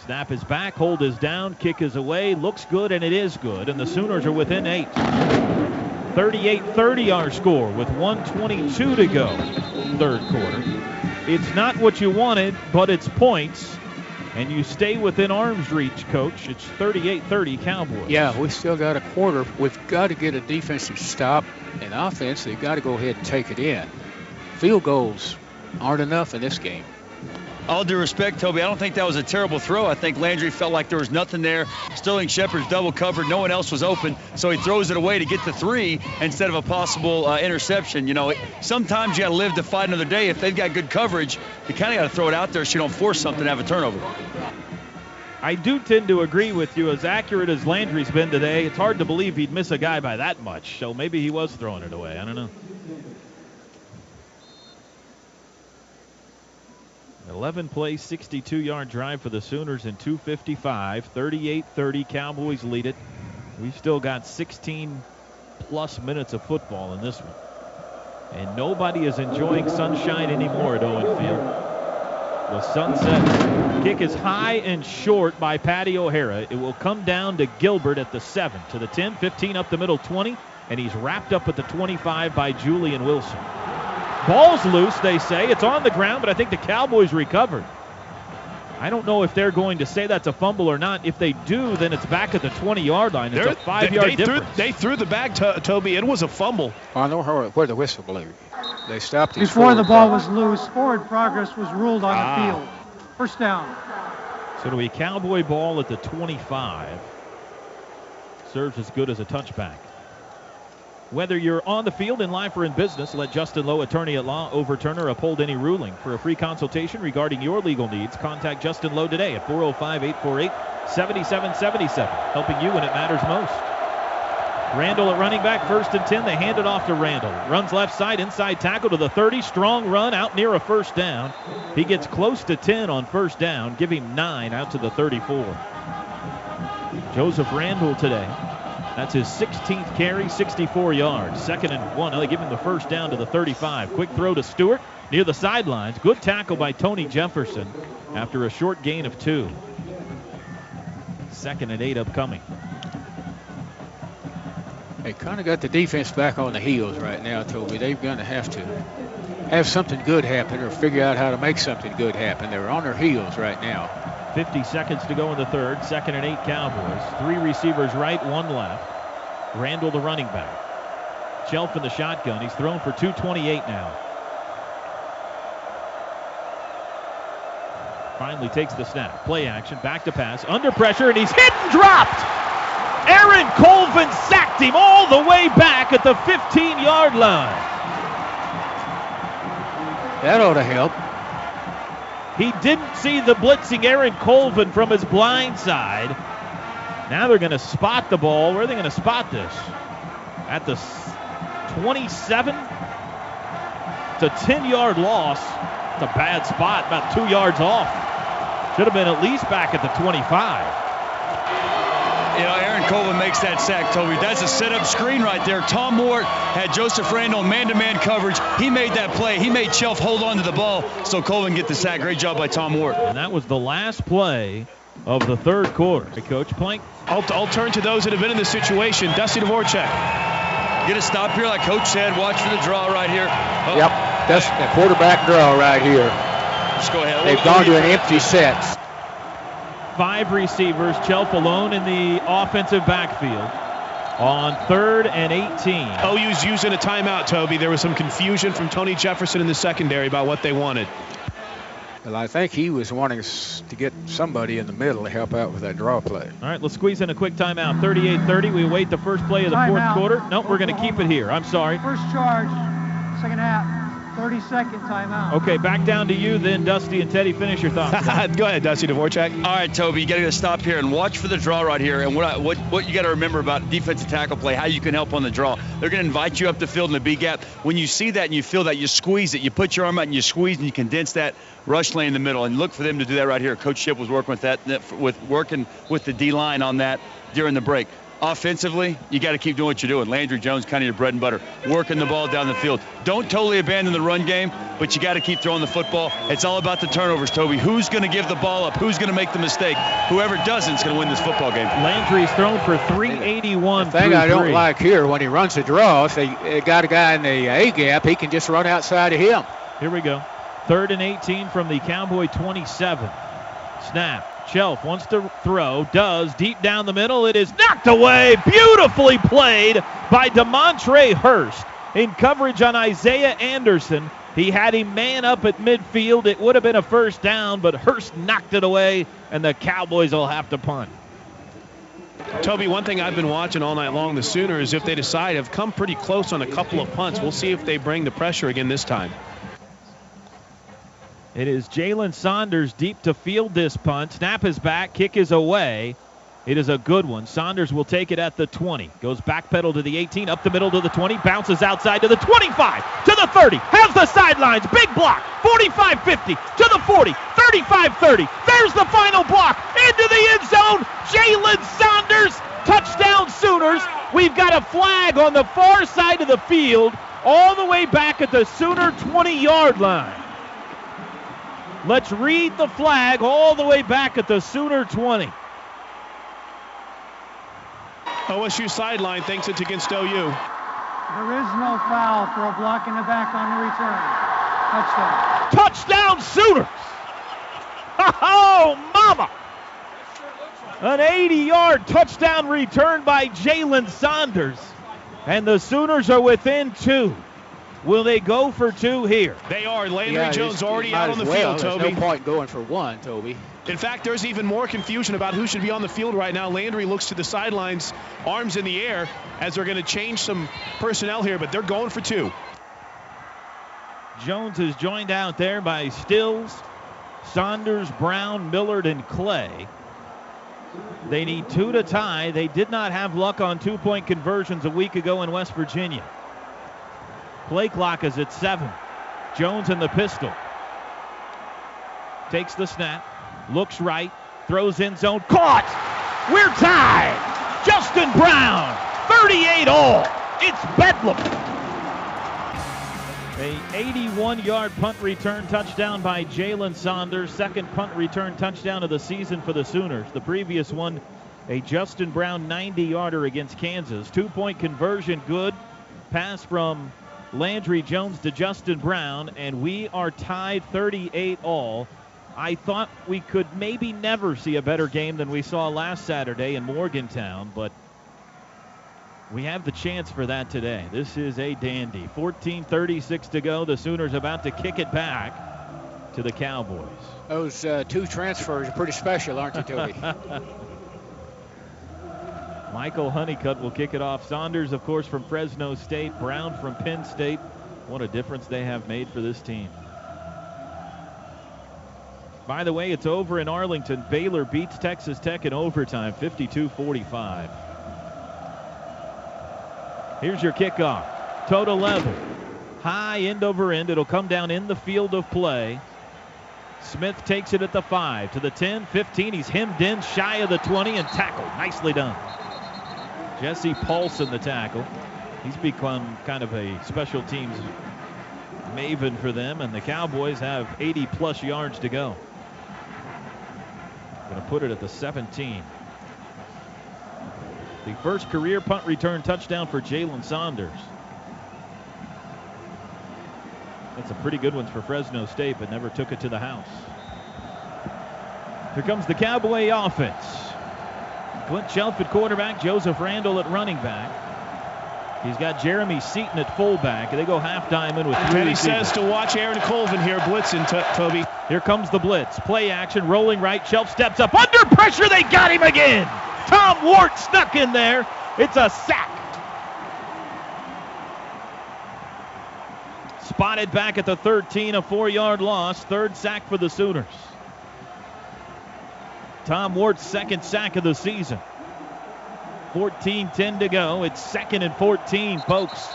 Snap is back, hold is down, kick is away, looks good, and it is good, and the Sooners are within 8. 38-30 our score with 1:22 to go third quarter. It's not what you wanted, but it's points, and you stay within arm's reach, Coach. It's 38-30 Cowboys. Yeah, we still got a quarter. We've got to get a defensive stop, and offense, they've got to go ahead and take it in. Field goals aren't enough in this game. All due respect, Toby, I don't think that was a terrible throw. I think Landry felt like there was nothing there. Sterling Shepard's double covered. No one else was open, so he throws it away to get the 3 instead of a possible interception. You know, sometimes you got to live to fight another day. If they've got good coverage, you kind of got to throw it out there so you don't force something to have a turnover. I do tend to agree with you. As accurate as Landry's been today, it's hard to believe he'd miss a guy by that much. So maybe he was throwing it away. I don't know. 11-play, 62-yard drive for the Sooners in 2:55. 38-30, Cowboys lead it. We've still got 16-plus minutes of football in this one. And nobody is enjoying sunshine anymore at Owen Field. with sunset. Kick is high and short by Patty O'Hara. It will come down to Gilbert at the 7, to the 10, 15 up the middle, 20, and he's wrapped up at the 25 by Julian Wilson. Ball's loose, they say. It's on the ground, but I think the Cowboys recovered. I don't know if they're going to say that's a fumble or not. If they do, then it's back at the 20-yard line. It's a 5-yard difference. They threw the bag, Toby. It was a fumble. I know where the whistle blew. They stopped his before the ball progress. was loose. Forward progress was ruled on the field. First down. So it'll be Cowboy ball at the 25. Serves as good as a touchback. Whether you're on the field, in life, or in business, let Justin Lowe, attorney at law, overturn or uphold any ruling. For a free consultation regarding your legal needs, contact Justin Lowe today at 405-848-7777, helping you when it matters most. Randall at running back, 1st and 10. They hand it off to Randall. Runs left side, inside tackle to the 30. Strong run out near a first down. He gets close to 10 on first down. Give him 9 out to the 34. Joseph Randall today. That's his 16th carry, 64 yards. 2nd and 1. They give him the first down to the 35. Quick throw to Stewart near the sidelines. Good tackle by Tony Jefferson after a short gain of 2. 2nd and 8 upcoming. They kind of got the defense back on the heels right now, Toby. They're going to have have something good happen or figure out how to make something good happen. They're on their heels right now. 50 seconds to go in the third. 2nd and 8 Cowboys. 3 receivers right, 1 left. Randall the running back. Shelf in the shotgun. He's thrown for 228 now. Finally takes the snap. Play action. Back to pass. Under pressure, and he's hit and dropped. Aaron Colvin sacked him all the way back at the 15-yard line. That ought to help. He didn't see the blitzing Aaron Colvin from his blind side. Now they're going to spot the ball. Where are they going to spot this? At the 27? It's a 10-yard loss. It's a bad spot, about 2 yards off. Should have been at least back at the 25. You know, Aaron Colvin makes that sack, Toby. That's a set-up screen right there. Tom Moore had Joseph Randall man-to-man coverage. He made that play. He made Shelf hold on to the ball so Colvin get the sack. Great job by Tom Moore. And that was the last play of the third quarter. Coach Plank. I'll turn to those that have been in this situation. Dusty Dvoracek. Get a stop here, like Coach said. Watch for the draw right here. Oh. Yep, that's the quarterback draw right here. Just go ahead. They've gone to an empty set. 5 receivers, Chelf alone in the offensive backfield on 3rd and 18. OU's using a timeout, Toby. There was some confusion from Tony Jefferson in the secondary about what they wanted. Well, I think he was wanting us to get somebody in the middle to help out with that draw play. All right, let's squeeze in a quick timeout. 38-30. We await the first play of the fourth quarter. Nope, we're going to keep it here. I'm sorry. First charge, second half. 30-second timeout. Okay, back down to you then, Dusty and Teddy. Finish your thoughts. Go ahead, Dusty Dvoracek. All right, Toby, you got to stop here and watch for the draw right here. And what you got to remember about defensive tackle play, how you can help on the draw. They're going to invite you up the field in the B gap. When you see that and you feel that, you squeeze it. You put your arm out and you squeeze and you condense that rush lane in the middle. And look for them to do that right here. Coach Ship was working with that, working with the D-line on that during the break. Offensively, you got to keep doing what you're doing. Landry Jones, kind of your bread and butter, working the ball down the field. Don't totally abandon the run game, but you got to keep throwing the football. It's all about the turnovers, Toby. Who's going to give the ball up? Who's going to make the mistake? Whoever doesn't is going to win this football game. Landry's thrown for 381. The thing I don't like here, when he runs the draw, if they got a guy in the A gap, he can just run outside of him. Here we go. 3rd and 18 from the Cowboy 27. Snap. Shelf wants to throw, does, deep down the middle. It is knocked away. Beautifully played by DeMontre Hurst in coverage on Isaiah Anderson. He had him man up at midfield. It would have been a first down, but Hurst knocked it away, and the Cowboys will have to punt. Toby, one thing I've been watching all night long, the Sooners, if they decide, have come pretty close on a couple of punts. We'll see if they bring the pressure again this time. It is Jalen Saunders deep to field this punt. Snap is back. Kick is away. It is a good one. Saunders will take it at the 20. Goes back pedal to the 18, up the middle to the 20. Bounces outside to the 25, to the 30. Has the sidelines. Big block. 45-50 to the 40. 35-30. There's the final block. Into the end zone. Jalen Saunders. Touchdown Sooners. We've got a flag on the far side of the field all the way back at the Sooner 20-yard line. Let's read the flag all the way back at the Sooner 20. OSU sideline thinks it's against OU. There is no foul for a block in the back on the return. Touchdown. Touchdown Sooners! Oh, mama! An 80-yard touchdown return by Jalen Saunders. And the Sooners are within 2. Will they go for 2 here? They are. Landry Jones already out on the field, Toby. There's no point going for 1, Toby. In fact, there's even more confusion about who should be on the field right now. Landry looks to the sidelines, arms in the air, as they're going to change some personnel here, but they're going for 2. Jones is joined out there by Stills, Saunders, Brown, Millard, and Clay. They need 2 to tie. They did not have luck on 2-point conversions a week ago in West Virginia. Play clock is at 7. Jones in the pistol. Takes the snap. Looks right. Throws in zone. Caught! We're tied! Justin Brown! 38 all! It's Bedlam! A 81-yard punt return touchdown by Jalen Saunders. Second punt return touchdown of the season for the Sooners. The previous one, a Justin Brown 90-yarder against Kansas. 2-point conversion good. Pass from Landry Jones to Justin Brown, and we are tied 38 all. I thought we could maybe never see a better game than we saw last Saturday in Morgantown, but we have the chance for that today. This is a dandy. 14:36 to go. The Sooners about to kick it back to the Cowboys. Those 2 transfers are pretty special, aren't they, Toby? Michael Honeycutt will kick it off. Saunders, of course, from Fresno State. Brown from Penn State. What a difference they have made for this team. By the way, it's over in Arlington. Baylor beats Texas Tech in overtime, 52-45. Here's your kickoff. Total level. High end over end. It'll come down in the field of play. Smith takes it at the 5 to the 10, 15. He's hemmed in shy of the 20 and tackled. Nicely done. Jesse Paulson, the tackle. He's become kind of a special teams maven for them, and the Cowboys have 80-plus yards to go. Going to put it at the 17. The first career punt return touchdown for Jalen Saunders. That's a pretty good one for Fresno State, but never took it to the house. Here comes the Cowboy offense. Clint Shelf at quarterback, Joseph Randall at running back. He's got Jeremy Seaton at fullback. They go half diamond with 3 And he receivers. says to watch Aaron Colvin here blitzing, Toby. Here comes the blitz. Play action, rolling right. Shelf steps up. Under pressure, they got him again. Tom Ward stuck in there. It's a sack. Spotted back at the 13, a 4-yard loss. 3rd sack for the Sooners. Tom Ward's 2nd sack of the season. 14-10 to go. It's 2nd and 14, folks.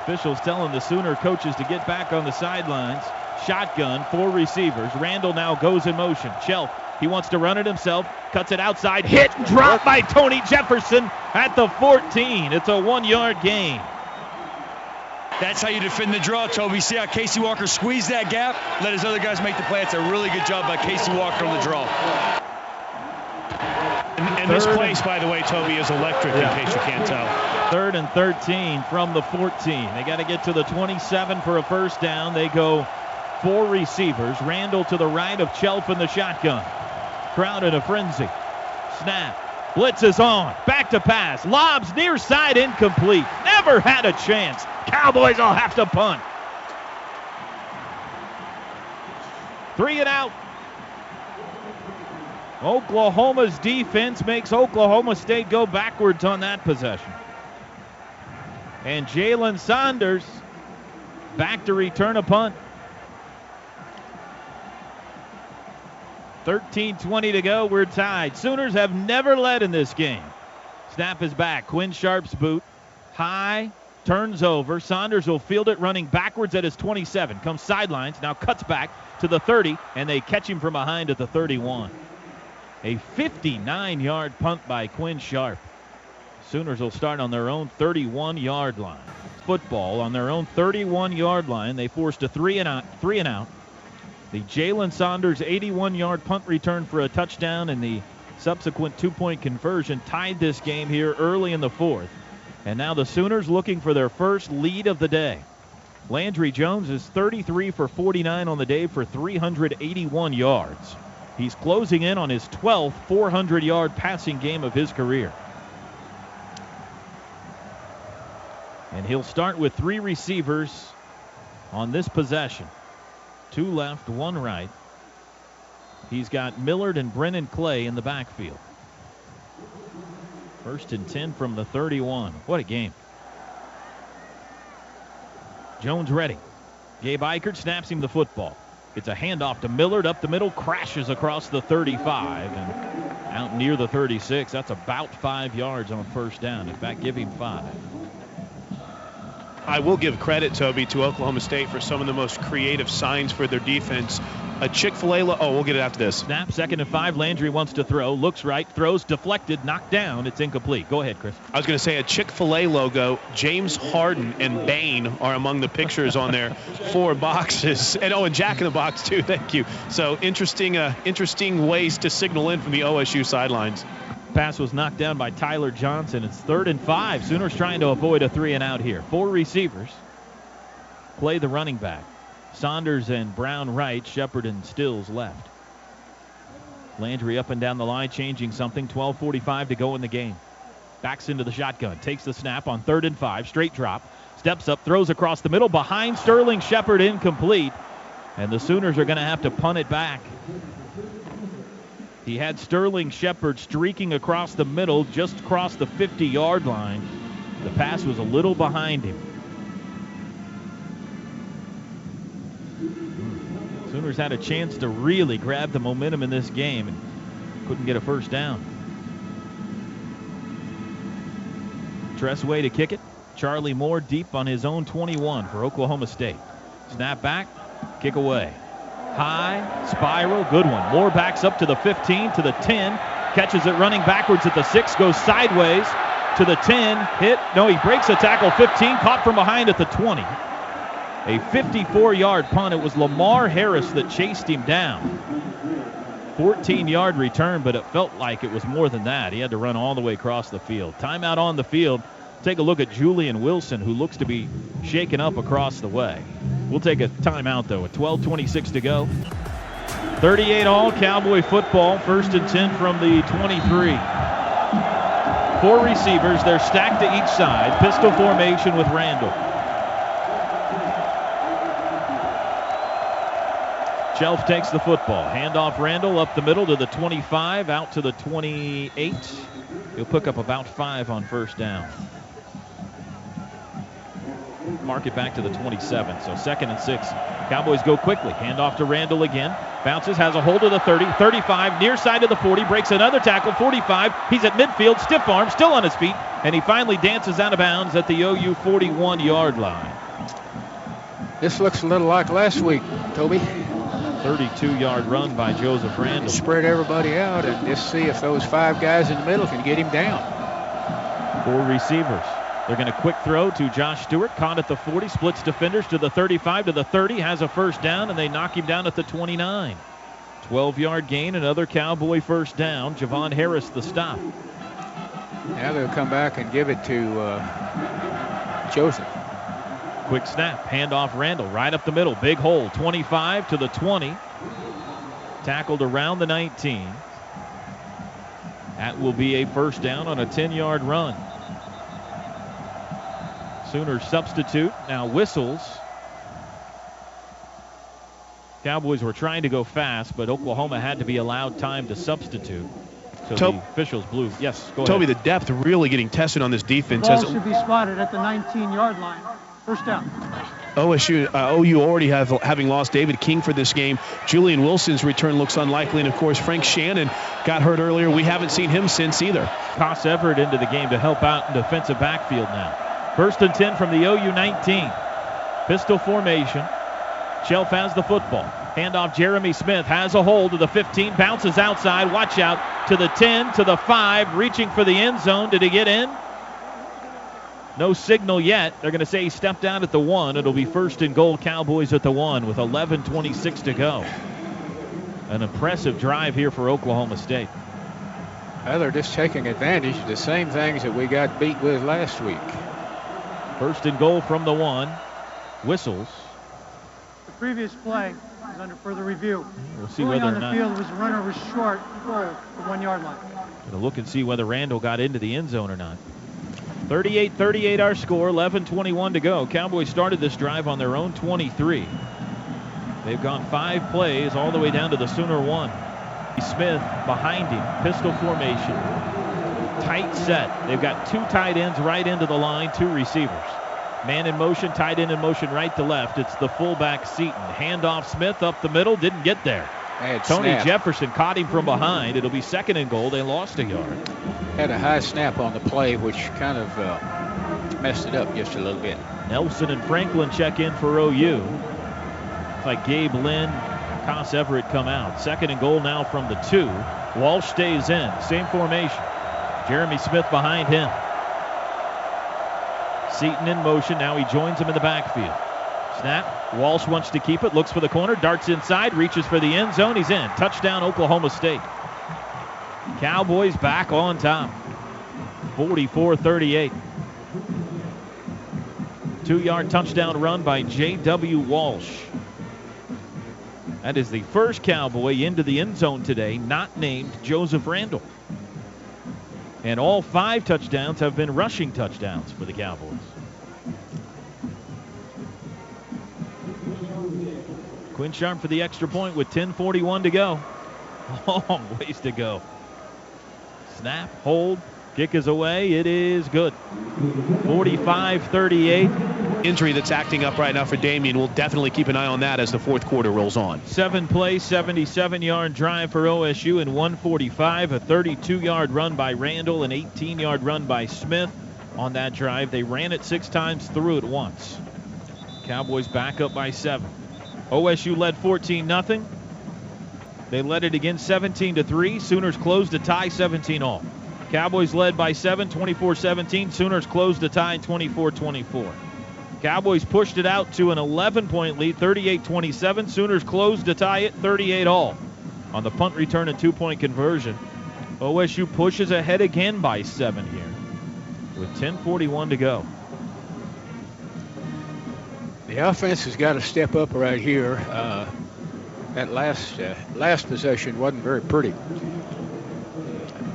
Officials telling the Sooner coaches to get back on the sidelines. Shotgun, 4 receivers. Randall now goes in motion. Shelf, he wants to run it himself. Cuts it outside. Hit and dropped by Tony Jefferson at the 14. It's a 1-yard gain. That's how you defend the draw, Toby. See how Casey Walker squeezed that gap? Let his other guys make the play. It's a really good job by Casey Walker on the draw. And this place, by the way, Toby, is electric, in case you can't tell. 3rd and 13 from the 14. They got to get to the 27 for a first down. They go 4 receivers. Randall to the right of Chelf in the shotgun. Crowd in a frenzy. Snap. Blitz is on. Back to pass. Lobs near side, incomplete. Never had a chance. Cowboys will have to punt. 3 and out. Oklahoma's defense makes Oklahoma State go backwards on that possession. And Jalen Saunders back to return a punt. 13:20 to go. We're tied. Sooners have never led in this game. Snap is back. Quinn Sharp's boot. High. Turns over. Saunders will field it running backwards at his 27. Comes sidelines. Now cuts back to the 30. And they catch him from behind at the 31. A 59-yard punt by Quinn Sharp. Sooners will start on their own 31-yard line. football on their own 31-yard line. They forced a three and out. The Jalen Saunders 81-yard punt return for a touchdown and the subsequent 2-point conversion tied this game here early in the fourth. And now the Sooners looking for their first lead of the day. Landry Jones is 33 for 49 on the day for 381 yards. He's closing in on his 12th 400-yard passing game of his career. And he'll start with 3 receivers on this possession. 2 left, 1 right. He's got Millard and Brennan Clay in the backfield. 1st and 10 from the 31. What a game. Jones ready. Gabe Eichert snaps him the football. It's a handoff to Millard up the middle, crashes across the 35 and out near the 36. That's about 5 yards on first down. In fact, give him 5. I will give credit, Toby, to Oklahoma State for some of the most creative signs for their defense. A Chick-fil-A, we'll get it after this. Snap, 2nd and 5. Landry wants to throw, looks right, throws, deflected, knocked down. It's incomplete. Go ahead, Chris. I was going to say a Chick-fil-A logo. James Harden and Bane are among the pictures on their 4 boxes. And Jack in the Box, too. Thank you. So interesting ways to signal in from the OSU sidelines. Pass was knocked down by Tyler Johnson. It's 3rd and 5. Sooners trying to avoid a 3 and out here. 4 receivers. Play the running back. Saunders and Brown right, Shepard and Stills left. Landry up and down the line, changing something. 12:45 to go in the game. Backs into the shotgun, takes the snap on 3rd and 5, straight drop. Steps up, throws across the middle, behind Sterling Shepard, incomplete. And the Sooners are going to have to punt it back. He had Sterling Shepard streaking across the middle, just across the 50-yard line. The pass was a little behind him. Sooners had a chance to really grab the momentum in this game and couldn't get a first down. Tressway to kick it. Charlie Moore deep on his own 21 for Oklahoma State. Snap back, kick away. High, spiral, good one. Moore backs up to the 15, to the 10, catches it running backwards at the 6, goes sideways to the 10, hit. No, he breaks a tackle, 15, caught from behind at the 20. A 54-yard punt. It was Lamar Harris that chased him down. 14-yard return, but it felt like it was more than that. He had to run all the way across the field. Timeout on the field. Take a look at Julian Wilson, who looks to be shaken up across the way. We'll take a timeout, though, at 12:26 to go. 38 all, Cowboy football. 1st and 10 from the 23. 4 receivers. They're stacked to each side. Pistol formation with Randall. Shelf takes the football. Handoff Randall up the middle to the 25, out to the 28. He'll pick up about 5 on first down. Mark it back to the 27. So 2nd and 6. Cowboys go quickly. Handoff to Randall again. Bounces, has a hold of the 30, 35, near side of the 40, breaks another tackle, 45. He's at midfield, stiff arm, still on his feet, and he finally dances out of bounds at the OU 41-yard line. This looks a little like last week, Toby. 32-yard run by Joseph Randall. Spread everybody out and just see if those 5 guys in the middle can get him down. 4 receivers. They're going to quick throw to Josh Stewart. Caught at the 40, splits defenders to the 35, to the 30, has a first down, and they knock him down at the 29. 12-yard gain, another Cowboy first down. Javon Harris the stop. Now they'll come back and give it to Joseph. Quick snap, handoff Randall, right up the middle, big hole, 25 to the 20. Tackled around the 19. That will be a first down on a 10-yard run. Sooners substitute, now whistles. Cowboys were trying to go fast, but Oklahoma had to be allowed time to substitute. So the officials blew. Yes, go ahead. Toby, the depth really getting tested on this defense. Ball should be spotted at the 19-yard line. First down. OU already having lost David King for this game. Julian Wilson's return looks unlikely, and of course Frank Shannon got hurt earlier. We haven't seen him since either. Toss Everett into the game to help out in defensive backfield now. 1st and 10 from the OU 19. Pistol formation. Shelf has the football. Handoff Jeremy Smith, has a hold to the 15, bounces outside, watch out, to the 10, to the 5, reaching for the end zone. Did he get in? No signal yet. They're going to say he stepped out at the 1. It'll be 1st and goal, Cowboys at the 1 with 11:26 to go. An impressive drive here for Oklahoma State. Well, they're just taking advantage of the same things that we got beat with last week. 1st and goal from the 1. Whistles. The previous play is under further review. We'll see whether or not. On the field was runner was short goal, the 1 yard line. Gonna look and see whether Randall got into the end zone or not. 38-38 our score, 11:21 to go. Cowboys started this drive on their own 23. They've gone 5 plays all the way down to the Sooner 1. Smith behind him, pistol formation, tight set. They've got 2 tight ends right into the line, 2 receivers. Man in motion, tight end in motion right to left. It's the fullback Seaton. Handoff Smith up the middle, didn't get there. Tony snap. Jefferson caught him from behind. It'll be 2nd and goal. They lost a yard. Had a high snap on the play, which kind of messed it up just a little bit. Nelson and Franklin check in for OU. It's like Gabe Lynn, Cos Everett come out. 2nd and goal now from the 2. Walsh stays in. Same formation. Jeremy Smith behind him. Seaton in motion. Now he joins him in the backfield. Snap. Walsh wants to keep it. Looks for the corner. Darts inside. Reaches for the end zone. He's in. Touchdown, Oklahoma State. Cowboys back on top. 44-38. 2-yard touchdown run by J.W. Walsh. That is the first Cowboy into the end zone today not named Joseph Randall. And all 5 touchdowns have been rushing touchdowns for the Cowboys. Quinn Sharp for the extra point with 10:41 to go. Long ways to go. Snap, hold, kick is away. It is good. 45-38. Injury that's acting up right now for Damian. We'll definitely keep an eye on that as the 4th quarter rolls on. 7-play, 77-yard drive for OSU in 1:45. A 32-yard run by Randall, an 18-yard run by Smith on that drive. They ran it 6 times, threw it once. Cowboys back up by 7. OSU led 14-0. They led it again 17-3. Sooners closed the tie 17-all. Cowboys led by 7, 24-17. Sooners closed the tie 24-24. Cowboys pushed it out to an 11-point lead, 38-27. Sooners closed to tie it 38-all. On the punt return and 2-point conversion, OSU pushes ahead again by 7 here with 10:41 to go. The offense has got to step up right here. That last possession wasn't very pretty.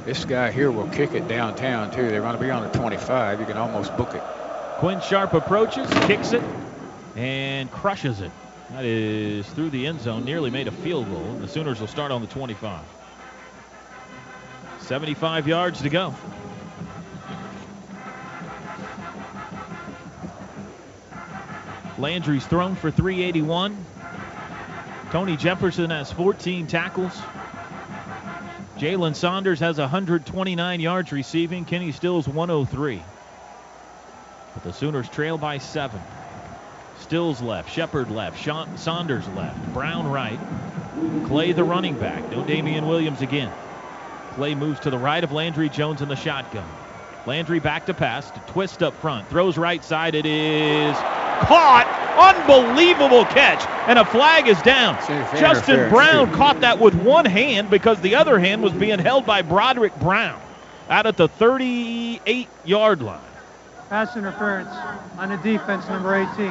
This guy here will kick it downtown, too. They're going to be on the 25. You can almost book it. Quinn Sharp approaches, kicks it, and crushes it. That is through the end zone, nearly made a field goal. And the Sooners will start on the 25. 75 yards to go. Landry's thrown for 381. Tony Jefferson has 14 tackles. Jalen Saunders has 129 yards receiving. Kenny Stills 103. But the Sooners trail by 7. Stills left, Shepard left, Saunders left, Brown right. Clay the running back. No Damian Williams again. Clay moves to the right of Landry Jones in the shotgun. Landry back to pass, to twist up front, throws right side. It is caught. Unbelievable catch. And a flag is down. Justin Brown caught that with one hand because the other hand was being held by Broderick Brown out at the 38-yard line. Pass interference on the defense, number 18.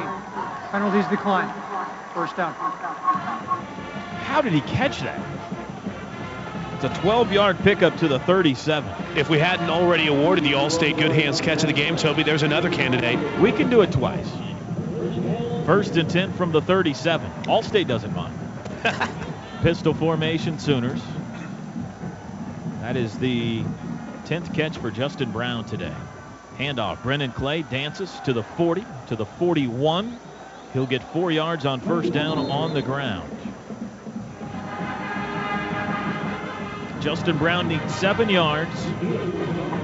Penalties declined. First down. How did he catch that? It's a 12-yard pickup to the 37. If we hadn't already awarded the All-State Good Hands catch of the game, Toby, there's another candidate. We can do it twice. 1st and 10 from the 37. All-State doesn't mind. Pistol formation, Sooners. That is the 10th catch for Justin Brown today. Handoff. Brennan Clay dances to the 40, to the 41. He'll get 4 yards on first down on the ground. Justin Brown needs 7 yards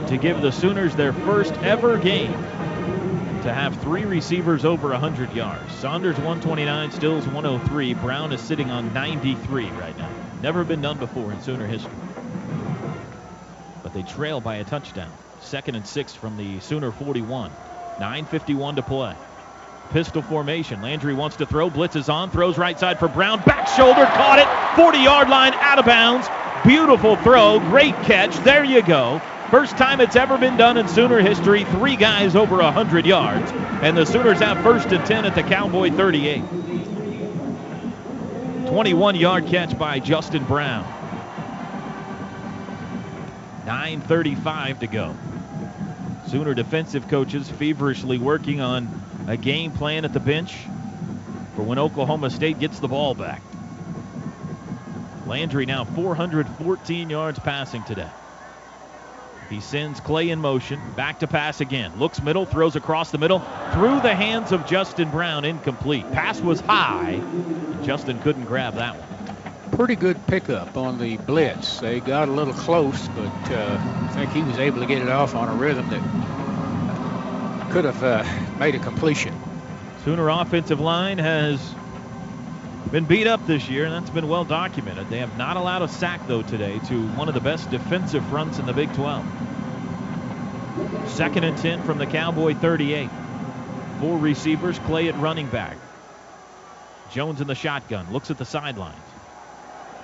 to give the Sooners their first ever game to have 3 receivers over 100 yards. Saunders 129, Stills 103. Brown is sitting on 93 right now. Never been done before in Sooner history. But they trail by a touchdown. 2nd and 6 from the Sooner 41. 9:51 to play. Pistol formation. Landry wants to throw. Blitzes on. Throws right side for Brown. Back shoulder. Caught it. 40-yard line. Out of bounds. Beautiful throw. Great catch. There you go. First time it's ever been done in Sooner history. 3 guys over 100 yards. And the Sooners have 1st and 10 at the Cowboy 38. 21-yard catch by Justin Brown. 9:35 to go. Sooner defensive coaches feverishly working on a game plan at the bench for when Oklahoma State gets the ball back. Landry now 414 yards passing today. He sends Clay in motion, back to pass again. Looks middle, throws across the middle, through the hands of Justin Brown, incomplete. Pass was high, and Justin couldn't grab that one. Pretty good pickup on the blitz. They got a little close, but I think he was able to get it off on a rhythm that could have made a completion. Sooner offensive line has been beat up this year, and that's been well documented. They have not allowed a sack, though, today to one of the best defensive fronts in the Big 12. 2nd and 10 from the Cowboy 38. 4 receivers, Clay at running back. Jones in the shotgun, looks at the sidelines.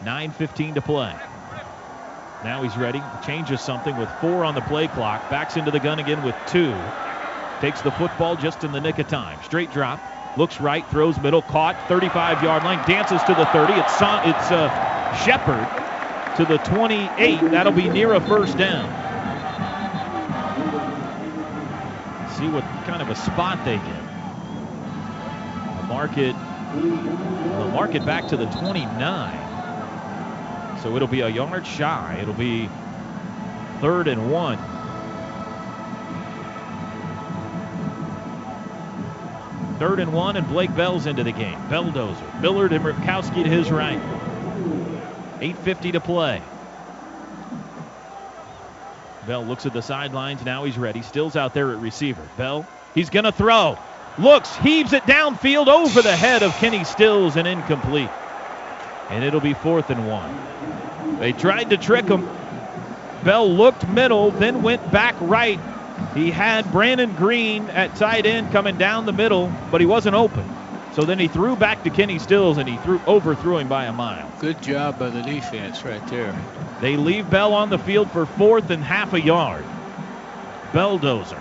9:15 to play. Now he's ready, changes something with 4 on the play clock, backs into the gun again with 2. Takes the football just in the nick of time. Straight drop. Looks right, throws middle, caught, 35-yard line, dances to the 30. It's Shepard to the 28. That'll be near a 1st down. See what kind of a spot they get. They'll mark it back to the 29. So it'll be a yard shy. It'll be 3rd and 1. Third and 1, and Blake Bell's into the game. Belldozer. Billard and Ripkowski to his right. 8:50 to play. Bell looks at the sidelines. Now he's ready. Still's out there at receiver. Bell, he's going to throw. Looks, heaves it downfield over the head of Kenny Stills and incomplete. And it'll be 4th and 1. They tried to trick him. Bell looked middle, then went back right. He had Brandon Green at tight end coming down the middle, but he wasn't open. So then he threw back to Kenny Stills, and he overthrew him by a mile. Good job by the defense right there. They leave Bell on the field for 4th and half a yard. Belldozer.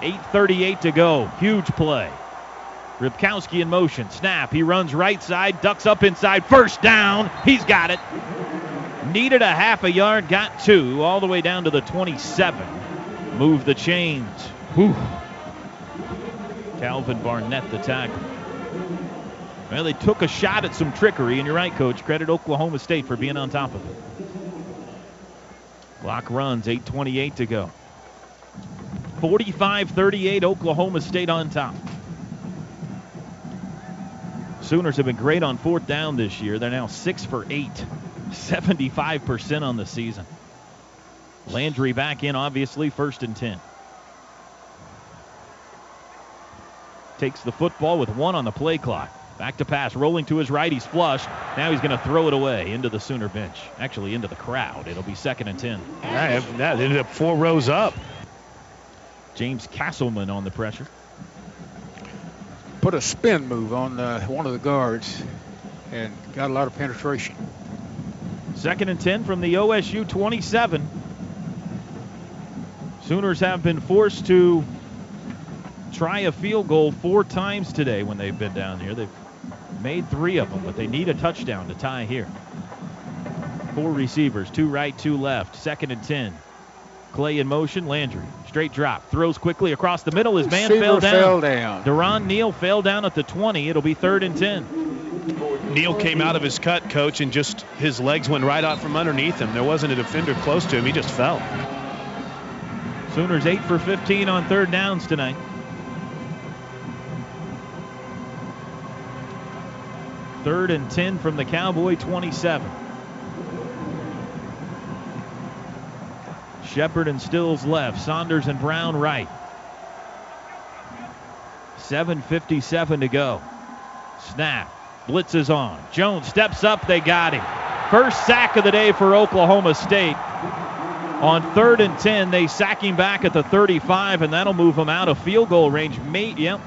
8:38 to go. Huge play. Ripkowski in motion. Snap. He runs right side, ducks up inside. 1st down. He's got it. Needed a half a yard, got 2, all the way down to the 27. Move the chains. Whew. Calvin Barnett, the tackle. Well, they took a shot at some trickery, and you're right, Coach. Credit Oklahoma State for being on top of it. Clock runs, 8:28 to go. 45-38, Oklahoma State on top. Sooners have been great on 4th down this year. They're now 6 for 8, 75% on the season. Landry back in, obviously, 1st and 10. Takes the football with 1 on the play clock. Back to pass, rolling to his right, he's flush. Now he's going to throw it away into the Sooner bench. Actually, into the crowd. It'll be 2nd and 10. That ended up 4 rows up. James Castleman on the pressure. Put a spin move on one of the guards and got a lot of penetration. 2nd and 10 from the OSU 27. Sooners have been forced to try a field goal 4 times today when they've been down here. They've made 3 of them, but they need a touchdown to tie here. 4 receivers, 2 right, 2 left. 2nd and 10. Clay in motion. Landry, straight drop. Throws quickly across the middle. His man fell down. Deron Neal fell down at the 20. It'll be 3rd and 10. Neal came out of his cut, Coach, and just his legs went right out from underneath him. There wasn't a defender close to him. He just fell. Sooners 8 for 15 on 3rd downs tonight. Third and 10 from the Cowboy 27. Shepard and Stills left. Saunders and Brown right. 7:57 to go. Snap. Blitz is on. Jones steps up. They got him. First sack of the day for Oklahoma State. On 3rd and 10, they sack him back at the 35, and that'll move him out of field goal range. They're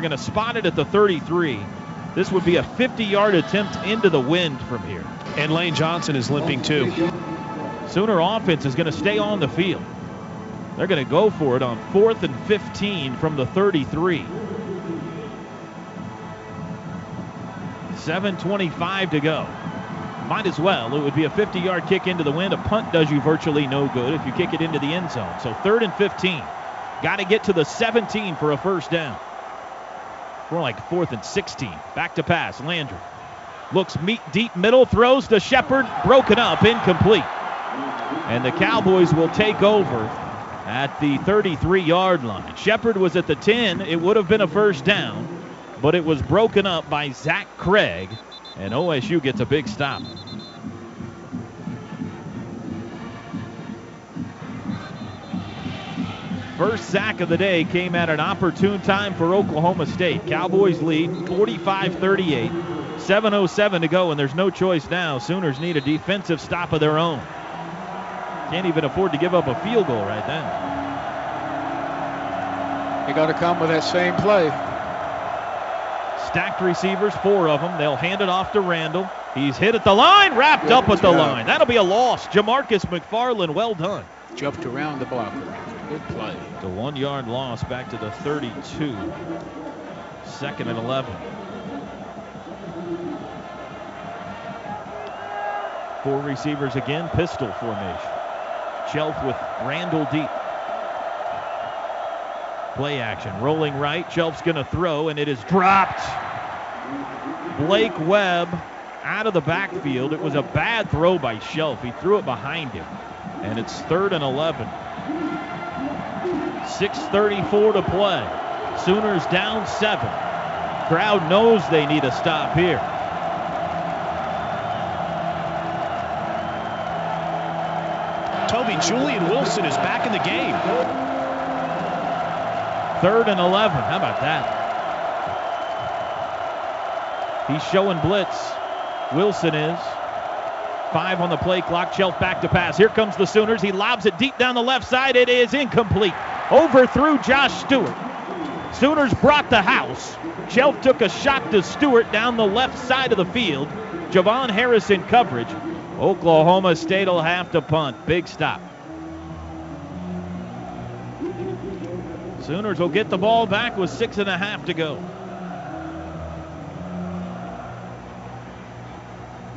going to spot it at the 33. This would be a 50-yard attempt into the wind from here. And Lane Johnson is limping too. Sooner offense is going to stay on the field. They're going to go for it on 4th and 15 from the 33. 7:25 to go. Might as well. It would be a 50-yard kick into the wind. A punt does you virtually no good if you kick it into the end zone. So 3rd and 15. Got to get to the 17 for a first down. More like 4th and 16. Back to pass. Landry looks deep middle, throws to Shepard, broken up, incomplete. And the Cowboys will take over at the 33-yard line. Shepard was at the 10. It would have been a first down, but it was broken up by Zach Craig, and OSU gets a big stop. First sack of the day came at an opportune time for Oklahoma State. Cowboys lead 45-38. 7:07 to go, and there's no choice now. Sooners need a defensive stop of their own. Can't even afford to give up a field goal right then. You got to come with that same play. Stacked receivers, 4 of them. They'll hand it off to Randall. He's hit at the line, wrapped up at the line. That'll be a loss. Jamarcus McFarland, well done. Jumped around the blocker. Good play. The 1-yard loss back to the 32. 2nd and 11. 4 receivers again, pistol formation. Shelf with Randall deep. Play action, rolling right. Shelf's going to throw, and it is dropped. Blake Webb out of the backfield. It was a bad throw by Shelf. He threw it behind him, and it's 3rd and 11. 6:34 to play. Sooners down 7. Crowd knows they need a stop here. Toby, Julian Wilson is back in the game. 3rd and 11. How about that? He's showing blitz. Wilson is. 5 on the play clock. Shelf back to pass. Here comes the Sooners. He lobs it deep down the left side. It is incomplete. Overthrew Josh Stewart. Sooners brought the house. Shelf took a shot to Stewart down the left side of the field. Javon Harrison coverage. Oklahoma State will have to punt. Big stop. Sooners will get the ball back with 6.5 to go.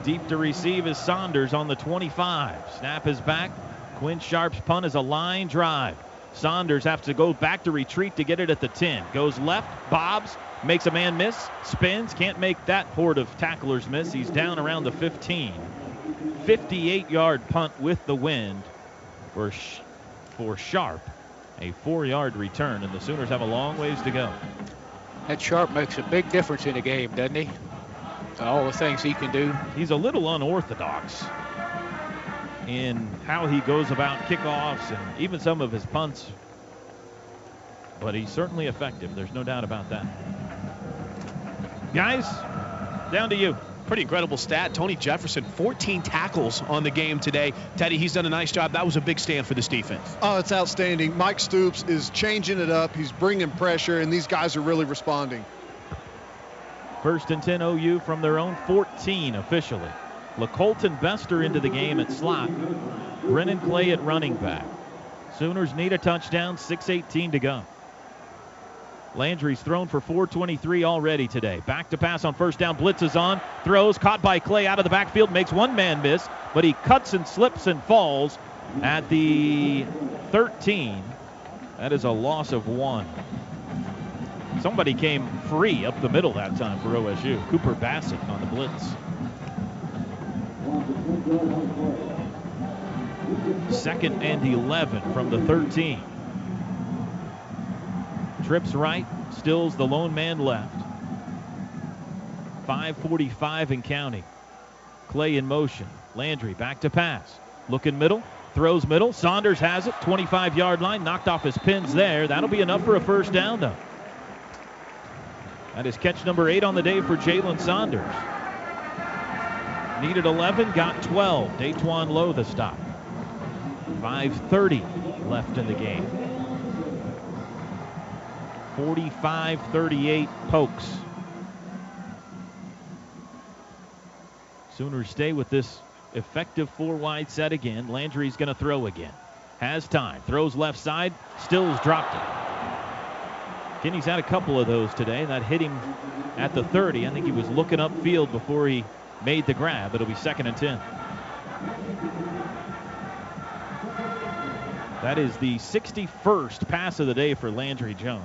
Deep to receive is Saunders on the 25. Snap is back. Quinn Sharp's punt is a line drive. Saunders has to go back to retreat to get it at the 10. Goes left, bobs, makes a man miss, spins, can't make that horde of tacklers miss. He's down around the 15. 58-yard punt with the wind for Sharp. A 4-yard return, and the Sooners have a long ways to go. That Sharp makes a big difference in the game, doesn't he? All the things he can do. He's a little unorthodox in how he goes about kickoffs and even some of his punts. But he's certainly effective. There's no doubt about that. Guys, down to you. Pretty incredible stat. Tony Jefferson, 14 tackles on the game today. Teddy, he's done a nice job. That was a big stand for this defense. Oh, it's outstanding. Mike Stoops is changing it up. He's bringing pressure, and these guys are really responding. 1st and 10 OU from their own 14 officially. LaColton Bester into the game at slot. Brennan Clay at running back. Sooners need a touchdown, 6:18 to go. Landry's thrown for 423 already today. Back to pass on first down. Blitz is on. Throws. Caught by Clay out of the backfield. Makes one man miss, but he cuts and slips and falls at the 13. That is a loss of 1. Somebody came free up the middle that time for OSU. Cooper Bassett on the blitz. 2nd and 11 from the 13. Trips right, stills the lone man left. 5:45 and counting. Clay in motion. Landry back to pass. Looking middle, throws middle. Saunders has it, 25-yard line. Knocked off his pins there. That'll be enough for a first down, though. That is catch number 8 on the day for Jalen Saunders. Needed 11, got 12. Daquan Lowe the stop. 5:30 left in the game. 45-38 Pokes. Sooners stay with this effective 4-wide set again. Landry's going to throw again. Has time. Throws left side. Stills dropped it. Kinney's had a couple of those today. That hit him at the 30. I think he was looking upfield before he made the grab. It'll be 2nd and 10. That is the 61st pass of the day for Landry Jones.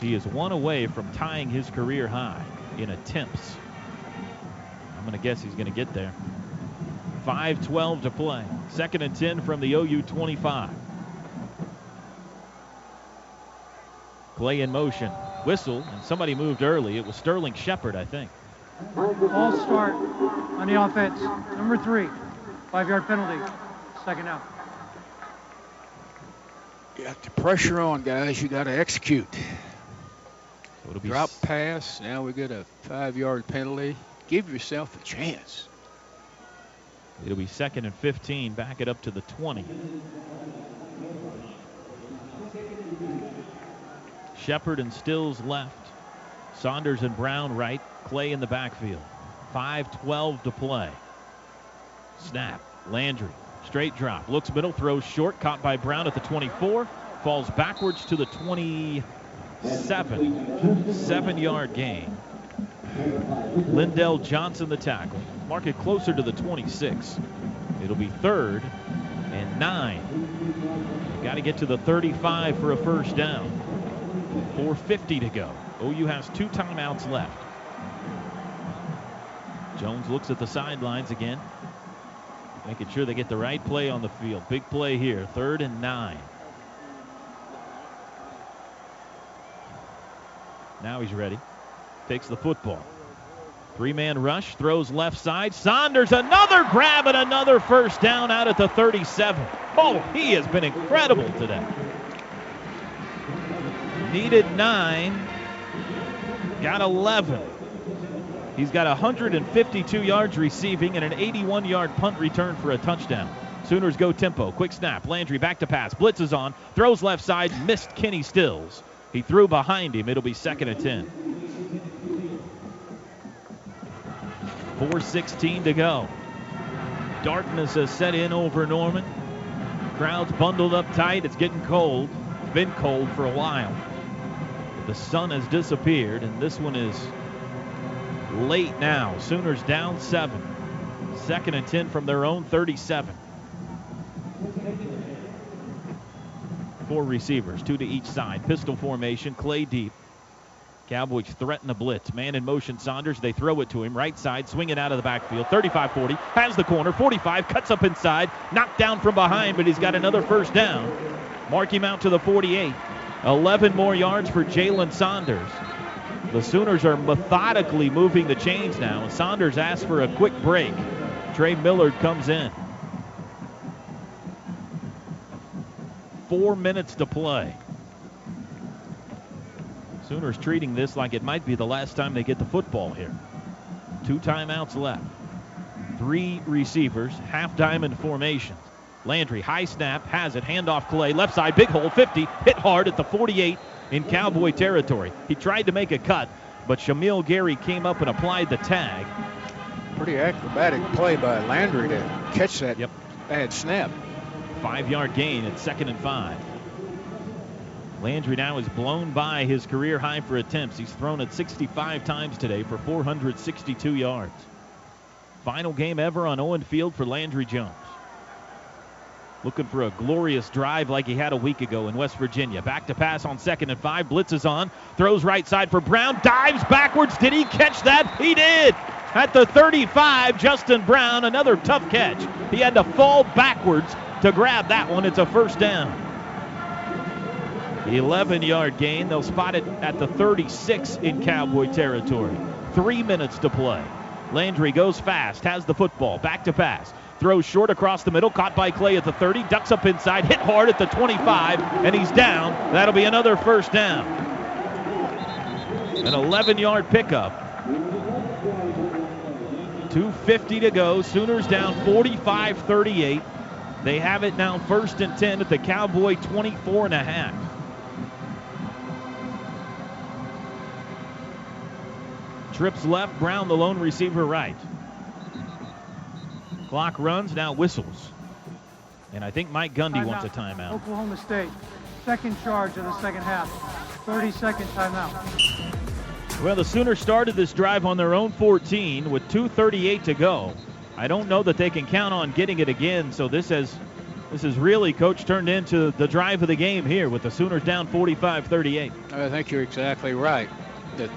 He is one away from tying his career high in attempts. I'm going to guess he's going to get there. 5:12 to play. 2nd and 10 from the OU 25. Clay in motion. Whistle, and somebody moved early. It was Sterling Shepard, I think. Ball start on the offense. Number 3. 5-yard penalty. 2nd out. You got the pressure on, guys. You got to execute. So it'll be drop pass. Now we get a 5-yard penalty. Give yourself a chance. It'll be 2nd and 15. Back it up to the 20. Shepard and Stills left. Saunders and Brown right. Clay in the backfield. 5:12 to play. Snap. Landry. Straight drop. Looks middle. Throws short. Caught by Brown at the 24. Falls backwards to the 27. 7-yard gain. Lindell Johnson the tackle. Mark it closer to the 26. It'll be 3rd and 9. Got to get to the 35 for a first down. 4:50 to go. OU has 2 timeouts left. Jones looks at the sidelines again, making sure they get the right play on the field. Big play here. 3rd and 9. Now he's ready. Takes the football. 3-man rush. Throws left side. Saunders, another grab and another first down out at the 37. Oh, he has been incredible today. Needed 9. Got 11. He's got 152 yards receiving and an 81-yard punt return for a touchdown. Sooners go tempo. Quick snap. Landry back to pass. Blitz is on. Throws left side. Missed Kenny Stills. He threw behind him. It'll be 2nd and 10. 4:16 to go. Darkness has set in over Norman. Crowd's bundled up tight. It's getting cold. It's been cold for a while. The sun has disappeared, and this one is late now. Sooners down 7. 2nd and 10 from their own 37. 4 receivers, 2 to each side. Pistol formation, Clay deep. Cowboys threaten a blitz. Man in motion, Saunders. They throw it to him. Right side, swinging out of the backfield. 35-40, has the corner. 45, cuts up inside. Knocked down from behind, but he's got another first down. Mark him out to the 48. 11 more yards for Jalen Saunders. The Sooners are methodically moving the chains now, and Saunders asks for a quick break. Trey Millard comes in. 4 minutes to play. Sooners treating this like it might be the last time they get the football here. 2 timeouts left. 3 receivers, half diamond formation. Landry, high snap, has it, handoff Clay, left side, big hole, 50, hit hard at the 48 in Cowboy territory. He tried to make a cut, but Shamil Gary came up and applied the tag. Pretty acrobatic play by Landry to catch that bad snap. 5-yard gain at 2nd and 5. Landry now is blown by his career high for attempts. He's thrown it 65 times today for 462 yards. Final game ever on Owen Field for Landry Jones. Looking for a glorious drive like he had a week ago in West Virginia. Back to pass on 2nd and 5. Blitz is on. Throws right side for Brown. Dives backwards. Did he catch that? He did. At the 35, Justin Brown, another tough catch. He had to fall backwards to grab that one. It's a first down. 11-yard gain. They'll spot it at the 36 in Cowboy territory. 3 minutes to play. Landry goes fast, has the football, back to pass. Throws short across the middle, caught by Clay at the 30, ducks up inside, hit hard at the 25, and he's down. That'll be another first down. An 11-yard pickup. 2:50 to go. Sooners down 45-38. They have it now 1st and 10 at the Cowboy 24.5. Trips left, Brown the lone receiver right. Clock runs, now whistles. And I think Mike Gundy wants a timeout. Oklahoma State, second charge of the second half. 30-second timeout. Well, the Sooners started this drive on their own 14 with 2:38 to go. I don't know that they can count on getting it again, so this is really, Coach, turned into the drive of the game here with the Sooners down 45-38. I think you're exactly right.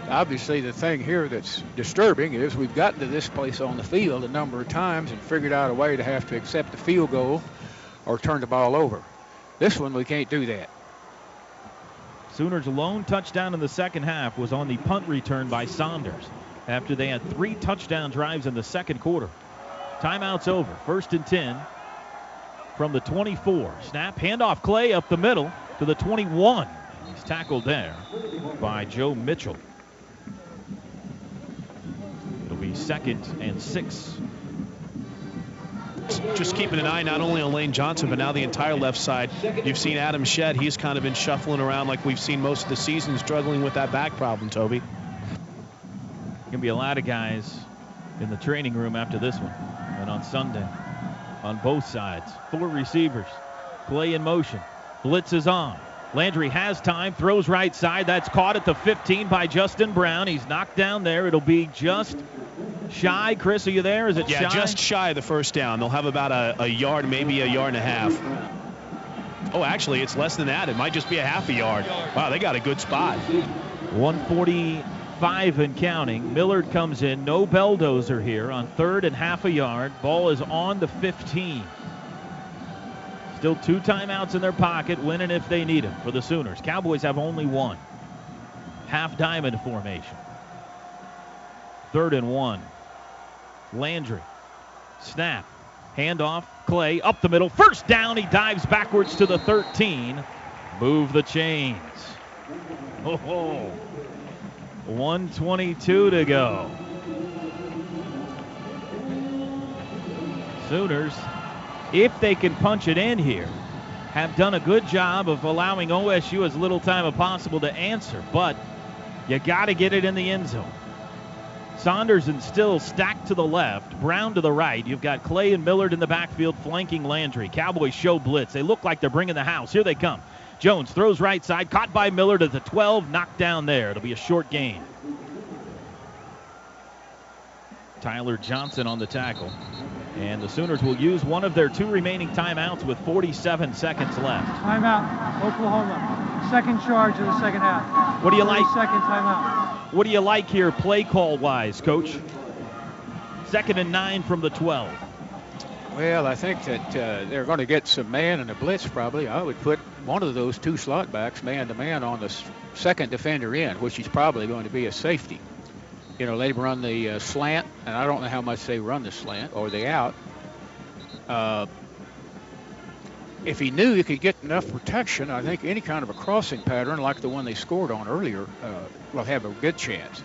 Obviously, the thing here that's disturbing is we've gotten to this place on the field a number of times and figured out a way to have to accept the field goal or turn the ball over. This one, we can't do that. Sooners' lone touchdown in the second half was on the punt return by Saunders after they had 3 touchdown drives in the second quarter. Timeout's over. 1st and 10 from the 24. Snap, handoff, Clay up the middle to the 21. He's tackled there by Joe Mitchell. It'll be 2nd and 6. Just keeping an eye not only on Lane Johnson, but now the entire left side. You've seen Adam Shedd. He's kind of been shuffling around like we've seen most of the season, struggling with that back problem, Toby. Going to be a lot of guys in the training room after this one. And on Sunday, on both sides. 4 receivers. Clay in motion. Blitz is on. Landry has time, throws right side. That's caught at the 15 by Justin Brown. He's knocked down there. It'll be just shy. Chris, are you there? Is it shy? Yeah, just shy of the first down. They'll have about a yard, maybe a yard and a half. Oh, actually, it's less than that. It might just be a half a yard. Wow, they got a good spot. 145 and counting. Millard comes in. No Belldozer here on 3rd and half a yard. Ball is on the 15. Still 2 timeouts in their pocket, winning if they need them for the Sooners. Cowboys have only 1. Half diamond formation. 3rd and 1. Landry. Snap. Handoff. Clay up the middle. First down. He dives backwards to the 13. Move the chains. Oh, 1:22 to go. Sooners, if they can punch it in here, have done a good job of allowing OSU as little time as possible to answer, but you got to get it in the end zone. Saunders and Still stacked to the left, Brown to the right. You've got Clay and Millard in the backfield flanking Landry. Cowboys show blitz. They look like they're bringing the house. Here they come. Jones throws right side, caught by Millard at the 12, knocked down there. It'll be a short gain. Tyler Johnson on the tackle. And the Sooners will use one of their 2 remaining timeouts with 47 seconds left. Timeout, Oklahoma. Second charge of the second half. What do you like? 30-second timeout. What do you like here play call-wise, Coach? 2nd and 9 from the 12. Well, I think that they're going to get some man in a blitz probably. I would put one of those 2 slot backs man-to-man on the second defender in, which is probably going to be a safety. You know, they run the slant, and I don't know how much they run the slant or the out. If he knew he could get enough protection, I think any kind of a crossing pattern like the one they scored on earlier will have a good chance.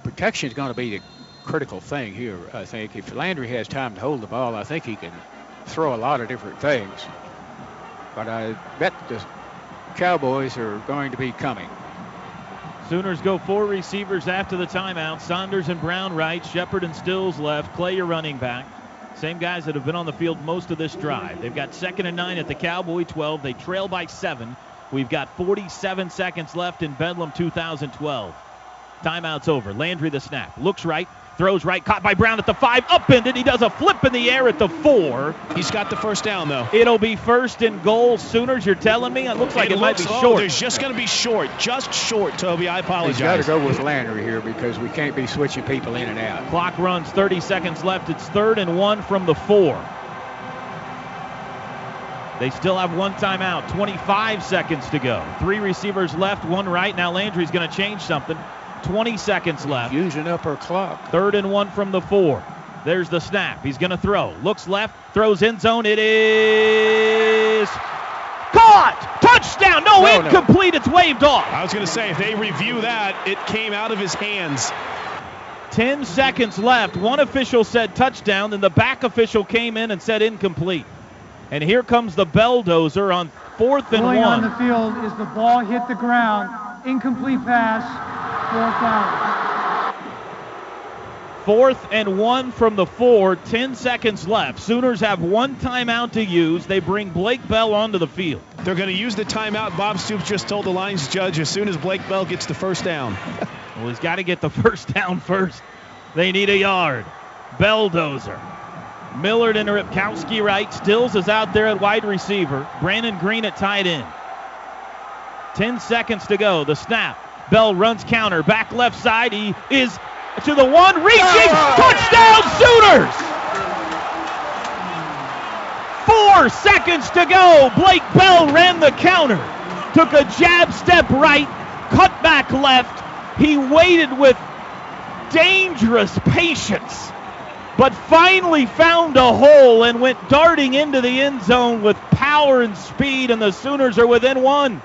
Protection is going to be the critical thing here, I think. If Landry has time to hold the ball, I think he can throw a lot of different things. But I bet the Cowboys are going to be coming. Sooners go 4 receivers after the timeout. Saunders and Brown right, Shepard and Stills left, Clay your running back. Same guys that have been on the field most of this drive. They've got 2nd and 9 at the Cowboy 12. They trail by 7. We've got 47 seconds left in Bedlam 2012. Timeout's over. Landry the snap. Looks right. Throws right. Caught by Brown at the 5. Upended. He does a flip in the air at the 4. He's got the first down, though. It'll be 1st and goal. Sooners, you're telling me? It looks like it might be short. There's just going to be short. Just short, Toby. I apologize. He's got to go with Landry here because we can't be switching people in and out. Clock runs. 30 seconds left. It's 3rd and 1 from the 4. They still have 1 timeout. 25 seconds to go. 3 receivers left, 1 right. Now Landry's going to change something. 20 seconds left. Using up our clock. 3rd and 1 from the 4. There's the snap. He's going to throw. Looks left. Throws end zone. It is caught. Touchdown. No, incomplete. It's waved off. I was going to say, if they review that, it came out of his hands. 10 seconds left. One official said touchdown, then the back official came in and said incomplete. And here comes the bulldozer on 4th and 1. Going on the field is the ball hit the ground. Incomplete pass, 4th down. 4th and 1 from the 4, 10 seconds left. Sooners have one timeout to use. They bring Blake Bell onto the field. They're going to use the timeout. Bob Stoops just told the Lions judge as soon as Blake Bell gets the first down. Well, he's got to get the first down first. They need a yard. Bulldozer. Millard and Ripkowski right. Stills is out there at wide receiver. Brandon Green at tight end. 10 seconds to go. The snap. Bell runs counter. Back left side. He is to the 1. Reaching. Touchdown Sooners! 4 seconds to go. Blake Bell ran the counter. Took a jab step right. Cut back left. He waited with dangerous patience, but finally found a hole and went darting into the end zone with power and speed, and the Sooners are within 1.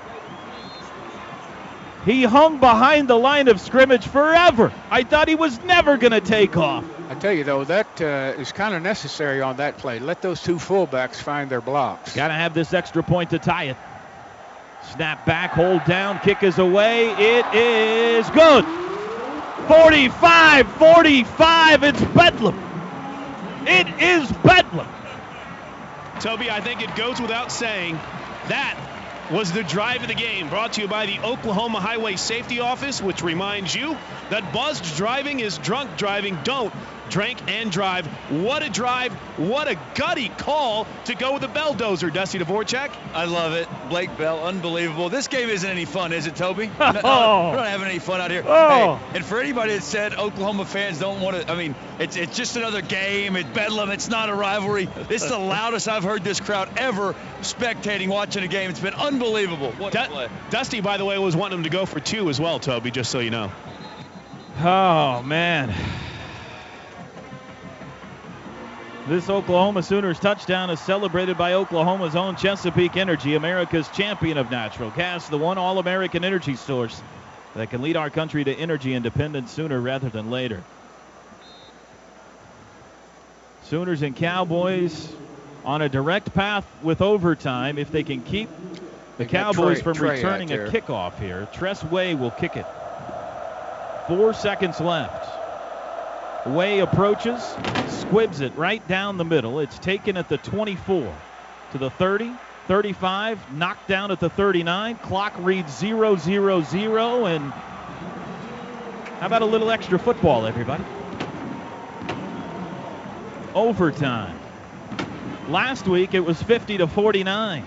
He hung behind the line of scrimmage forever. I thought he was never going to take off. I tell you, though, that is kind of necessary on that play. Let those two fullbacks find their blocks. Got to have this extra point to tie it. Snap back, hold down, kick is away. It is good. 45-45, it's Bedlam. It is Bedlam. Toby, I think it goes without saying that was the drive of the game, brought to you by the Oklahoma Highway Safety Office, which reminds you that buzzed driving is drunk driving. Don't drink and drive. What a drive. What a gutty call to go with the bulldozer, Dusty Dvoracek. I love it. Blake Bell, unbelievable. This game isn't any fun, is it, Toby? Oh. We're not having any fun out here. Oh. Hey, and for anybody that said Oklahoma fans don't want to, I mean, it's just another game. It's Bedlam. It's not a rivalry. This is the loudest I've heard this crowd ever spectating, watching a game. It's been unbelievable. What a play. Dusty, by the way, was wanting him to go for 2 as well, Toby, just so you know. Oh, man. This Oklahoma Sooners touchdown is celebrated by Oklahoma's own Chesapeake Energy, America's champion of natural gas, the one all-American energy source that can lead our country to energy independence sooner rather than later. Sooners and Cowboys on a direct path with overtime if they can keep the Cowboys from returning a kickoff here. Tress Way will kick it. 4 seconds left. Way approaches, squibs it right down the middle. It's taken at the 24 to the 30, 35, knocked down at the 39. Clock reads 0-0-0, and how about a little extra football, everybody? Overtime. Last week it was 50-49.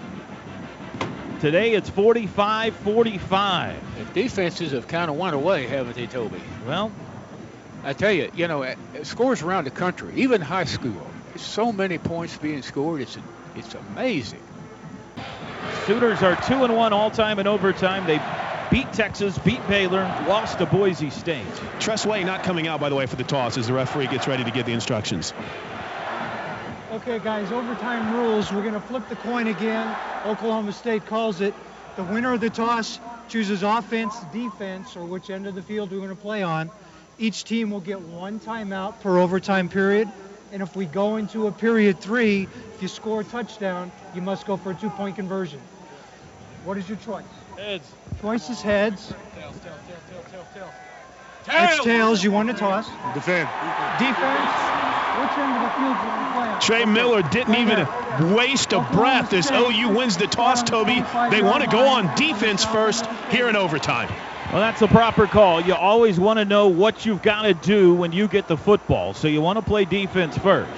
Today it's 45-45. The defenses have kind of went away, haven't they, Toby? Well, I tell you, scores around the country, even high school, there's so many points being scored. It's amazing. Sooners are 2-1 all-time in overtime. They beat Texas, beat Baylor, lost to Boise State. Tress Way not coming out, by the way, for the toss as the referee gets ready to give the instructions. Okay, guys, overtime rules. We're going to flip the coin again. Oklahoma State calls it. The winner of the toss chooses offense, defense, or which end of the field we're going to play on. Each team will get one timeout per overtime period. And if we go into a period 3, if you score a touchdown, you must go for a 2-point conversion. What is your choice? Heads. Choice is heads. It's tails. You want to toss. Defend. Defense. Which end of the field do you want to play on? Trey Miller didn't even waste a breath as OU wins the toss, Toby. They want to go on defense first here in overtime. Well, that's a proper call. You always want to know what you've got to do when you get the football. So you want to play defense first.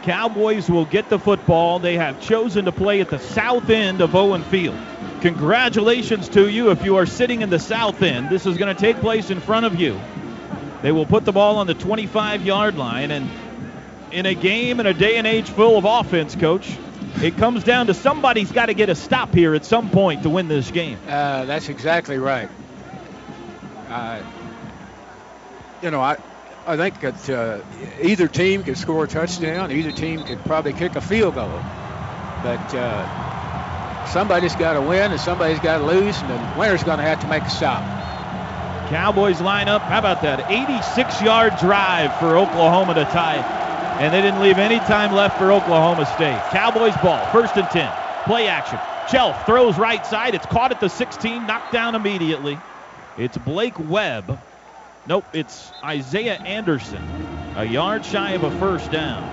Cowboys will get the football. They have chosen to play at the south end of Owen Field. Congratulations to you if you are sitting in the south end. This is going to take place in front of you. They will put the ball on the 25-yard line. And in a game in a day and age full of offense, Coach, it comes down to somebody's got to get a stop here at some point to win this game. That's exactly right. I think that either team could score a touchdown. Either team could probably kick a field goal. But somebody's got to win and somebody's got to lose, and the winner's going to have to make a stop. Cowboys line up. How about that? 86-yard drive for Oklahoma to tie it. And they didn't leave any time left for Oklahoma State. Cowboys ball, 1st and 10. Play action. Chelf throws right side. It's caught at the 16, knocked down immediately. It's Blake Webb. Nope, it's Isaiah Anderson. A yard shy of a first down.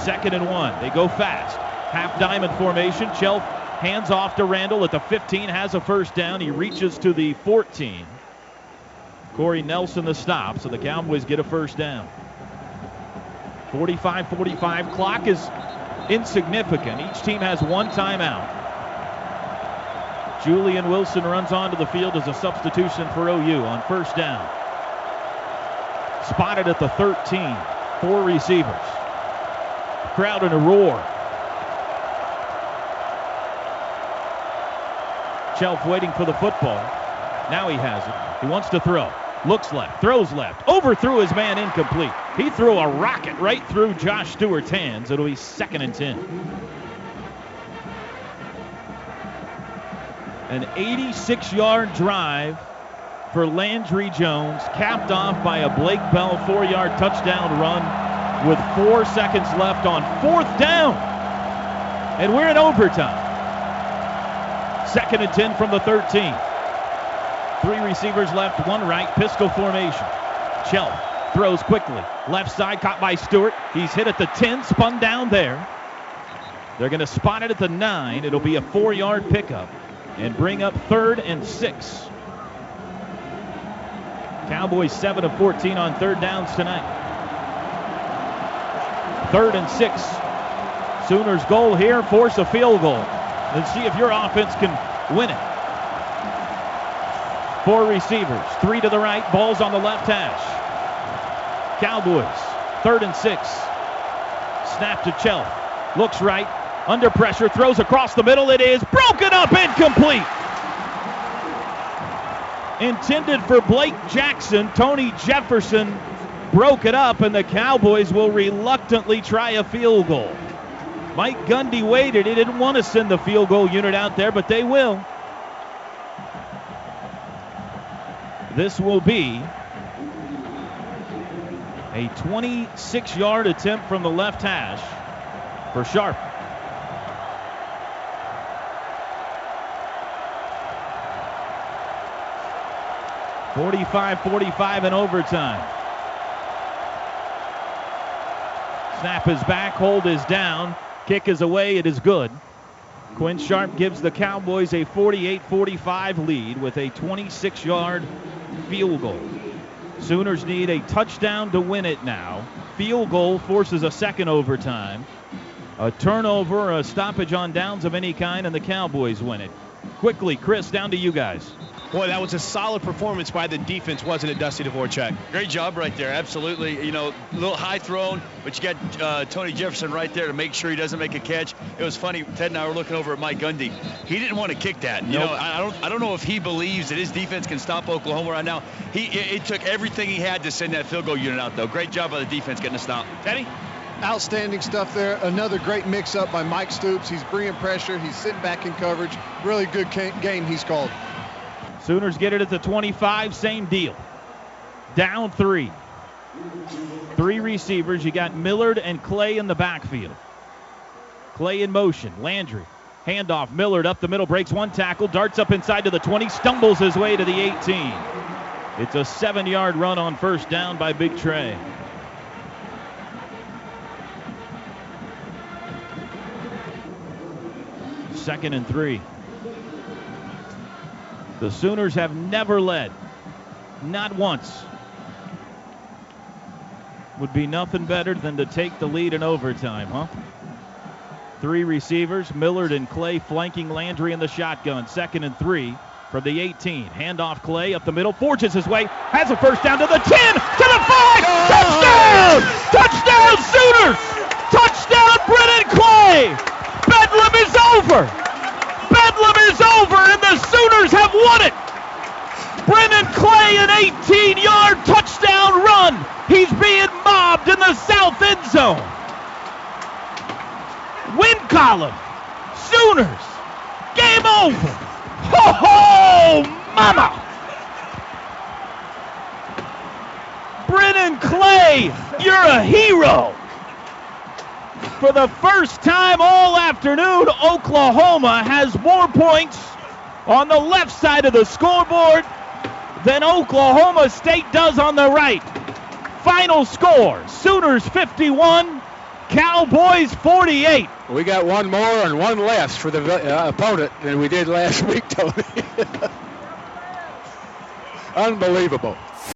2nd and 1. They go fast. Half diamond formation. Chelf hands off to Randall at the 15, has a first down. He reaches to the 14. Corey Nelson the stop, so the Cowboys get a first down. 45-45. Clock is insignificant. Each team has one timeout. Julian Wilson runs onto the field as a substitution for OU on first down. Spotted at the 13. 4 receivers. Crowd in a roar. Chelf waiting for the football. Now he has it. He wants to throw. Looks left, throws left, overthrew his man, incomplete. He threw a rocket right through Josh Stewart's hands. It'll be 2nd and 10. An 86-yard drive for Landry Jones, capped off by a Blake Bell 4-yard touchdown run with 4 seconds left on 4th down. And we're in overtime. 2nd and 10 from the 13. 3 receivers left, 1 right, pistol formation. Chelf throws quickly. Left side, caught by Stewart. He's hit at the 10, spun down there. They're going to spot it at the 9. It'll be a 4-yard pickup and bring up 3rd and 6. Cowboys 7 of 14 on 3rd downs tonight. 3rd and 6. Sooners goal here, force a field goal. And see if your offense can win it. 4 receivers, 3 to the right, ball's on the left hash. Cowboys, 3rd and 6. Snap to Chelf, looks right, under pressure, throws across the middle. It is broken up, incomplete. Intended for Blake Jackson. Tony Jefferson broke it up, and the Cowboys will reluctantly try a field goal. Mike Gundy waited. He didn't want to send the field goal unit out there, but they will. This will be a 26-yard attempt from the left hash for Sharp. .45 in overtime. Snap is back, hold is down, kick is away, it is good. Quinn Sharp gives the Cowboys a 48-45 lead with a 26-yard field goal. Sooners need a touchdown to win it now. Field goal forces a second overtime. A turnover, a stoppage on downs of any kind, and the Cowboys win it. Quickly, Chris, down to you guys. Boy, that was a solid performance by the defense, wasn't it, Dusty Dvoracek? Great job right there, absolutely. You know, a little high thrown, but you got Tony Jefferson right there to make sure he doesn't make a catch. It was funny, Ted and I were looking over at Mike Gundy. He didn't want to kick that. You know, I don't know if he believes that his defense can stop Oklahoma right now. It took everything he had to send that field goal unit out, though. Great job by the defense getting a stop. Teddy? Outstanding stuff there. Another great mix-up by Mike Stoops. He's bringing pressure. He's sitting back in coverage. Really good game he's called. Sooners get it at the 25, same deal. Down 3. 3 receivers. You got Millard and Clay in the backfield. Clay in motion. Landry. Handoff. Millard up the middle. Breaks 1 tackle. Darts up inside to the 20. Stumbles his way to the 18. It's a 7-yard run on first down by Big Trey. Second and 3. The Sooners have never led. Not once. Would be nothing better than to take the lead in overtime, huh? 3 receivers, Millard and Clay flanking Landry in the shotgun. 2nd and 3 from the 18. Handoff Clay up the middle, forges his way, has a first down to the 10, to the 5, touchdown! Touchdown Sooners! Touchdown Brennan Clay! Bedlam is over! Bedlam is over, and the Sooners have won it! Brennan Clay, an 18-yard touchdown run. He's being mobbed in the south end zone. Win column. Sooners. Game over. Ho, ho, mama. Brennan Clay, you're a hero. For the first time all afternoon, Oklahoma has more points on the left side of the scoreboard than Oklahoma State does on the right. Final score, Sooners 51, Cowboys 48. We got one more and one less for the opponent than we did last week, Tony. Unbelievable.